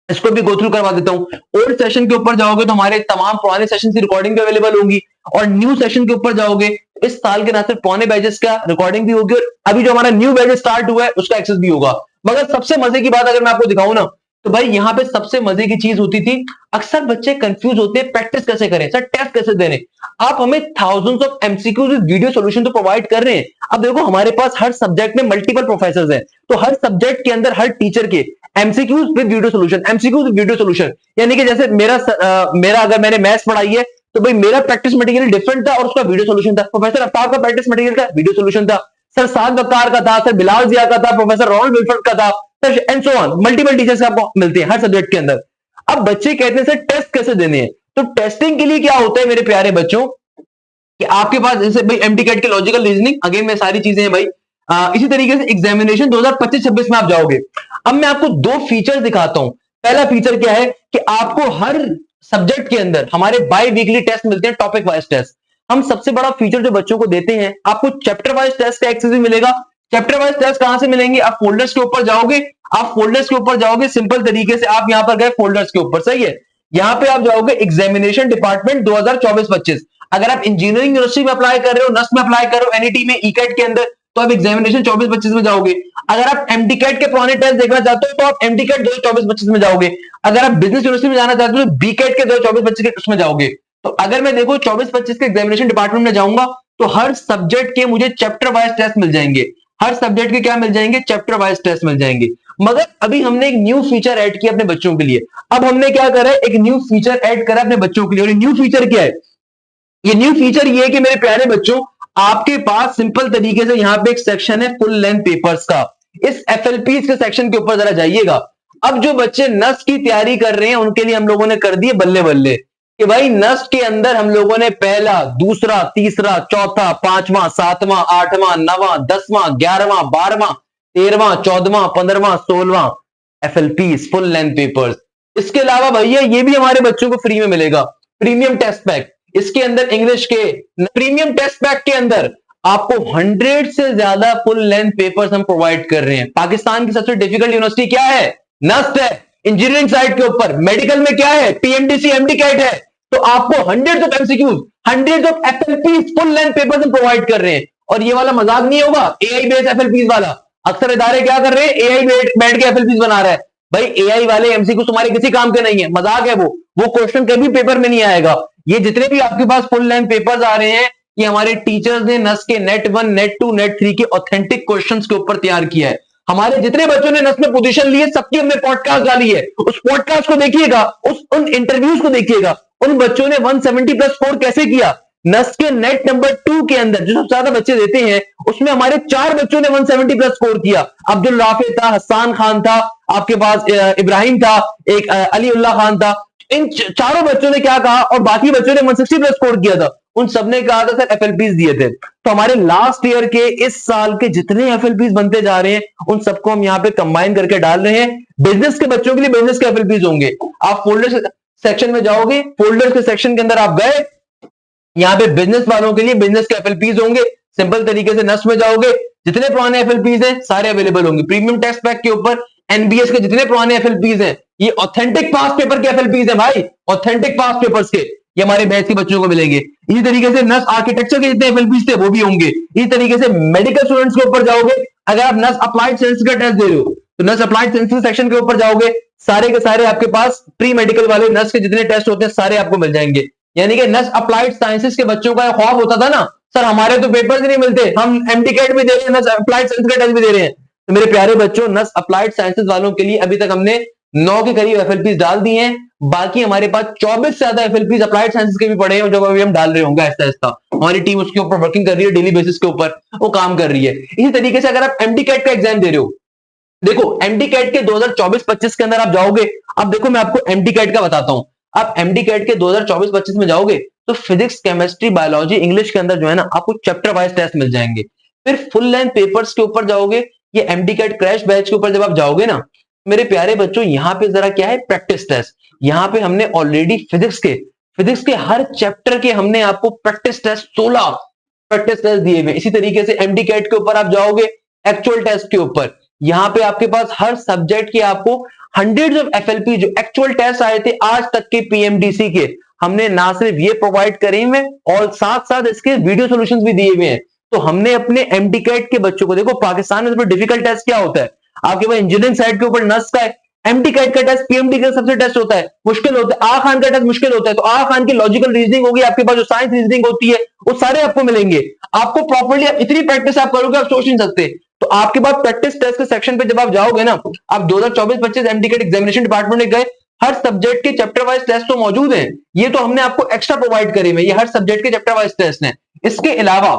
इसको भी गो थ्रू करवा देता हूं। ओल्ड सेशन के ऊपर जाओगे तो हमारे तमाम पुराने सेशन की रिकॉर्डिंग भी अवेलेबल होंगी, और न्यू सेशन के ऊपर जाओगे तो इस साल के ना सिर्फ पुराने बैचेस का रिकॉर्डिंग भी होगी, और अभी जो हमारा न्यू बैच स्टार्ट हुआ है उसका एक्सेस भी होगा। मगर सबसे मजे की बात अगर मैं आपको दिखाऊं ना, तो भाई यहाँ पे सबसे मजे की चीज होती थी, अक्सर बच्चे कंफ्यूज होते हैं प्रैक्टिस कैसे करें सर, टेस्ट कैसे देने। आप हमें thousands of MCQs video solution तो प्रोवाइड कर रहे हैं। अब देखो, हमारे पास हर सब्जेक्ट में मल्टीपल प्रोफेसर हैं, तो हर सब्जेक्ट के अंदर हर टीचर के MCQs with video solution, MCQs with video solution. यानी कि जैसे मेरा अगर मैंने मैथ्स पढ़ाई है, तो भाई मेरा प्रैक्टिस मटेरियल डिफरेंट था और उसका वीडियो सॉल्यूशन था। प्रोफेसर अफ्ताब का प्रैक्टिस मटेरियल था, वीडियो सॉल्यूशन था। सर साद वकार का था, सर बिलाल जिया का था, प्रोफेसर रोनाल्ड विल्फर्ड का था, sir and so on, multiple teachers आपको मिलते हैं हर सब्जेक्ट के अंदर। अब बच्चे कहते हैं सर टेस्ट कैसे देने हैं, तो टेस्टिंग के लिए क्या होता है मेरे प्यारे बच्चों कि आपके पास जैसे भाई एमटी कैट के लॉजिकल रीजनिंग, अगेन में सारी चीजें हैं भाई। इसी तरीके से एग्जामिनेशन 2025-26 में आप जाओगे। अब मैं आपको दो फीचर दिखाता हूं। पहला फीचर क्या है कि आपको हर सब्जेक्ट के अंदर हमारे बाई वीकली टेस्ट मिलते हैं, टॉपिक वाइज टेस्ट। हम सबसे बड़ा फीचर जो बच्चों को देते हैं, आपको चैप्टर वाइज टेस्ट का एक्सेस भी मिलेगा। चैप्टर वाइज टेस्ट कहां से मिलेंगे, आप फोल्डर्स के ऊपर जाओगे, आप फोल्डर्स के ऊपर जाओगे, सिंपल तरीके से आप यहां पर गए फोल्डर्स के ऊपर, सही है। यहां पे आप जाओगे एग्जामिनेशन डिपार्टमेंट 2024-25। अगर आप इंजीनियरिंग यूनिवर्सिटी में अप्लाई कर रहे हो, नस्ट में अप्लाई कर रहे हो, एनईटी में, ईकैट के अंदर, तो आप एग्जामिनेशन 24-25 में जाओगे। अगर आप एमटी कैट के पुराने टेस्ट देखना चाहते हो तो आप एमटी कैट 2024-25 में जाओगे। अगर आप बिजनेस यूनिवर्सिटी में जाना चाहते हो तो बी कैट के 2024-25 के उसमें जाओगे। तो अगर मैं देखो 24-25 के एग्जामिनेशन डिपार्टमेंट में जाऊंगा तो हर सब्जेक्ट के मुझे चैप्टर वाइज टेस्ट मिल जाएंगे। हर सब्जेक्ट के क्या मिल जाएंगे, चैप्टर वाइज टेस्ट मिल जाएंगे। मगर अभी हमने एक न्यू फीचर ऐड किया अपने बच्चों के लिए। अब हमने क्या करा है, एक न्यू फीचर ऐड करा अपने बच्चों के लिए। और न्यू फीचर क्या है, ये न्यू फीचर ये है कि मेरे प्यारे बच्चों, आपके पास सिंपल तरीके से यहां पे एक सेक्शन है फुल लेंथ पेपर्स का। इस एफएलपी के सेक्शन के ऊपर जरा जाइएगा। अब जो बच्चे नस्ट की तैयारी कर रहे हैं उनके लिए हम लोगों ने कर दिए बल्ले बल्ले कि भाई नस्ट के अंदर हम लोगों ने पहला, दूसरा, तीसरा, चौथा, पांचवां, सातवां, आठवां, नवां, 10वां, 11वां, 12वां, 13वां, 14वां, 15वां, 16वां एफएलपी फुल लेंथ पेपर्स। इसके अलावा भैया ये भी हमारे बच्चों को फ्री में मिलेगा, प्रीमियम टेस्ट पैक। इसके अंदर इंग्लिश के प्रीमियम टेस्ट पैक के अंदर आपको 100 से ज्यादा फुल लेंथ पेपर्स हम प्रोवाइड कर रहे हैं। पाकिस्तान की सबसे डिफिकल्ट यूनिवर्सिटी क्या है, नस्ट है। इंजीनियरिंग साइड के ऊपर मेडिकल में क्या है, पीएमडीसी एमडी कैट है। तो आपको hundreds of MCQs, hundreds of FLP full length papers हम प्रोवाइड कर रहे हैं। और ये वाला मजाक नहीं होगा एआई बेस्ड एफएलपी वाला। अक्सर इदारे क्या कर रहे हैं, एआई बैठ के एफएलपी बना रहा है। भाई एआई वाले एमसीक्यू तुम्हारे किसी काम के नहीं है, मजाक है वो क्वेश्चन कभी पेपर में नहीं आएगा। ये जितने भी आपके पास फुल लेंथ पेपर्स आ रहे हैं, ये हमारे टीचर्स ने नस के नेट 1, नेट 2, नेट 3 के ऑथेंटिक क्वेश्चंस के ऊपर तैयार किया है। हमारे जितने बच्चों ने नस में पोजीशन ली है सबकी हमने पॉडकास्ट डाली है। उस पॉडकास्ट को देखिएगा, उन इंटरव्यूज को देखिएगा, उन बच्चों ने 170 प्लस स्कोर कैसे किया। नस के नेट नंबर 2 के अंदर जो सबसे ज्यादा बच्चे देते हैं उसमें हमारे 4 बच्चों ने 170 प्लस स्कोर किया। अब्दुल राफे था, हसन खान था, आपके पास इब्राहिम था, एक अली उल्लाह खान था। इन चारों बच्चों ने क्या कहा और बाकी बच्चों ने 160 प्लस स्कोर किया था। उन सबने कहा था सर एफएलपीज दिए थे। तो हमारे लास्ट ईयर के इस साल के जितने एफएलपीज बनते जा रहे हैं उन सबको हम यहाँ पे कंबाइन करके डाल रहे हैं। बिजनेस के बच्चों के लिए बिजनेस के एफएलपीज होंगे। आप फोल्डर सेक्शन में जाओगे, फोल्डर के सेक्शन के अंदर आप गए, यहाँ पे बिजनेस वालों के लिए बिजनेस के एफएलपीज होंगे। सिंपल तरीके से नस्ट में जाओगे, जितने पुराने एफएलपीज हैं सारे अवेलेबल होंगे। प्रीमियम टेस्ट पैक के ऊपर एनबीएस के जितने पुराने एफएलपीज हैं, ये ऑथेंटिक पास पेपर के एफएलपीज हैं भाई, ऑथेंटिक पास पेपर्स के, ये हमारे बैच के बच्चों को मिलेंगे। इसी तरीके से नस आर्किटेक्चर के जितने एफएलपीज थे वो भी होंगे। इसी तरीके से मेडिकल स्टूडेंट्स के ऊपर जाओगे, अगर आप नस अप्लाइड साइंस का टेस्ट दे रहे हो तो नस अप्लाइड साइंस सेक्शन के ऊपर जाओगे, सारे के सारे आपके पास प्री मेडिकल वाले नस के जितने टेस्ट होते हैं सारे आपको मिल जाएंगे। यानी कि नस अप्लाइड साइंसेस के बच्चों का ख्वाब होता था ना, सर हमारे तो पेपर्स ही नहीं मिलते, हम एमटी कैट भी दे रहे हैं, नस अप्लाइड साइंस का टेस्ट भी दे रहे हैं। तो मेरे प्यारे बच्चों, नस अप्लाइड साइंसेस वालों के लिए अभी तक हमने 9 के करीब एफएलपीज डाल दिए हैं। बाकी हमारे पास 24 से ज्यादा एफएलपीज अप्लाइड साइंसेस के भी पड़े हैं जो अभी हम डाल रहे होंगे आहिस्ता आहिस्ता। हमारी टीम उसके ऊपर वर्किंग कर रही है, डेली बेसिस के ऊपर वो काम कर रही है। इसी तरीके से अगर आप एमटी कैट का एग्जाम दे रहे हो, देखो एमटी कैट के 2024-25 के अंदर आप जाओगे। अब देखो मैं आपको एमटी कैट का बताता हूं। आप एमटी कैट के 2024-25 में जाओगे तो फिजिक्स, केमिस्ट्री, बायोलॉजी, इंग्लिश के अंदर जो है ना आपको चैप्टर वाइज टेस्ट मिल जाएंगे। फिर फुल लेंथ पेपर्स के ऊपर जाओगे, ये एमटी कैट क्रैश बैच के ऊपर जब आप जाओगे ना मेरे प्यारे बच्चों, यहाँ पे जरा क्या है, प्रैक्टिस टेस्ट। यहाँ पे हमने ऑलरेडी फिजिक्स के हर चैप्टर के हमने आपको प्रैक्टिस टेस्ट 16 प्रैक्टिस टेस्ट दिए हुए। इसी तरीके से एमटी कैट के ऊपर आप जाओगे एक्चुअल टेस्ट के ऊपर, यहाँ पे आपके पास हर सब्जेक्ट के आपको हंड्रेड्स ऑफ एफएलपी जो एक्चुअल टेस्ट आए थे आज तक के पीएमडीसी के, हमने ना सिर्फ ये प्रोवाइड करे हुए और साथ साथ इसके वीडियो सॉल्यूशंस भी दिए हुए हैं। तो हमने अपने एमटी कैट के बच्चों को, देखो पाकिस्तान में सबसे डिफिकल्ट टेस्ट क्या होता है, आपके पास इंजीनियरिंग साइड के ऊपर नस का है, एमटी कैट का टेस्ट पीएमडी का सबसे टेस्ट होता है, मुश्किल होता है। आ खान का टेस्ट मुश्किल होता है, तो आ खान की लॉजिकल रीजनिंग होगी, आपके पास जो साइंस रीजनिंग होती है वो सारे आपको मिलेंगे। आपको प्रॉपर्ली इतनी प्रैक्टिस आप करोगे आप सोच नहीं सकते। तो आपके पास प्रैक्टिस टेस्ट के सेक्शन पे जब आप जाओगे ना, आप 2024-25 एमटी कैट एग्जामिनेशन डिपार्टमेंट में गए, हर सब्जेक्ट के चैप्टर वाइज टेस्ट तो मौजूद हैं। ये तो हमने आपको एक्स्ट्रा प्रोवाइड करे हुए, ये हर सब्जेक्ट के चैप्टर वाइज टेस्ट हैं। इसके अलावा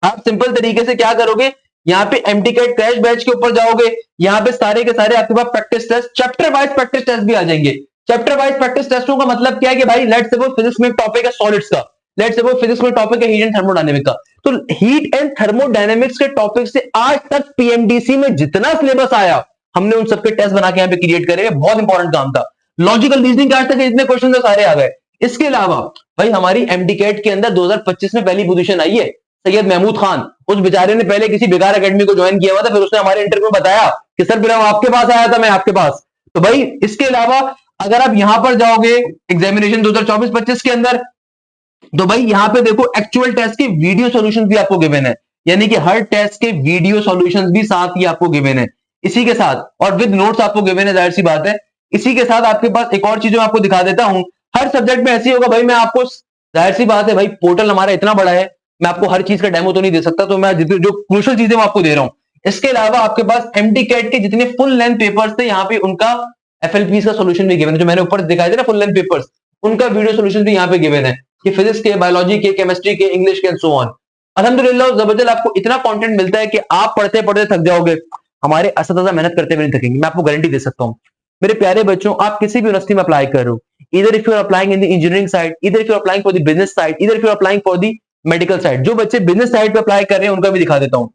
आप सिंपल तरीके से क्या करोगे, यहाँ पे एमटी कैट क्रैश बैच के ऊपर जाओगे, यहाँ पे सारे के सारे आपके पास practice test, chapter wise practice test भी आ जाएंगे। चैप्टर वाइज प्रैक्टिस टेस्टों का मतलब क्या है कि भाई लेट्स सपोज फिजिक्स में टॉपिक है सॉलिड्स का, लेट्स सपोज फिजिक्स में टॉपिक है हीट एंड थर्मोडायनेमिक का, तो हीट एंड थर्मोडायनेमिक्स के टॉपिक से आज तक पीएमडीसी में जितना सिलेबस आया हमने उन सबके टेस्ट बना के यहाँ पे क्रिएट करे, बहुत इंपॉर्टेंट काम था। लॉजिकल रीजनिंग के आज तक इतने क्वेश्चन तो सारे आ गए। इसके अलावा भाई हमारी एमडी कैट के अंदर 2025 में पहली पोजीशन आई है सैयद महमूद खान, उस बेचारे ने पहले किसी बेकार एकेडमी को ज्वाइन किया हुआ था, फिर उसने हमारे इंटरव्यू में बताया कि सर फिर आपके पास आया था, मैं आपके पास। तो भाई इसके अलावा अगर आप यहां पर जाओगे एग्जामिनेशन 2024-25 के अंदर, तो भाई यहां पे देखो एक्चुअल टेस्ट के वीडियो सॉल्यूशंस भी आपको गिवन है, यानी कि हर टेस्ट के वीडियो सॉल्यूशंस भी साथ ही आपको गिवन है, इसी के साथ और विद नोट्स आपको गिवन है, जाहिर सी बात है। इसी के साथ आपके पास एक और चीज मैं आपको दिखा देता हूं, हर सब्जेक्ट में ऐसी होगा भाई, मैं आपको जाहिर सी बात है भाई पोर्टल हमारा इतना बड़ा है, मैं आपको हर चीज का डेमो तो नहीं दे सकता, तो मैं जो क्रूशियल चीजें मैं आपको दे रहा हूं। इसके अलावा आपके पास एमटी कैट के जितने फुल लेंथ पेपर्स थे यहाँ पे उनका एफएलपी का सॉल्यूशन भी गिवन है, जो मैंने ऊपर दिखाया था ना फुल लेंथ पेपर्स, उनका वीडियो सॉल्यूशन भी यहाँ पे गिवन है कि फिजिक्स के, बायोलॉजी के, केमिस्ट्री के, इंग्लिश के एंड सो ऑन। अल्हम्दुलिल्लाह जबरदस्त आपको इतना कंटेंट मिलता है कि आप पढ़ते पढ़ते थक जाओगे, हमारे असतज़ा मेहनत करते हुए नहीं थकेंगे, मैं आपको गारंटी दे सकता हूं। मेरे प्यारे बच्चों, आप किसी भी यूनिवर्सिटी में अप्लाई कर रहे हो, इधर if you are applying in the engineering side, इधर if you are applying for the business side, इधर if you are applying for the medical side, जो बच्चे बिजनेस साइड पे अप्लाई कर रहे हैं उनका भी दिखा देता हूं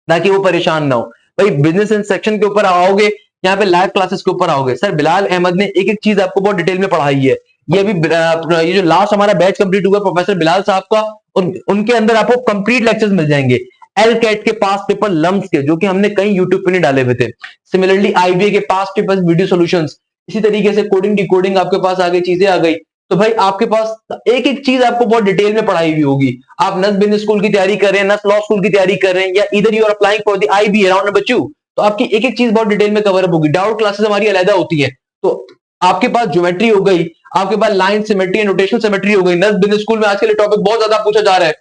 ताकि वो परेशान ना हो। भाई बिजनेस सेक्शन के ऊपर आओगे, यहाँ पे लाइव क्लासेस के ऊपर आओगे, सर बिलाल अहमद ने एक एक चीज आपको बहुत डिटेल में पढ़ाई है। ये अभी ये जो लास्ट हमारा बैच कंप्लीट हुआ प्रोफेसर बिलाल साहब का, उनके अंदर आपको कंप्लीट लेक्चर्स मिल जाएंगे एल कैट के पास पेपर लम्स के, जो कि हमने कहीं यूट्यूब पे नहीं डाले हुए थे। सिमिलरली आईबीए के पास पेपर्स वीडियो सॉल्यूशंस, इसी तरीके से कोडिंग डिकोडिंग आपके पास आ गई, चीजें आ गई। तो भाई आपके पास एक एक चीज आपको बहुत डिटेल में पढ़ाई हुई होगी। आप नस बिजनेस स्कूल की तैयारी कर रहे हैं, नस लॉ स्कूल की तैयारी कर रहे हैं, या इधर you are applying for the IBA round number 2, तो आपकी एक एक चीज बहुत डिटेल में कवर अप होगी। डाउट क्लासेस हमारी अलग होती है, तो आपके पास ज्योमेट्री हो गई, आपके पास line symmetry and rotational symmetry हो गई। नस बिजनेस स्कूल में आजकल टॉपिक बहुत ज्यादा पूछा जा रहा है।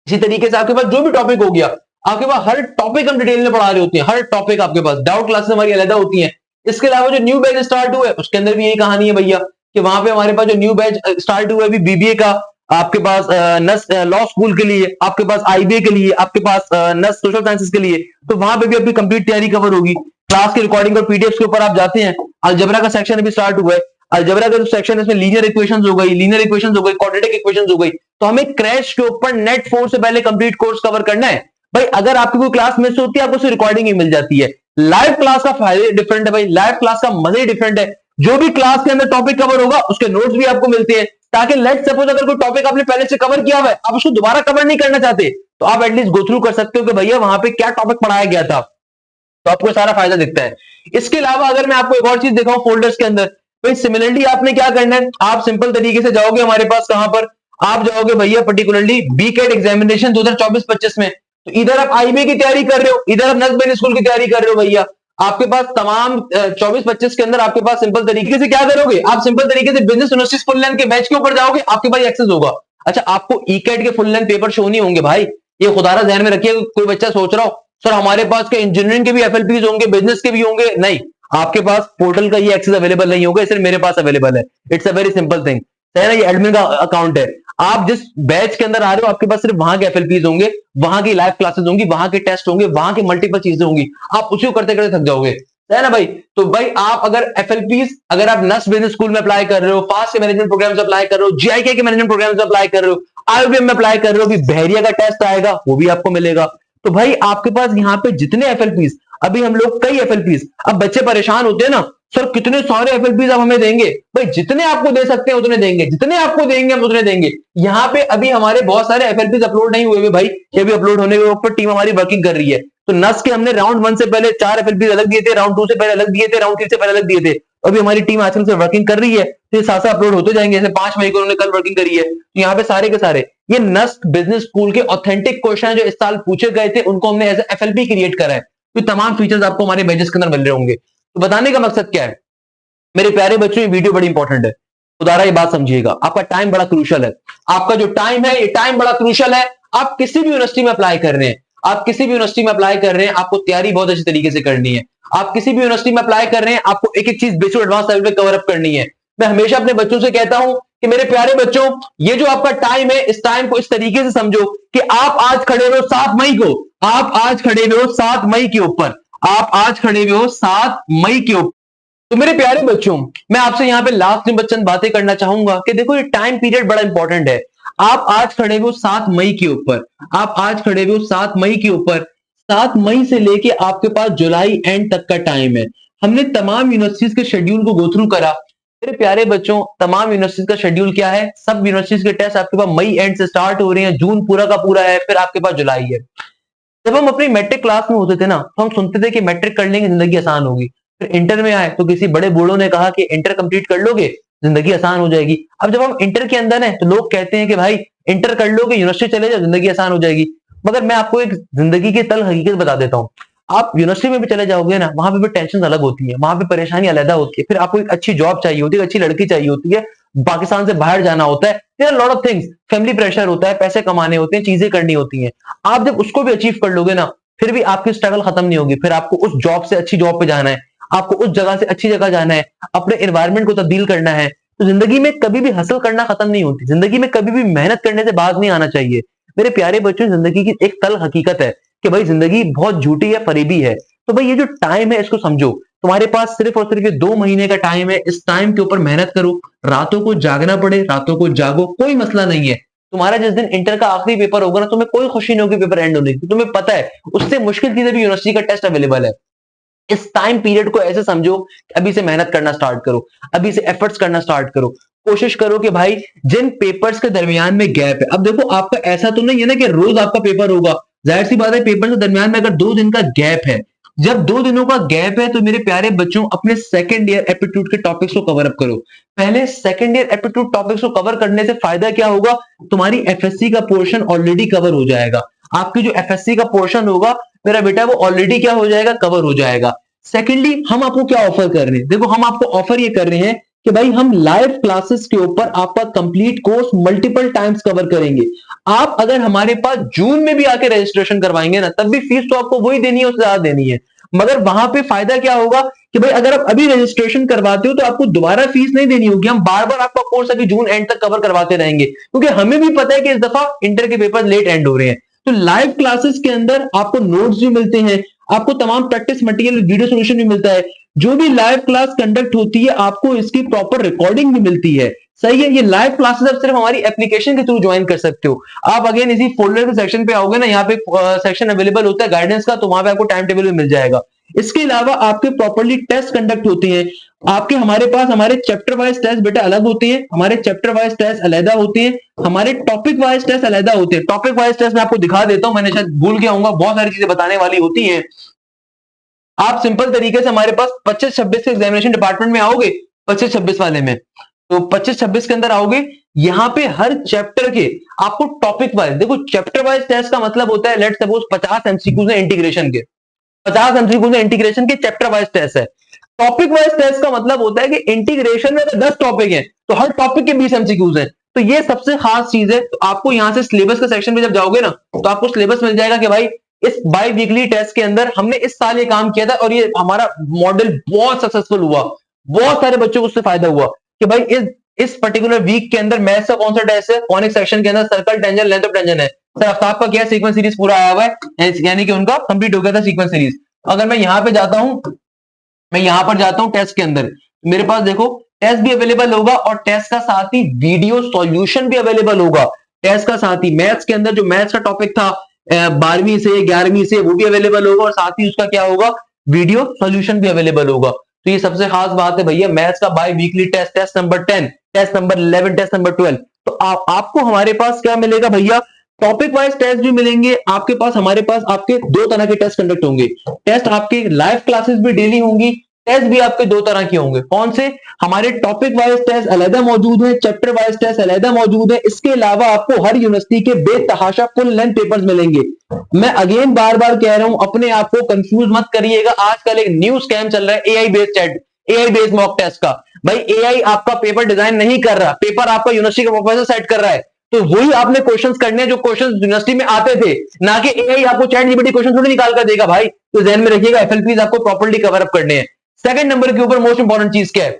इसी तरीके से आपके पास जो भी टॉपिक हो गया, आपके पास हर टॉपिक हम डिटेल में पढ़ा रहे होते हैं, हर टॉपिक आपके पास। डाउट क्लासेस हमारी अलग होती हैं। इसके अलावा जो न्यू बैच स्टार्ट हुआ है उसके अंदर भी यही कहानी है भैया, कि वहां पे हमारे पास जो न्यू बैच स्टार्ट हुआ है बीबीए का, आपके पास नस लॉ स्कूल के लिए, आपके पास आईबीए के लिए, आपके पास नस सोशल साइंसेज के लिए, तो वहां पे भी आपकी कंप्लीट तैयारी कवर होगी। क्लास की रिकॉर्डिंग और पीडीएफ के ऊपर आप जाते हैं, अलजबरा का सेक्शन अभी स्टार्ट हुआ है, अलजबरा का जो सेक्शन है इसमें लीनियर इक्वेशंस हो गई, लीनियर इक्वेशंस हो गई, क्वाड्रेटिक इक्वेशंस हो गई। तो हमें क्रैश के ऊपर नेट 4 से पहले कंप्लीट कोर्स कवर करना है। भाई अगर आपकी कोई क्लास मिस होती है, आपको उसकी रिकॉर्डिंग ही मिल जाती है। लाइव क्लास का फायदे डिफरेंट है भाई, लाइव क्लास का मजे ही डिफरेंट है। जो भी क्लास के अंदर टॉपिक कवर होगा उसके नोट्स भी आपको मिलते हैं, ताकि लेट सपोज अगर कोई टॉपिक आपने पहले से कवर किया हुआ है, आप उसको दोबारा कवर नहीं करना चाहते, तो आप एटलीस्ट गो थ्रू कर सकते हो कि भैया वहां पे क्या टॉपिक पढ़ाया गया था, तो आपको सारा फायदा दिखता है। इसके अलावा अगर मैं आपको एक और चीज दिखाऊं फोल्डर्स के अंदर, तो सिमिलरली आपने क्या करना है, आप सिंपल तरीके से जाओगे हमारे पास, कहां पर आप जाओगे भैया, पर्टिकुलरली बीकेट एग्जामिनेशन 2024-25 में। तो इधर आप आईबीए की तैयारी कर रहे हो, इधर आप नस बिजनेस स्कूल की तैयारी कर रहे हो भैया, आपके पास तमाम 24-25 के अंदर आपके पास सिंपल तरीके से क्या करोगे, आप सिंपल तरीके से बिजनेस यूनिवर्सिटी फुल लेंथ के बैच के ऊपर जाओगे, आपके पास एक्सेस होगा। अच्छा, आपको ईकेट के फुल लेंथ पेपर शो नहीं होंगे भाई, ये खुदारा ध्यान में रखिए। कोई बच्चा सोच रहा हो सर हमारे पास के इंजीनियरिंग के भी एफएलपीज होंगे, बिजनेस के भी होंगे, नहीं, आपके पास पोर्टल का ये एक्सेस अवेलेबल नहीं होगा, सिर्फ मेरे पास अवेलेबल है। It's a very simple thing, है ना, ये एडमिन का अकाउंट है। आप जिस बैच के अंदर आ रहे हो आपके पास सिर्फ वहां के एफएलपीज होंगे, वहां की लाइव क्लासेस होंगी, वहां के टेस्ट होंगे, वहां की मल्टीपल चीजें होंगी, आप उसी को करते करते थक जाओगे, है ना भाई। तो भाई आप अगर एफएलपीज, अगर आप नस बिजनेस स्कूल में अप्लाई कर रहे हो, फास्ट के मैनेजमेंट प्रोग्राम से अप्लाई कर रहे हो, जीआईके के मैनेजमेंट प्रोग्राम से अप्लाई कर रहे हो, आईबीएम में अप्लाई कर रहे हो, अभी बहरिया का टेस्ट आएगा वो भी आपको मिलेगा। तो भाई आपके पास यहाँ पे जितने एफएलपीज, अभी हम लोग कई एफएलपीज, अब बच्चे परेशान होते हैं ना, सर कितने सारे एफएलपीज आप हमें देंगे, भाई जितने आपको दे सकते हैं उतने देंगे, जितने आपको देंगे हम उतने देंगे। यहाँ पे अभी हमारे बहुत सारे एफएलपीज अपलोड नहीं हुए भाई, ये भी अपलोड होने के ऊपर टीम हमारी वर्किंग कर रही है। तो नस के हमने राउंड 1 से पहले 4 एफएलपीज अलग दिए थे, राउंड 2 से पहले अलग दिए थे, राउंड 3 से पहले अलग दिए थे। अभी हमारी टीम आजकल से वर्किंग कर रही है, तो ये साथ साथ अपलोड होते जाएंगे। जैसे 5 मई को उन्होंने कल वर्किंग करी है, तो यहाँ पे सारे के सारे ये नस बिजनेस स्कूल के ऑथेंटिक क्वेश्चन जो इस साल पूछे गए थे उनको हमने एज एफएलपी क्रिएट करा है। तो तमाम फीचर्स आपको हमारे बैचेस के अंदर मिल रहे होंगे। तो बताने का मकसद क्या है मेरे प्यारे बच्चों, ये वीडियो बड़ी इंपॉर्टेंट है, खुदारा ये बात समझिएगा, आपका टाइम बड़ा क्रूशियल है। आपका जो टाइम है ये टाइम बड़ा क्रूशियल है। आप किसी भी यूनिवर्सिटी में अप्लाई कर रहे हैं, आप किसी भी यूनिवर्सिटी में अप्लाई कर रहे हैं, आपको तैयारी बहुत अच्छी तरीके से करनी है। आप किसी भी यूनिवर्सिटी में अप्लाई कर रहे हैं, आपको एक एक चीज बेसिक एडवांस लेवल पे कवर अप करनी है। मैं हमेशा अपने बच्चों से कहता हूं कि मेरे प्यारे बच्चों, ये जो आपका टाइम है, इस टाइम को इस तरीके से समझो कि आप आज खड़े हुए हो 7 मई को, आप आज खड़े हुए हो 7 मई के ऊपर, आप आज खड़े हुए हो 7 मई के ऊपर। तो मेरे प्यारे बच्चों, मैं आपसे यहाँ पे लास्ट में बच्चन बातें करना चाहूंगा कि देखो ये टाइम पीरियड बड़ा इंपॉर्टेंट है। आप आज खड़े हुए हो 7 मई के ऊपर, आप आज खड़े हुए हो 7 मई के ऊपर। 7 मई से लेके आपके पास जुलाई एंड तक का टाइम है। हमने तमाम यूनिवर्सिटीज के शेड्यूल को गो थ्रू करा। मेरे प्यारे बच्चों, तमाम यूनिवर्सिटीज का शेड्यूल क्या है? सब यूनिवर्सिटीज के टेस्ट आपके पास मई एंड से स्टार्ट हो रहे हैं, जून पूरा का पूरा है, फिर आपके पास जुलाई है। जब हम अपनी मैट्रिक क्लास में होते थे ना, तो हम सुनते थे कि मैट्रिक कर लेंगे जिंदगी आसान होगी। फिर इंटर में आए तो किसी बड़े बूढ़ों ने कहा कि इंटर कंप्लीट कर लोगे जिंदगी आसान हो जाएगी। अब जब हम इंटर के अंदर हैं तो लोग कहते हैं कि भाई इंटर कर लोगे, यूनिवर्सिटी चले जाओ, जिंदगी आसान हो जाएगी। मगर मैं आपको एक जिंदगी की तल हकीकत बता देता हूँ। आप यूनिवर्सिटी में भी चले जाओगे ना, वहां पे भी टेंशन अलग होती है, वहां पे परेशानी अलग होती है। फिर आपको एक अच्छी जॉब चाहिए होती है, अच्छी लड़की चाहिए होती है, पाकिस्तान से बाहर जाना होता है, there are lot of things, family pressure होता है, पैसे कमाने होते हैं, चीजें करनी होती हैं। आप जब उसको भी अचीव कर लोगे ना, फिर भी आपकी स्ट्रगल खत्म नहीं होगी। फिर आपको उस जॉब से अच्छी जॉब पे जाना है, आपको उस जगह से अच्छी जगह जाना है, अपने एनवायरनमेंट को तब्दील करना है। तो जिंदगी में कभी भी हासिल करना खत्म नहीं होती, जिंदगी में कभी भी मेहनत करने से बाज नहीं आना चाहिए। मेरे प्यारे बच्चों, जिंदगी की एक तल हकीकत है कि भाई जिंदगी बहुत झूठी है, फरेबी है। तो भाई ये जो टाइम है इसको समझो। तुम्हारे पास सिर्फ और सिर्फ ये 2 महीने का टाइम है। इस टाइम के ऊपर मेहनत करो, रातों को जागना पड़े रातों को जागो, कोई मसला नहीं है। तुम्हारा जिस दिन इंटर का आखिरी पेपर होगा ना, तुम्हें कोई खुशी नहीं होगी पेपर एंड होने की। तुम्हें पता है उससे मुश्किल चीजें भी यूनिवर्सिटी का टेस्ट अवेलेबल है। इस टाइम पीरियड को ऐसे समझो कि अभी से मेहनत करना स्टार्ट करो, अभी से एफर्ट्स करना स्टार्ट करो। कोशिश करो कि भाई जिन पेपर्स के दरमियान में गैप है, अब देखो आपका ऐसा तो नहीं है ना कि रोज आपका पेपर होगा। जाहिर सी बात है, पेपर के दरमियान में अगर 2 दिन का गैप है, जब 2 दिनों का गैप है, तो मेरे प्यारे बच्चों अपने सेकंड ईयर एप्टीट्यूड के टॉपिक्स को कवर अप करो। पहले सेकंड ईयर एप्टीट्यूड टॉपिक्स को कवर करने से फायदा क्या होगा? तुम्हारी एफएससी का पोर्शन ऑलरेडी कवर हो जाएगा। आपकी जो एफएससी का पोर्शन होगा मेरा बेटा, वो ऑलरेडी क्या हो जाएगा? कवर हो जाएगा। सेकेंडली, हम आपको क्या ऑफर कर रहे हैं? देखो हम आपको ऑफर ये कर रहे हैं कि भाई हम लाइव क्लासेस के ऊपर आपका complete course multiple times cover करेंगे। आप अगर हमारे पास जून में भी आके रजिस्ट्रेशन करवाएंगे ना, तब भी फीस तो आपको वही देनी है, उससे ज्यादा देनी है। मगर वहां पे फायदा क्या होगा कि भाई अगर आप अभी रजिस्ट्रेशन करवाते हो तो आपको दोबारा फीस नहीं देनी होगी। हम बार बार आपका कोर्स अभी जून एंड तक कवर करवाते रहेंगे, क्योंकि हमें भी पता है कि इस दफा इंटर के पेपर लेट एंड हो रहे हैं। तो लाइव क्लासेस के अंदर आपको नोट्स भी मिलते हैं, आपको तमाम प्रैक्टिस मटेरियल, वीडियो सॉल्यूशन भी मिलता है। जो भी लाइव क्लास कंडक्ट होती है आपको इसकी प्रॉपर रिकॉर्डिंग भी मिलती है। सही है। ये लाइव क्लासेस आप सिर्फ हमारी एप्लीकेशन के थ्रू ज्वाइन कर सकते हो। आप अगेन इसी फोल्डर के सेक्शन पे आओगे ना, यहाँ पे सेक्शन अवेलेबल होता है गाइडेंस का, तो वहां पे आपको टाइम टेबल भी मिल जाएगा। इसके अलावा आपके प्रॉपर्ली टेस्ट कंडक्ट होते हैं। आपके हमारे पास हमारे चैप्टर वाइज टेस्ट बेटा अलग होते हैं, हमारे चैप्टर वाइज टेस्ट अलग होते हैं, हमारे टॉपिक वाइज टेस्ट अलग होते हैं। टॉपिक वाइज टेस्ट मैं आपको दिखा देता हूं, मैंने शायद भूल गया हूँ, बहुत सारी चीजें बताने वाली होती हैं। आप सिंपल तरीके से हमारे पास 25-26 के एग्जामिनेशन डिपार्टमेंट में आओगे, 25-26 वाले में, तो 25-26 के अंदर आओगे, यहां पे हर चैप्टर के आपको टॉपिक वाइज, देखो चैप्टर वाइज टेस्ट का मतलब होता है, लेट्स सपोज 50 एमसीक्यूज है इंटीग्रेशन के, 50 एमसीक्यूज है इंटीग्रेशन के, चैप्टर वाइज टेस्ट है। टॉपिक वाइज टेस्ट का मतलब होता है कि इंटीग्रेशन में 10 टॉपिक है, तो हर टॉपिक के 20 एमसीक्यूज है। तो ये सबसे खास चीज है। तो आपको यहां से सिलेबस के सेक्शन में जब जाओगे ना, तो आपको सिलेबस मिल जाएगा कि भाई इस बाई वीकली टेस्ट के अंदर हमने इस साल ये काम किया था और ये हमारा मॉडल बहुत सक्सेसफुल हुआ, बहुत सारे बच्चों को उससे फायदा हुआ कि भाई इस पर्टिकुलर वीक के अंदर मैथ्स का कौन सा टेस्ट है, कॉनिक सेक्शन के अंदर circle, tangent, length of tangent है। सर आफ्ताब का क्या सीक्वेंस सीरीज पूरा आया हुआ है, यानी कि उनका कंप्लीट हो गया था सीक्वेंस सीरीज। अगर मैं यहां पे जाता हूं, मैं यहां पर जाता हूं टेस्ट के अंदर, मेरे पास देखो टेस्ट भी अवेलेबल होगा और टेस्ट का साथ ही वीडियो सॉल्यूशन भी अवेलेबल होगा। टेस्ट का साथ ही मैथ्स के अंदर जो मैथ्स का टॉपिक था 12वीं से 11वीं से, वो भी अवेलेबल होगा और साथ ही उसका क्या होगा, वीडियो सॉल्यूशन भी अवेलेबल होगा। तो ये सबसे खास बात है भैया, मैथ्स का biweekly test, test number 10, test number 11, test number 12। तो आपको हमारे पास क्या मिलेगा भैया, टॉपिक वाइज टेस्ट भी मिलेंगे आपके पास। हमारे पास आपके 2 तरह के टेस्ट कंडक्ट होंगे। टेस्ट आपके लाइव क्लासेस भी डेली होंगी, टेस्ट भी आपके 2 तरह के होंगे। कौन से? हमारे टॉपिक वाइज टेस्ट अलग मौजूद है, चैप्टर वाइज टेस्ट अलग मौजूद है। इसके अलावा आपको हर यूनिवर्सिटी के बेतहाशा फुल लेंथ पेपर्स मिलेंगे। मैं अगेन बार बार कह रहा हूं, अपने आप को कंफ्यूज मत करिएगा। आजकल एक न्यू स्कैम चल रहा है एआई बेस्ड मॉक टेस्ट का। भाई एआई आपका पेपर डिजाइन नहीं कर रहा, पेपर आपका यूनिवर्सिटी का प्रोफेसर सेट कर रहा है। तो वही आपने क्वेश्चंस करने हैं जो क्वेश्चंस यूनिवर्सिटी में आते थे, ना कि एआई आपको चैट जीपीटी क्वेश्चन थोड़ी निकाल कर देगा भाई। तो ध्यान में रखिएगा, एफएलपीज आपको प्रॉपर्ली कवर अप करने हैं। सेकंड नंबर के ऊपर मोस्ट इंपॉर्टेंट चीज क्या है,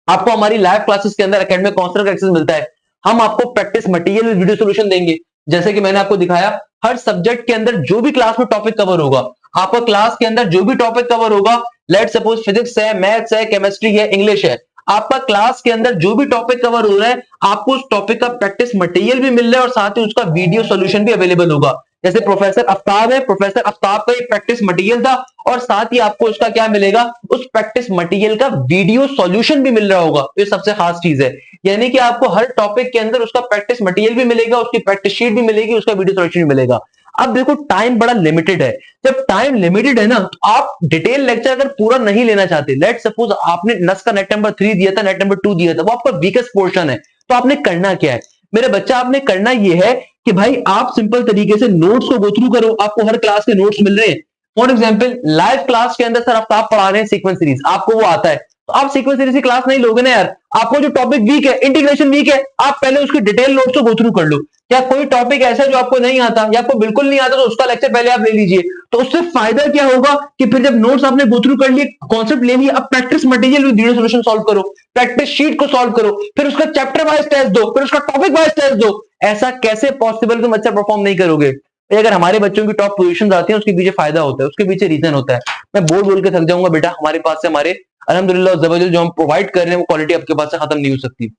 आपको हमारी लाइव क्लासेस के अंदर एकेडमिक काउंसलर का एक्सेस मिलता है। हम आपको प्रैक्टिस मटेरियल में वीडियो सॉल्यूशन देंगे, जैसे कि मैंने आपको दिखाया हर सब्जेक्ट के अंदर जो भी क्लास में टॉपिक कवर होगा, आपका क्लास के अंदर जो भी टॉपिक कवर होगा, लेट सपोज फिजिक्स है, मैथ्स है, केमिस्ट्री है, इंग्लिश है, आपका क्लास के अंदर जो भी टॉपिक कवर हो रहा है आपको उस टॉपिक का प्रैक्टिस मटेरियल भी मिल रहा है और साथ ही उसका वीडियो सॉल्यूशन भी अवेलेबल होगा। जैसे प्रोफेसर आफ्ताब है, प्रोफेसर आफ्ताब का ये प्रैक्टिस मटेरियल था और साथ ही आपको उसका क्या मिलेगा, उस प्रैक्टिस मटेरियल का वीडियो सॉल्यूशन भी मिल रहा होगा। ये सबसे खास चीज है, यानी कि आपको हर टॉपिक के अंदर उसका प्रैक्टिस मटेरियल भी मिलेगा, उसकी प्रैक्टिस शीट भी मिलेगी, उसका वीडियो सॉल्यूशन भी मिलेगा। अब देखो टाइम बड़ा लिमिटेड है, जब टाइम लिमिटेड है ना तो आप डिटेल लेक्चर अगर पूरा नहीं लेना चाहते, लेट सपोज आपने नस का नेट नंबर 3 दिया था, नेट नंबर 2 दिया था, वो आपका वीकेस्ट पोर्शन है, तो आपने करना क्या है मेरे बच्चा, आपने करना यह है कि भाई आप सिंपल तरीके से नोट्स को गो थ्रू करो। आपको हर क्लास के नोट्स मिल रहे हैं। फॉर एग्जाम्पल लाइव क्लास के अंदर सर आप पढ़ा रहे हैं सीक्वेंस सीरीज, आपको वो आता है, तो आप सीक्वेंस सीरीज की क्लास नहीं लोगे ना यार। आपको जो टॉपिक वीक है, इंटीग्रेशन वीक है, आप पहले उसकी डिटेल नोट्स को गो थ्रू कर लो। क्या कोई टॉपिक ऐसा है जो आपको नहीं आता या आपको बिल्कुल नहीं आता, तो उसका लेक्चर पहले आप ले लीजिए। तो उससे फायदा क्या होगा कि फिर जब नोट्स आपने गो थ्रू कर लिए, कॉन्सेप्ट ले लिया, अब practice material with video solution solve करो, प्रैक्टिस शीट को सॉल्व करो, फिर उसका चैप्टर वाइज टेस्ट दो, फिर उसका टॉपिक वाइज टेस्ट दो। ऐसा कैसे पॉसिबल तुम अच्छा परफॉर्म नहीं करोगे? अगर हमारे बच्चों की टॉप पोजीशन आती है उसके पीछे फायदा होता है, उसके पीछे रीजन होता है। मैं बोल बोल के थक जाऊंगा बेटा, हमारे पास से हमारे अल्हम्दुलिल्लाह जबरदस्त जो हम प्रोवाइड कर रहे हैं वो क्वालिटी आपके पास से खत्म नहीं हो सकती।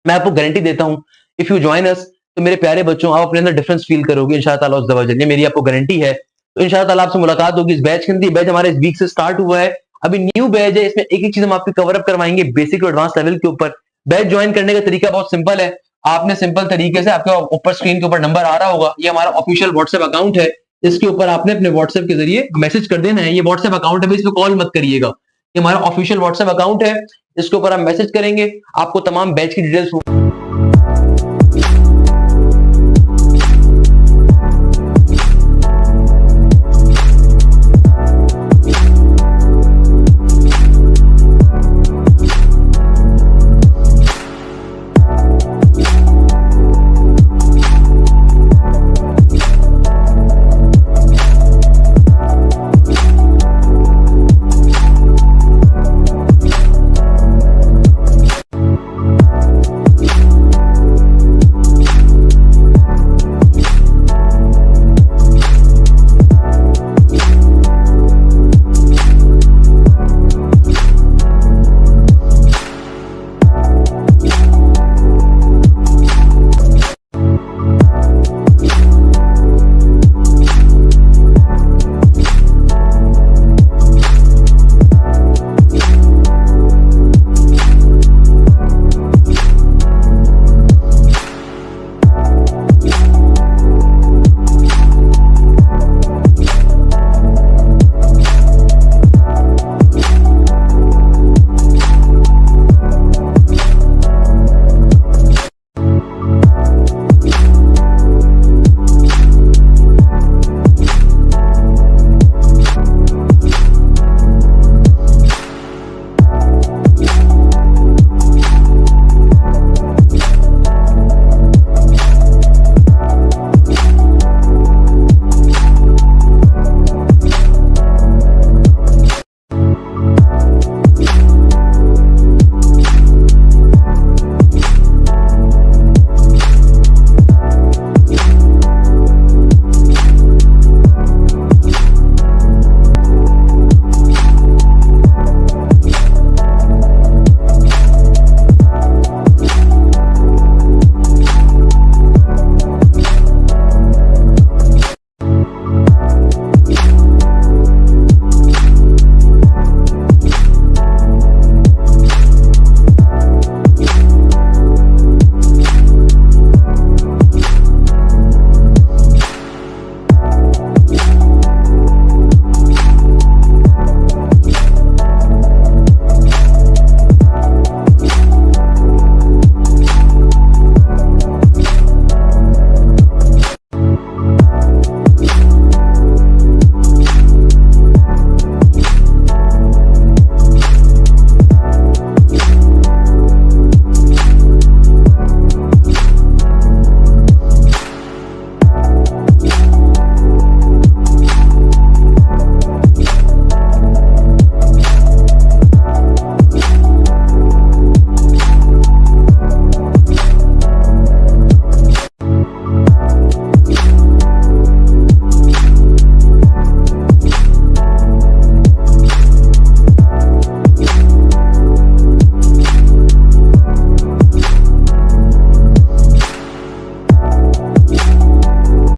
मैं आपको गारंटी देता हूं, इफ यू जॉइन अस, तो मेरे प्यारे बच्चों आप अपने अंदर डिफरेंस फील करोगे इंशाअल्लाह ताला उस दवाजल, ये मेरी आपको गारंटी है। तो इंशाअल्लाह ताला आपसे मुलाकात होगी इस बैच के अंदर। बैच हमारे इस वीक से स्टार्ट हुआ है, अभी न्यू बैच है, इसमें एक एक चीज हम आपकी कवर अप करवाएंगे बेसिक टू एडवांस लेवल के ऊपर। बैच ज्वाइन करने का तरीका बहुत सिंपल है, आपने सिंपल तरीके से आपके ऊपर स्क्रीन के ऊपर नंबर आ रहा होगा, ये हमारा ऑफिशियल व्हाट्सएप अकाउंट है, इसके ऊपर आपने अपने व्हाट्सएप के जरिए मैसेज कर देना है। ये व्हाट्सएप अकाउंट है, इस पर कॉल मत करिएगा, ये हमारा ऑफिशियल व्हाट्सएप अकाउंट है, इसके ऊपर आप मैसेज करेंगे, आपको तमाम बैच की डिटेल्स